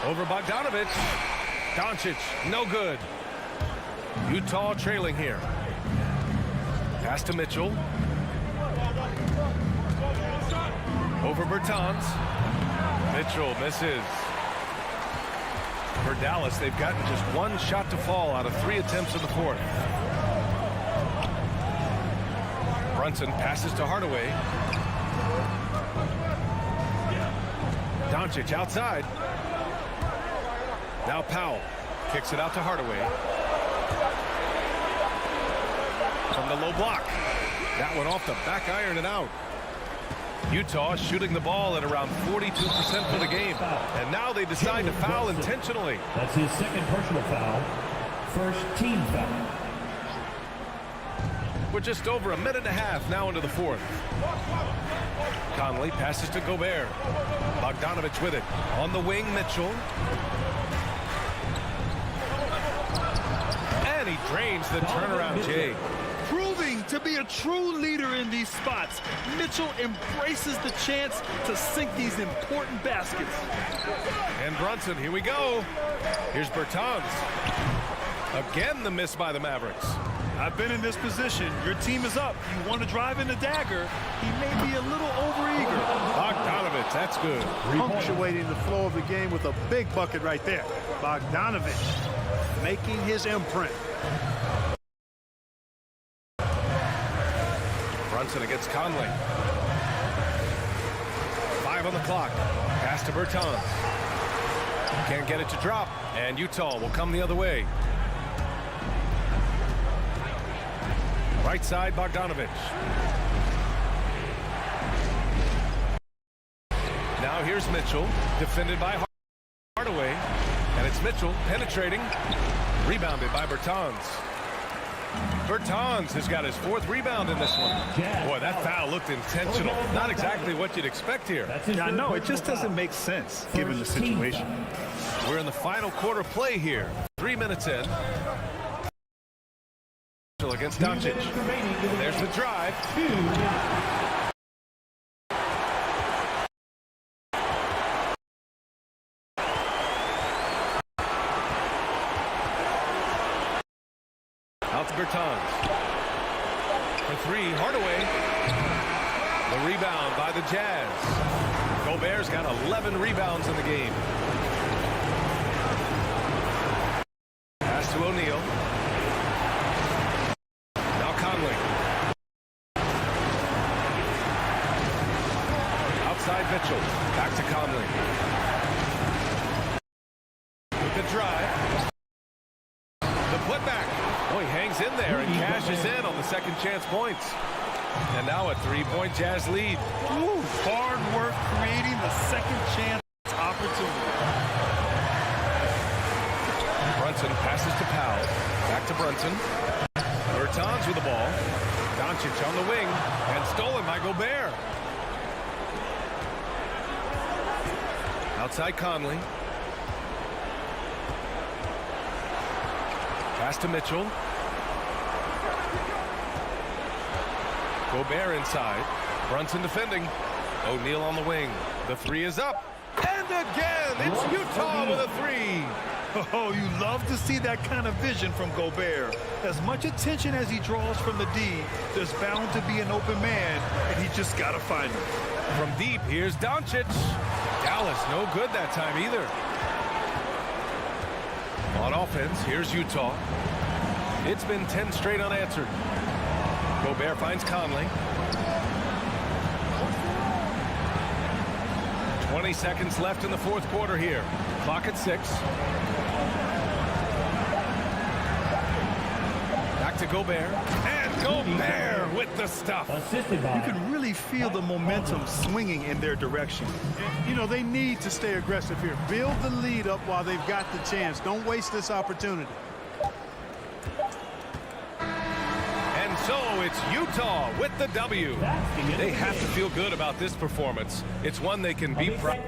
Over Bogdanovic. Doncic, no good. Utah trailing here. Pass to Mitchell. Over Bertans. Mitchell misses. For Dallas, they've gotten just one shot to fall out of 3 attempts in the 4th. Brunson passes to Hardaway. Doncic outside. Now Powell kicks it out to Hardaway. From the low block. That one off the back iron and out. Utah shooting the ball at around 42% for the game. And now they decide to foul intentionally.
That's his second personal foul. First team foul.
We're just over a minute and a half now into the 4th. Conley passes to Gobert. Bogdanovic with it. On the wing, Mitchell. And he drains the turnaround, Jay.
Proving to be a true leader in these spots, Mitchell embraces the chance to sink these important baskets.
And Brunson, here we go. Here's Bertans. Again, the miss by the Mavericks.
I've been in this position. Your team is up. You want to drive in the dagger. He may be a little overeager.
Bogdanovic, that's good.
Punctuating the flow of the game with a big bucket right there. Bogdanovic making his imprint.
Brunson against Conley. 5 on the clock. Pass to Bertans. Can't get it to drop. And Utah will come the other way. Right side, Bogdanovic. Now here's Mitchell, defended by Hardaway. And it's Mitchell penetrating. Rebounded by Bertans. Bertans has got his 4th rebound in this one. Boy, that foul looked intentional. Not exactly what you'd expect here.
I know, it just doesn't make sense given the situation.
We're in the final quarter play here. 3 minutes in. Against Doncic. There's the drive. Out to Bertans. For 3, Hardaway. The rebound by the Jazz. Gobert's got 11 rebounds in the game. Pass to O'Neal. Outside Mitchell. Back to Conley. With the drive. The putback. Oh, he hangs in there and cashes in on the second chance points. And now a 3-point Jazz lead.
Ooh, hard work creating the second chance opportunity.
Brunson passes to Powell. Back to Brunson. Bertans with the ball. Doncic on the wing and stolen by Gobert. Outside Conley. Pass to Mitchell. Gobert inside. Brunson defending. O'Neal on the wing. The three is up. And again, it's Utah with a three.
Oh, you love to see that kind of vision from Gobert. As much attention as he draws from the D, there's bound to be an open man, and he just got to find him.
From deep, here's Doncic. Dallas, no good that time either. On offense, here's Utah. It's been 10 straight unanswered. Gobert finds Conley. 20 seconds left in the fourth quarter here. Clock at 6. Back to Gobert. And Gobert with the stuff.
You can really feel the momentum swinging in their direction.
You know, they need to stay aggressive here. Build the lead up while they've got the chance. Don't waste this opportunity.
And so it's Utah with the W. They have to feel good about this performance. It's one they can be proud of.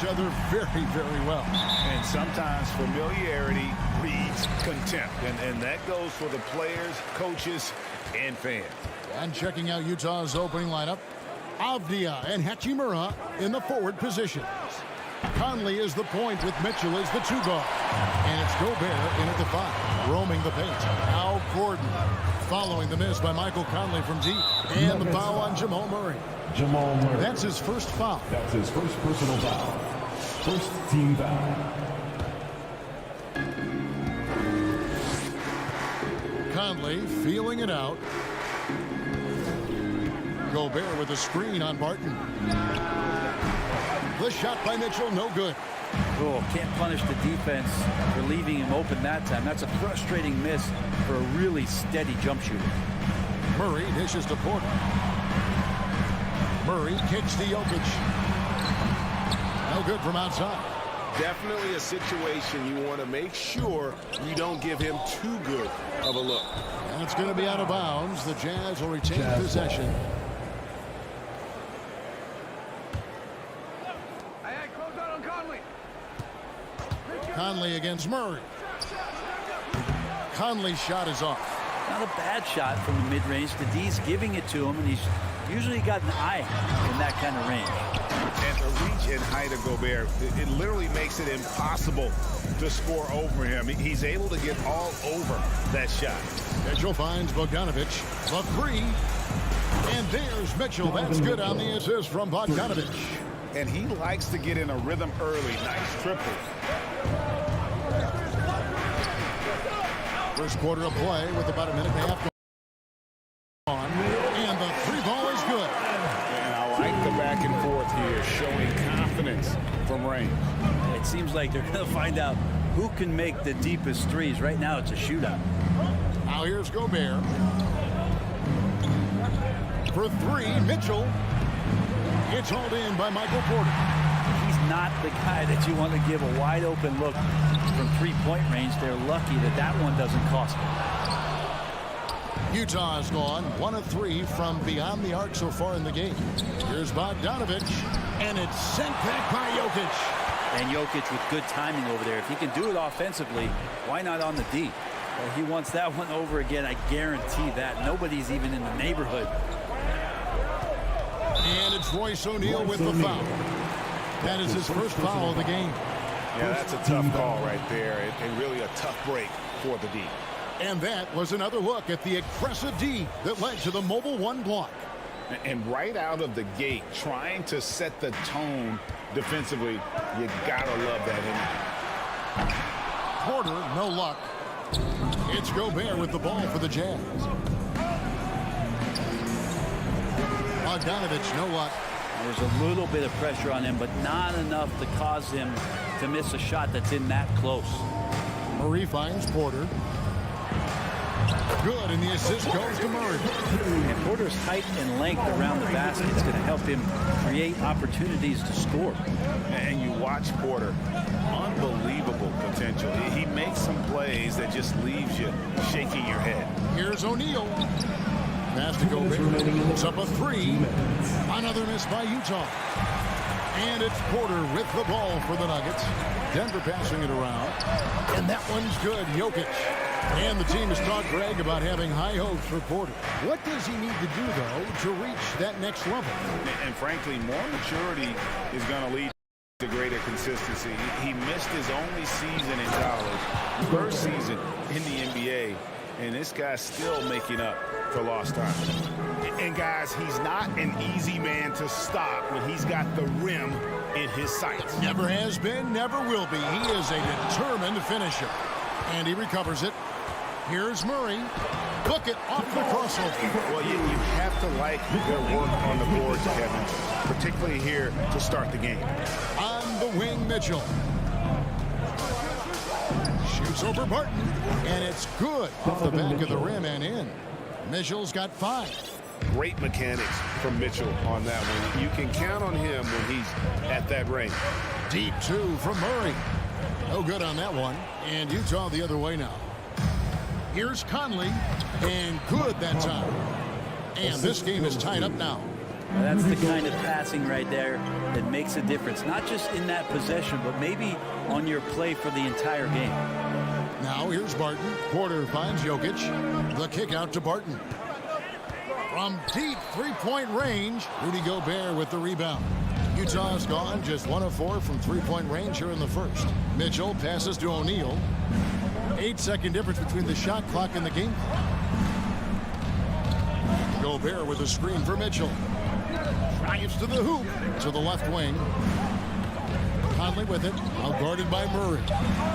Other very, very well.
And sometimes familiarity breeds contempt. And that goes for the players, coaches, and fans.
And checking out Utah's opening lineup, Avdia and Hachimura in the forward positions. Conley is the point with Mitchell as the 2 guard. And it's Gobert in at the 5, roaming the paint. Al Gordon following the miss by Michael Conley from deep. And the foul on Jamal Murray. That's his first foul.
That's his first personal foul. First team foul.
Conley feeling it out. Gobert with a screen on Barton. The shot by Mitchell, no good.
Oh, can't punish the defense for leaving him open that time. That's a frustrating miss for a really steady jump shooter.
Murray dishes to Porter. Murray kicks to Jokic. No good from outside.
Definitely a situation you want to make sure you don't give him too good of a look.
And it's going to be out of bounds. The Jazz will retain possession. Conley against Murray. Conley's shot is off.
Not a bad shot from the mid-range. The D's giving it to him, and he's usually got an eye in that kind of range.
And the reach and height of Gobert, it literally makes it impossible to score over him. He's able to get all over that shot.
Mitchell finds Bogdanovic. The three. And there's Mitchell. That's good on the assist from Bogdanovic.
And he likes to get in a rhythm early. Nice triple.
First quarter of play with about a minute and a half on. And the three ball is good.
And I like the back and forth here, showing confidence from range.
It seems like they're going to find out who can make the deepest threes. Right now, it's a shootout.
Now here's Gobert. For three, Mitchell. It's hauled in by Michael Porter.
He's not the guy that you want to give a wide open look from three-point range. They're lucky that that one doesn't cost them.
Utah's gone 1 of 3 from beyond the arc so far in the game. Here's Bogdanovic, and it's sent back by Jokic.
And Jokic with good timing over there. If he can do it offensively, why not on the D? Well, he wants that one over again. I guarantee that. Nobody's even in the neighborhood.
And it's Royce O'Neal with the foul. That is his first foul of the game.
Yeah, that's a tough call right there, and really a tough break for the D.
And that was another look at the aggressive D that led to the Mobile One block.
And right out of the gate, trying to set the tone defensively, you gotta love that energy.
Porter, no luck. It's Gobert with the ball for the Jazz. Bogdanovic, no luck.
There's a little bit of pressure on him, but not enough to cause him to miss a shot that's in that close.
Murray finds Porter. Good, and the assist goes to Murray.
And Porter's height and length around the basket is going to help him create opportunities to score.
And you watch Porter, unbelievable potential. He makes some plays that just leaves you shaking your head.
Here's O'Neal. Pass to Gobert. It's up a three. Another miss by Utah. And it's Porter with the ball for the Nuggets. Denver passing it around. And that one's good. Jokic. And the team has talked, Greg, about having high hopes for Porter. What does he need to do, though, to reach that next level?
And frankly, more maturity is going to lead to greater consistency. He missed his only season in college, first season in the NBA, and this guy's still making up for lost time. And guys, he's not an easy man to stop when he's got the rim in his sights.
Never has been, never will be. He is a determined finisher. And he recovers it. Here's Murray. Look it off the crossover.
Well, you have to like their work on the boards, Kevin, particularly here to start the game.
On the wing, Mitchell. Shoots over Barton, and it's good off the back of the rim and in. Mitchell's got 5.
Great mechanics from Mitchell on that one. You can count on him when he's at that range.
Deep 2 from Murray. No good on that one. And Utah the other way now. Here's Conley, and good that time. And this game is tied up now.
That's the kind of passing right there that makes a difference, not just in that possession, but maybe on your play for the entire game.
Now here's Barton. Porter finds Jokic. The kick out to Barton. From deep three-point range, Rudy Gobert with the rebound. Utah's gone just 1 of 4 from three-point range here in the first. Mitchell passes to O'Neal. 8-second difference between the shot clock and the game clock. Gobert with a screen for Mitchell. Drives to the hoop, to the left wing. Conley with it, out guarded by Murray.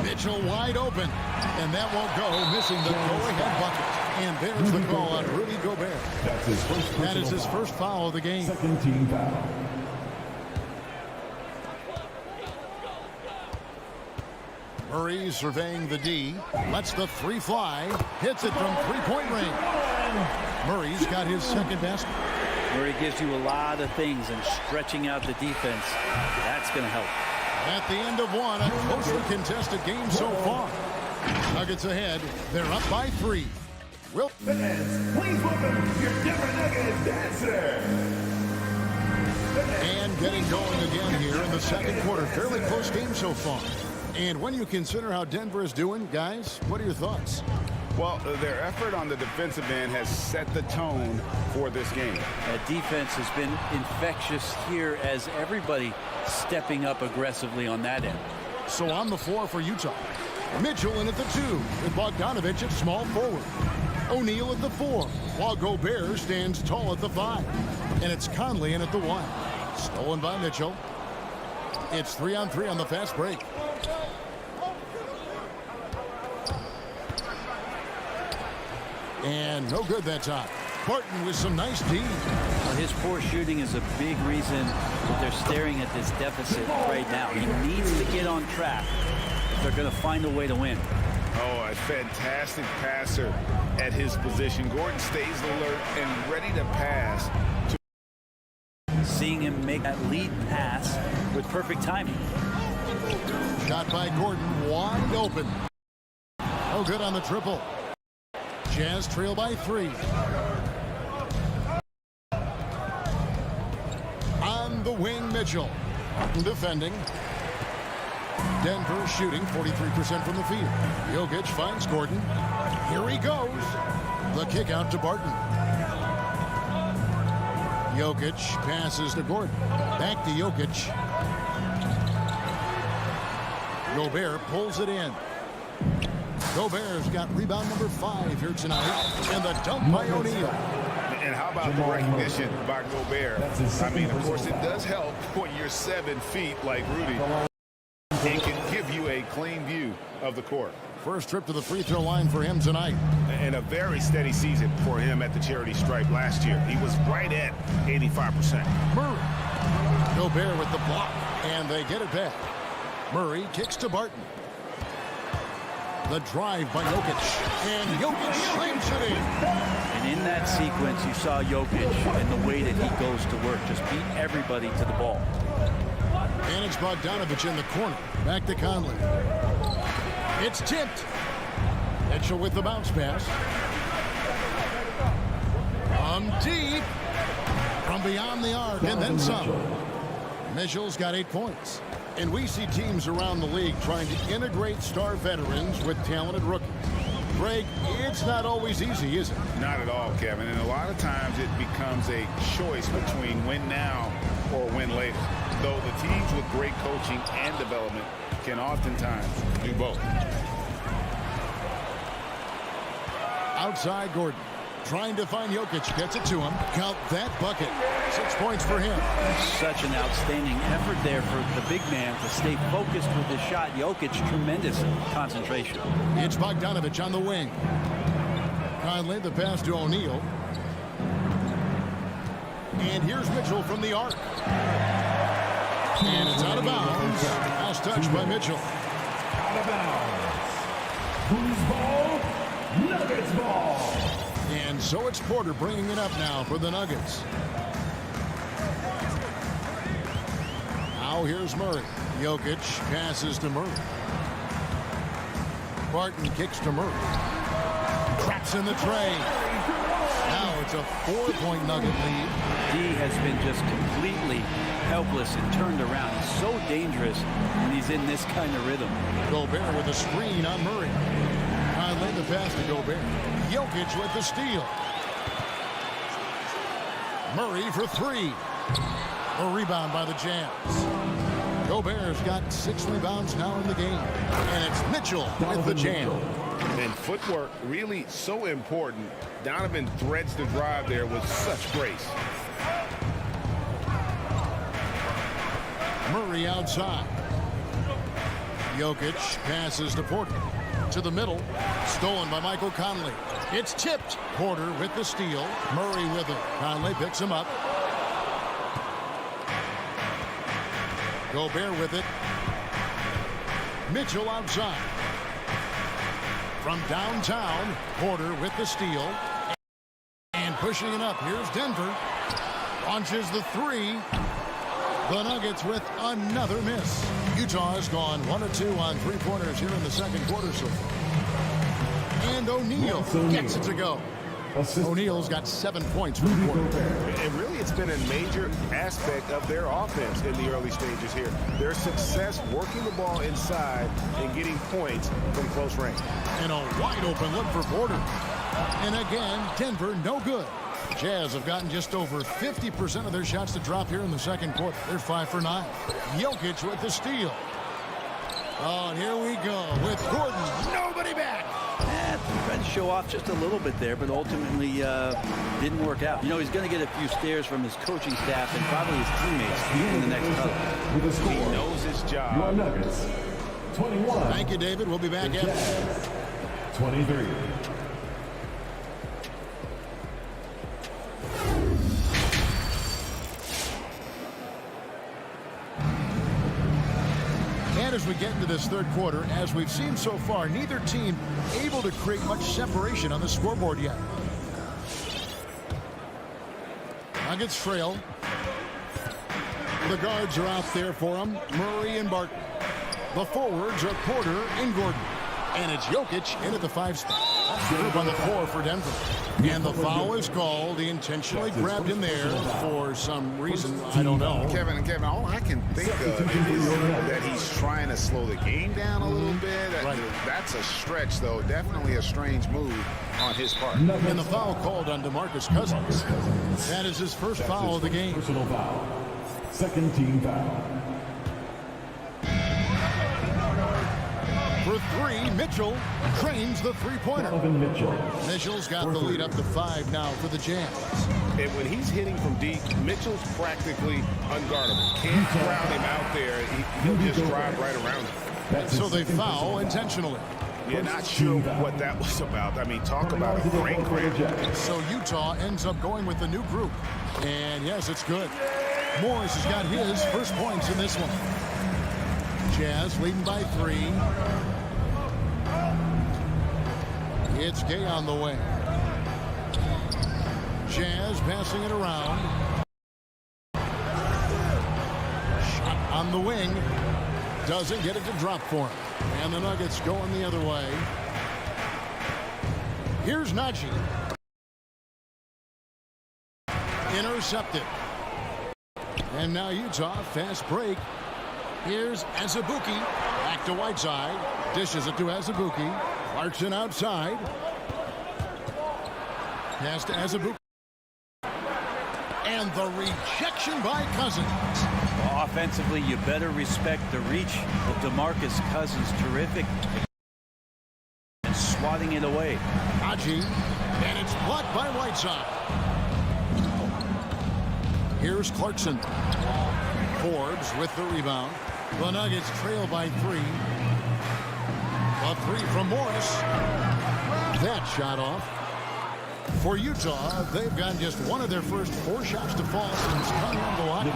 Mitchell wide open, and that won't go, missing the go-ahead bucket. And there's the call on Rudy Gobert. That is his first foul of the game.
Second team foul.
Murray surveying the D, lets the three fly, hits it from three-point range. Murray's got his second basket.
Murray gives you a lot of things, and stretching out the defense, that's going to help.
At the end of one, a closely contested game so far. Nuggets ahead. They're up by 3.
Fans, please welcome your Denver Nuggets dancer.
And getting going again here in the second quarter. Fairly close game so far. And when you consider how Denver is doing, guys, what are your thoughts?
Well, their effort on the defensive end has set the tone for this game.
That defense has been infectious here as everybody stepping up aggressively on that end.
So on the floor for Utah, Mitchell in at the 2 with Bogdanovich at small forward. O'Neal at the 4 while Gobert stands tall at the 5. And it's Conley in at the 1. Stolen by Mitchell. It's 3-on-3 on the fast break. And no good that time. Barton with some nice D.
Well, his poor shooting is a big reason that they're staring at this deficit right now. He needs to get on track if they're going to find a way to win.
Oh, a fantastic passer at his position. Gordon stays alert and ready to pass.
Seeing him make that lead pass with perfect timing.
Shot by Gordon, wide open. No good on the triple. Jazz trail by 3. On the wing, Mitchell. Defending. Denver shooting 43% from the field. Jokic finds Gordon. Here he goes. The kick out to Barton. Jokic passes to Gordon. Back to Jokic. Gobert pulls it in. Gobert's got rebound number 5 here tonight. And the dunk by O'Neal.
And how about the recognition by Gobert? I mean, of course, it does help when you're 7 feet like Rudy. It can give you a clean view of the court.
First trip to the free throw line for him tonight.
And a very steady season for him at the charity stripe last year. He was right at 85%.
Murray. Gobert with the block. And they get it back. Murray kicks to Barton. The drive by Jokic. And Jokic slams it in.
And in that sequence, you saw Jokic and the way that he goes to work. Just beat everybody to the ball.
And it's Bogdanovich in the corner. Back to Conley. It's tipped. Mitchell with the bounce pass. From deep. From beyond the arc and then some. Mitchell's got 8 points. And we see teams around the league trying to integrate star veterans with talented rookies. Greg, it's not always easy, is it?
Not at all, Kevin. And a lot of times it becomes a choice between win now or win later. Though the teams with great coaching and development can oftentimes do both.
Outside Gordon. Trying to find Jokic. Gets it to him. Count that bucket. 6 points for him.
Such an outstanding effort there for the big man to stay focused with his shot. Jokic, tremendous concentration.
It's Bogdanovich on the wing. Conley, the pass to O'Neal. And here's Mitchell from the arc. And it's out of bounds. Last touch by Mitchell.
Out of bounds. Who's ball? Nuggets ball.
And so it's Porter bringing it up now for the Nuggets. Now here's Murray. Jokic passes to Murray. Barton kicks to Murray. Traps in the tray. Now it's a 4-point Nugget lead.
He has been just completely helpless and turned around. He's so dangerous when he's in this kind of rhythm.
Gobert with a screen on Murray. Conley the pass to Gobert. Jokic with the steal. Murray for 3. A rebound by the Jazz. Gobert's got 6 rebounds now in the game. And it's Mitchell with the jam.
And footwork really so important. Donovan threads the drive there with such grace.
Murray outside. Jokic passes to Porter. To the middle. Stolen by Michael Conley. It's tipped. Porter with the steal. Murray with it. Conley picks him up. Gobert with it. Mitchell outside. From downtown, Porter with the steal. And pushing it up. Here's Denver. Launches the 3. The Nuggets with another miss. Utah has gone 1 of 2 on 3-pointers here in the second quarter so far. And O'Neal gets it to go. O'Neal's got 7 points for the quarter.
And really, it's been a major aspect of their offense in the early stages here. Their success working the ball inside and getting points from close range.
And a wide open look for Porter. And again, Denver no good. Jazz have gotten just over 50% of their shots to drop here in the second quarter. They're 5 for 9. Jokic with the steal. Oh, and here we go with Gordon. Nobody back.
Tried to show off just a little bit there, but ultimately didn't work out. You know, he's going to get a few stares from his coaching staff and probably his teammates in the next huddle.
He knows his job.
Your Nuggets, 21.
Thank you, David. We'll be back after.
23.
And as we get into this third quarter, as we've seen so far, neither team able to create much separation on the scoreboard yet. Nuggets trail. The guards are out there for them. Murray and Barton. The forwards are Porter and Gordon. And it's Jokic in at the 5 spot. That's the group on the 4 for Denver. And the foul is called. He intentionally grabbed him there for some reason. I don't know.
Kevin, all I can think of is that he's trying to slow the game down a little bit.
Right.
That's a stretch, though. Definitely a strange move on his part.
And the foul called on DeMarcus Cousins. That is his first foul of the game.
Personal foul. Second team foul.
For 3, Mitchell trains the three-pointer. Mitchell's got the lead up to 5 now for the Jazz.
And when he's hitting from deep, Mitchell's practically unguardable. Can't crowd him out there. He'll just drive right around him.
So they foul intentionally.
Yeah, not sure what that was about. I mean, talk about a brain cramp.
So Utah ends up going with the new group. And yes, it's good. Morris has got his first points in this one. Jazz leading by 3. It's Gay on the way. Jazz passing it around. Shot on the wing. Doesn't get it to drop for him. And the Nuggets going the other way. Here's Najee. Intercepted. And now Utah, fast break. Here's Azubuike. Back to Whiteside. Dishes it to Azubuike. Clarkson outside. Pass to Azubuike. And the rejection by Cousins.
Well, offensively, you better respect the reach of DeMarcus Cousins. Terrific. And swatting it away.
Najee. And it's blocked by Whiteside. Here's Clarkson. Forbes with the rebound. The Nuggets trail by 3. A 3 from Morris. That shot off. For Utah, they've gotten just one of their first 4 shots to fall since coming on the line.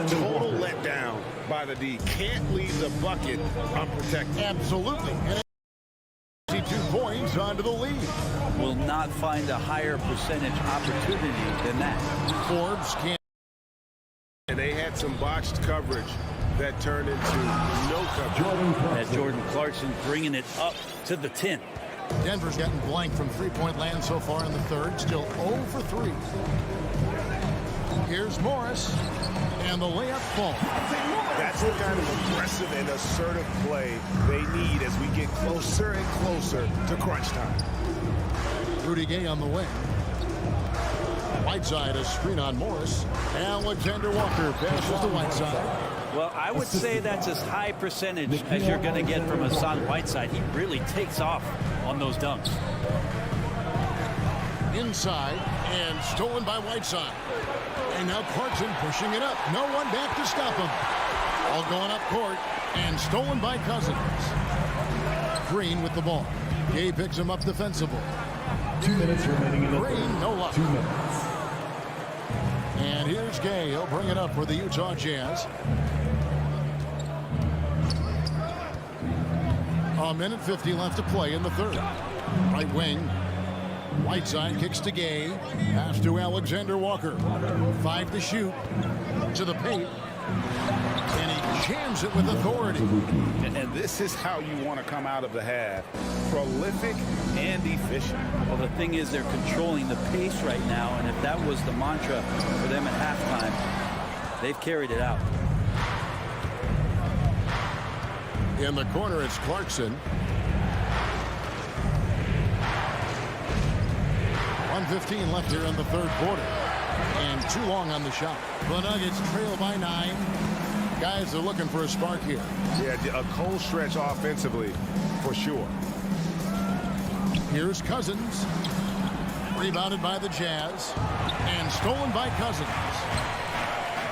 Total letdown by the D. Can't leave the bucket unprotected.
Absolutely. And 52 points onto the lead.
Will not find a higher percentage opportunity than that.
Forbes can't.
And they had some botched coverage that turned into no coverage.
That Jordan Clarkson bringing it up to the 10.
Denver's gotten blank from three-point land so far in the third. Still 0 for 3. Here's Morris. And the layup falls.
That's the kind of aggressive and assertive play they need as we get closer and closer to crunch time.
Rudy Gay on the wing. Whiteside, a screen on Morris. Alexander Walker passes to Whiteside.
Well, I would say that's as high percentage as you're going to get from Hassan Whiteside. He really takes off on those dunks.
Inside and stolen by Whiteside. And now Clarkson pushing it up. No one back to stop him. All going up court and stolen by Cousins. Green with the ball. Gay picks him up defensively.
2 minutes remaining in the
Green,
third.
no luck.
2 minutes.
And here's Gay. He'll bring it up for the Utah Jazz. A minute 50 left to play in the third. Right wing. Whiteside kicks to Gay. Pass to Alexander Walker. 5 to shoot. To the paint. And he jams it with authority.
And this is how you want to come out of the half. Prolific and efficient.
Well, the thing is they're controlling the pace right now, and if that was the mantra for them at halftime, they've carried it out.
In the corner, it's Clarkson. 1:15 left here in the third quarter. And too long on the shot. The Nuggets trail by 9. Guys are looking for a spark here.
Yeah, a cold stretch offensively, for sure.
Here's Cousins. Rebounded by the Jazz. And stolen by Cousins.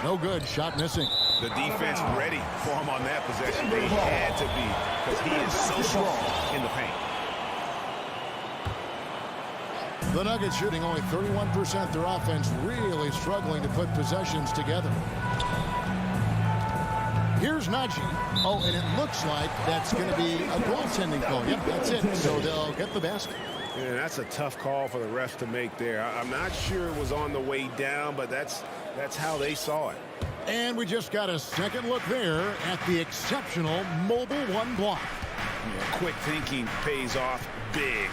No good. Shot missing.
The defense ready for him on that possession. They had to be, because he is so strong in the paint.
The Nuggets shooting only 31%. Their offense really struggling to put possessions together. Here's Najee. Oh, and it looks like that's going to be a goaltending call. Yep, that's it. So they'll get the basket.
Yeah, that's a tough call for the refs to make there. I'm not sure it was on the way down, but that's how they saw it.
And we just got a second look there at the exceptional Mobile One block.
Yeah, quick thinking pays off big.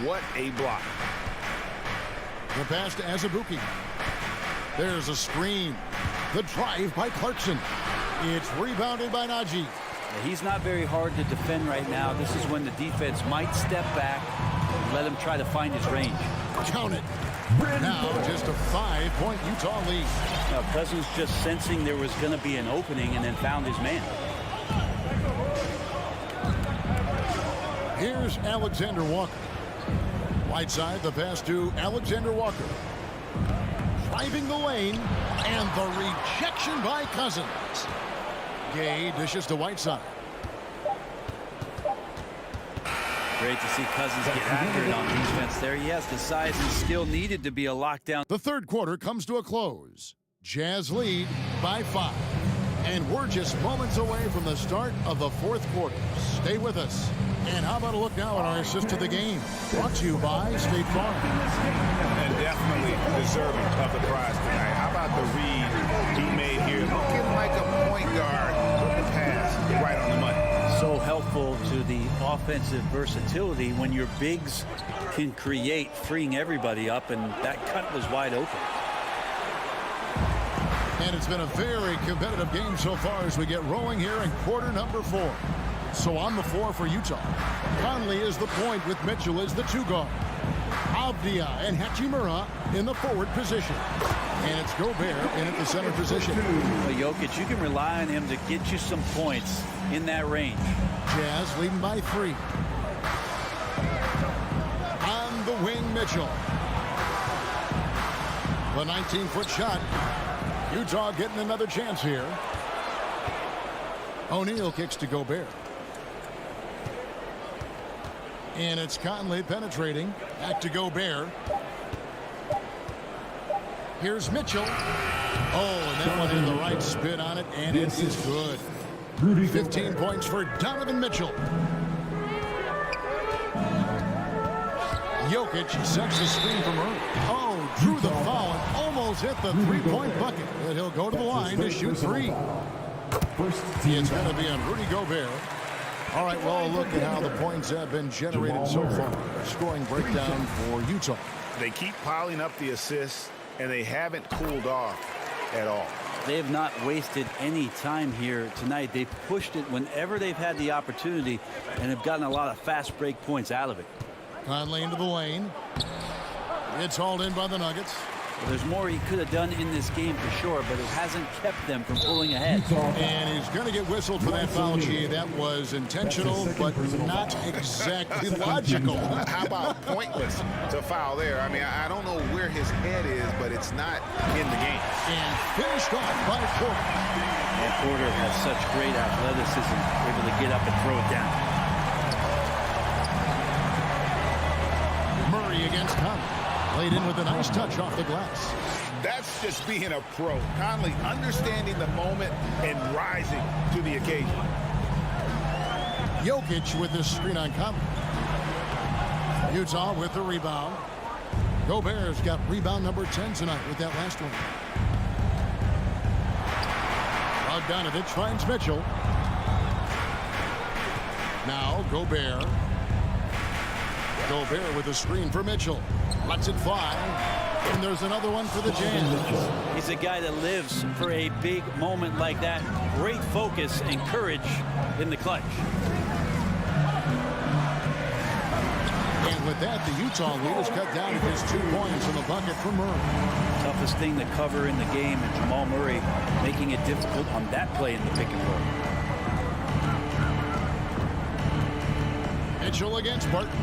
What a block.
The pass to Azubuike. There's a screen. The drive by Clarkson. It's rebounded by Najee.
He's not very hard to defend right now. This is when the defense might step back and let him try to find his range.
Count it. Now just a 5-point Utah lead.
Now, Cousins just sensing there was going to be an opening and then found his man.
Here's Alexander Walker. Right side, the pass to Alexander Walker. Driving the lane, and the rejection by Cousins. Gay dishes to Whiteside.
Great to see Cousins get after it on defense there. He has the size and skill needed to be a lockdown.
The third quarter comes to a close. Jazz lead by 5. And we're just moments away from the start of the fourth quarter. Stay with us. And how about a look now at our assist to the game? Brought to you by State Farm.
And definitely deserving of the prize tonight. How about the read he made here? Looking like a point guard with the pass right on the money.
So helpful to the offensive versatility when your bigs can create, freeing everybody up, and that cut was wide open.
And it's been a very competitive game so far as we get rolling here in quarter number 4. So on the floor for Utah, Conley is the point with Mitchell as the 2 guard. Avdia and Hachimura in the forward position. And it's Gobert in at the center position.
Well, Jokic, you can rely on him to get you some points in that range.
Jazz leading by 3. On the wing, Mitchell. The 19-foot shot. Utah getting another chance here. O'Neal kicks to Gobert. And it's Conley penetrating. Back to Gobert. Here's Mitchell. Oh, and that one in the right spin on it, and it is good. 15 points for Donovan Mitchell. Jokic sets the screen from Murray. Oh, drew the foul and almost hit the three-point bucket. But he'll go to the line to shoot 3. It's going to be on Rudy Gobert. All right, well, look at how the points have been generated so far. Scoring breakdown for Utah.
They keep piling up the assists, and they haven't cooled off at all.
They have not wasted any time here tonight. They've pushed it whenever they've had the opportunity and have gotten a lot of fast break points out of it.
Conley into the lane. It's hauled in by the Nuggets.
Well, there's more he could have done in this game for sure, but it hasn't kept them from pulling ahead.
And he's going to get whistled for that foul, G. That was intentional, but not exactly logical.
How about pointless to foul there? I mean, I don't know where his head is, but it's not in the game.
And finished off by Porter.
And Porter has such great athleticism, able to get up and throw it down.
Murray against Conley. Played in with a nice touch off the glass.
That's just being a pro. Conley understanding the moment and rising to the occasion.
Jokic with this screen on Conley. Utah with the rebound. Gobert's got rebound number 10 tonight with that last one. A Bogdanovich finds Mitchell. Now Gobert. Gobert with a screen for Mitchell. Lets it fly. And there's another one for the Jazz.
He's a guy that lives for a big moment like that. Great focus and courage in the clutch.
And with that, the Utah lead is cut down to just 2 points in the bucket for Murray.
Toughest thing to cover in the game, and Jamal Murray making it difficult on that play in the pick and roll.
Mitchell against Barton.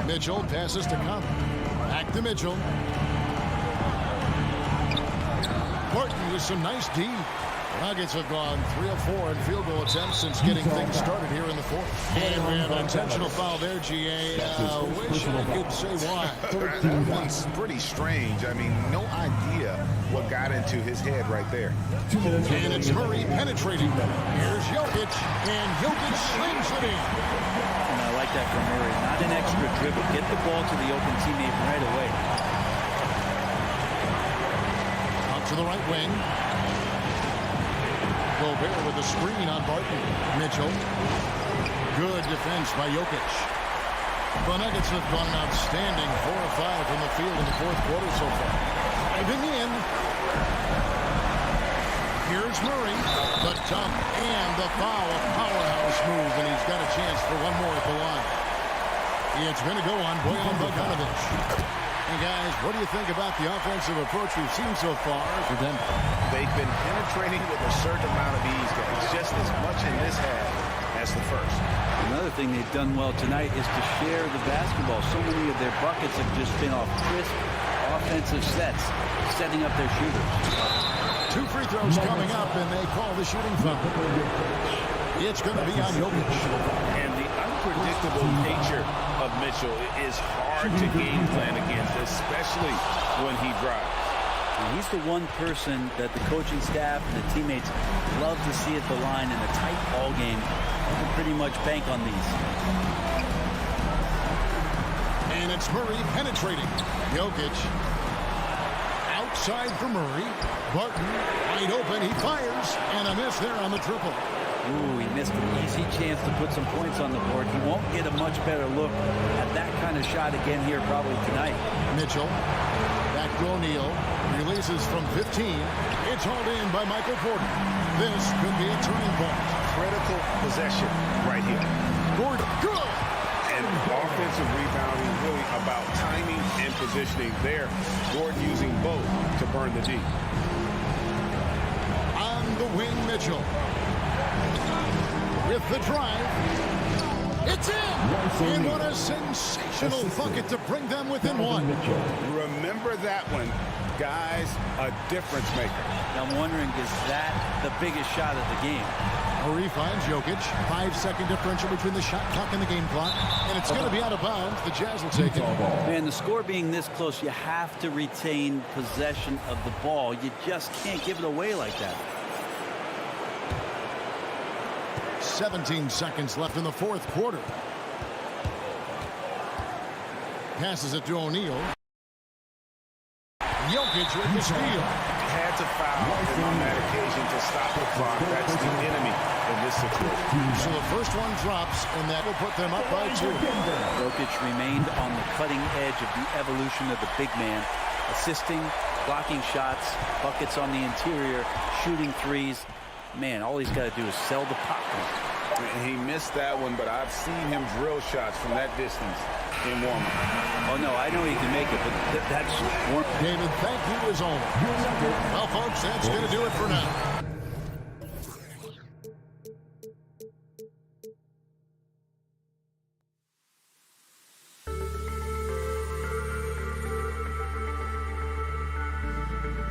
Mitchell passes to Conley. Back to Mitchell. Barton with some nice D. Nuggets have gone 3 of 4 in field goal attempts since getting things started here in the fourth. And we have an intentional foul there, GA. Wish I could say why.
That one's pretty strange. I mean, no idea what got into his head right there.
And it's Murray penetrating. Here's Jokic, and Jokic slings it in.
And I like that from Murray. Not an extra dribble. Get the ball to the open teammate right away.
Out to the right wing. Gobert with the screen on Barton. Mitchell. Good defense by Jokic. The Nuggets have gone an outstanding 4 of 5 from the field in the fourth quarter so far. Diving in. Here's Murray. The dunk and the foul. A powerhouse move, and he's got a chance for one more at the line. It's going to go on Bojan Bogdanovich. And guys, what do you think about the offensive approach we've seen so far for Denver?
They've been penetrating with a certain amount of ease, guys, just as much in this half as the first.
Another thing they've done well tonight is to share the basketball. So many of their buckets have just been off crisp offensive sets, setting up their shooters.
2 free throws coming up, and they call the shooting foul. It's going to be on Jokic.
And the unpredictable nature of Mitchell is hard to game plan against, especially when he drives.
And he's the one person that the coaching staff and the teammates love to see at the line in a tight ball game. You can pretty much bank on these.
And it's Murray penetrating. Jokic outside for Murray. Barton wide open. He fires, and a miss there on the triple.
Ooh, he missed an easy chance to put some points on the board. He won't get a much better look at that kind of shot again here probably tonight.
Mitchell back to O'Neal. Releases from 15. It's hauled in by Michael Porter. This could be a turning point.
Critical possession right here.
Gordon, good!
And offensive rebounding really about timing and positioning there. Gordon using both to burn the D.
On the wing, Mitchell. With the drive. It's in! And what a sensational bucket to bring them within 1.
Remember that one, guys, a difference maker.
I'm wondering, is that the biggest shot of the game?
Murray finds Jokic. 5-second differential between the shot clock and the game clock. And it's going to be out of bounds. The Jazz will take it.
Man, the score being this close, you have to retain possession of the ball. You just can't give it away like that.
17 seconds left in the fourth quarter. Passes it to O'Neal. Jokic with the steal.
Had to foul on that occasion to stop the clock. That's the enemy in this situation.
So the first one drops, and that will put them up by 2.
Jokic remained on the cutting edge of the evolution of the big man, assisting, blocking shots, buckets on the interior, shooting threes. Man, all he's got to do is sell the popcorn.
He missed that one, but I've seen him drill shots from that distance in warm-up.
Oh, no, I know he can make it, but that's...
David, thank you as always. Well, folks, that's going to do it for now.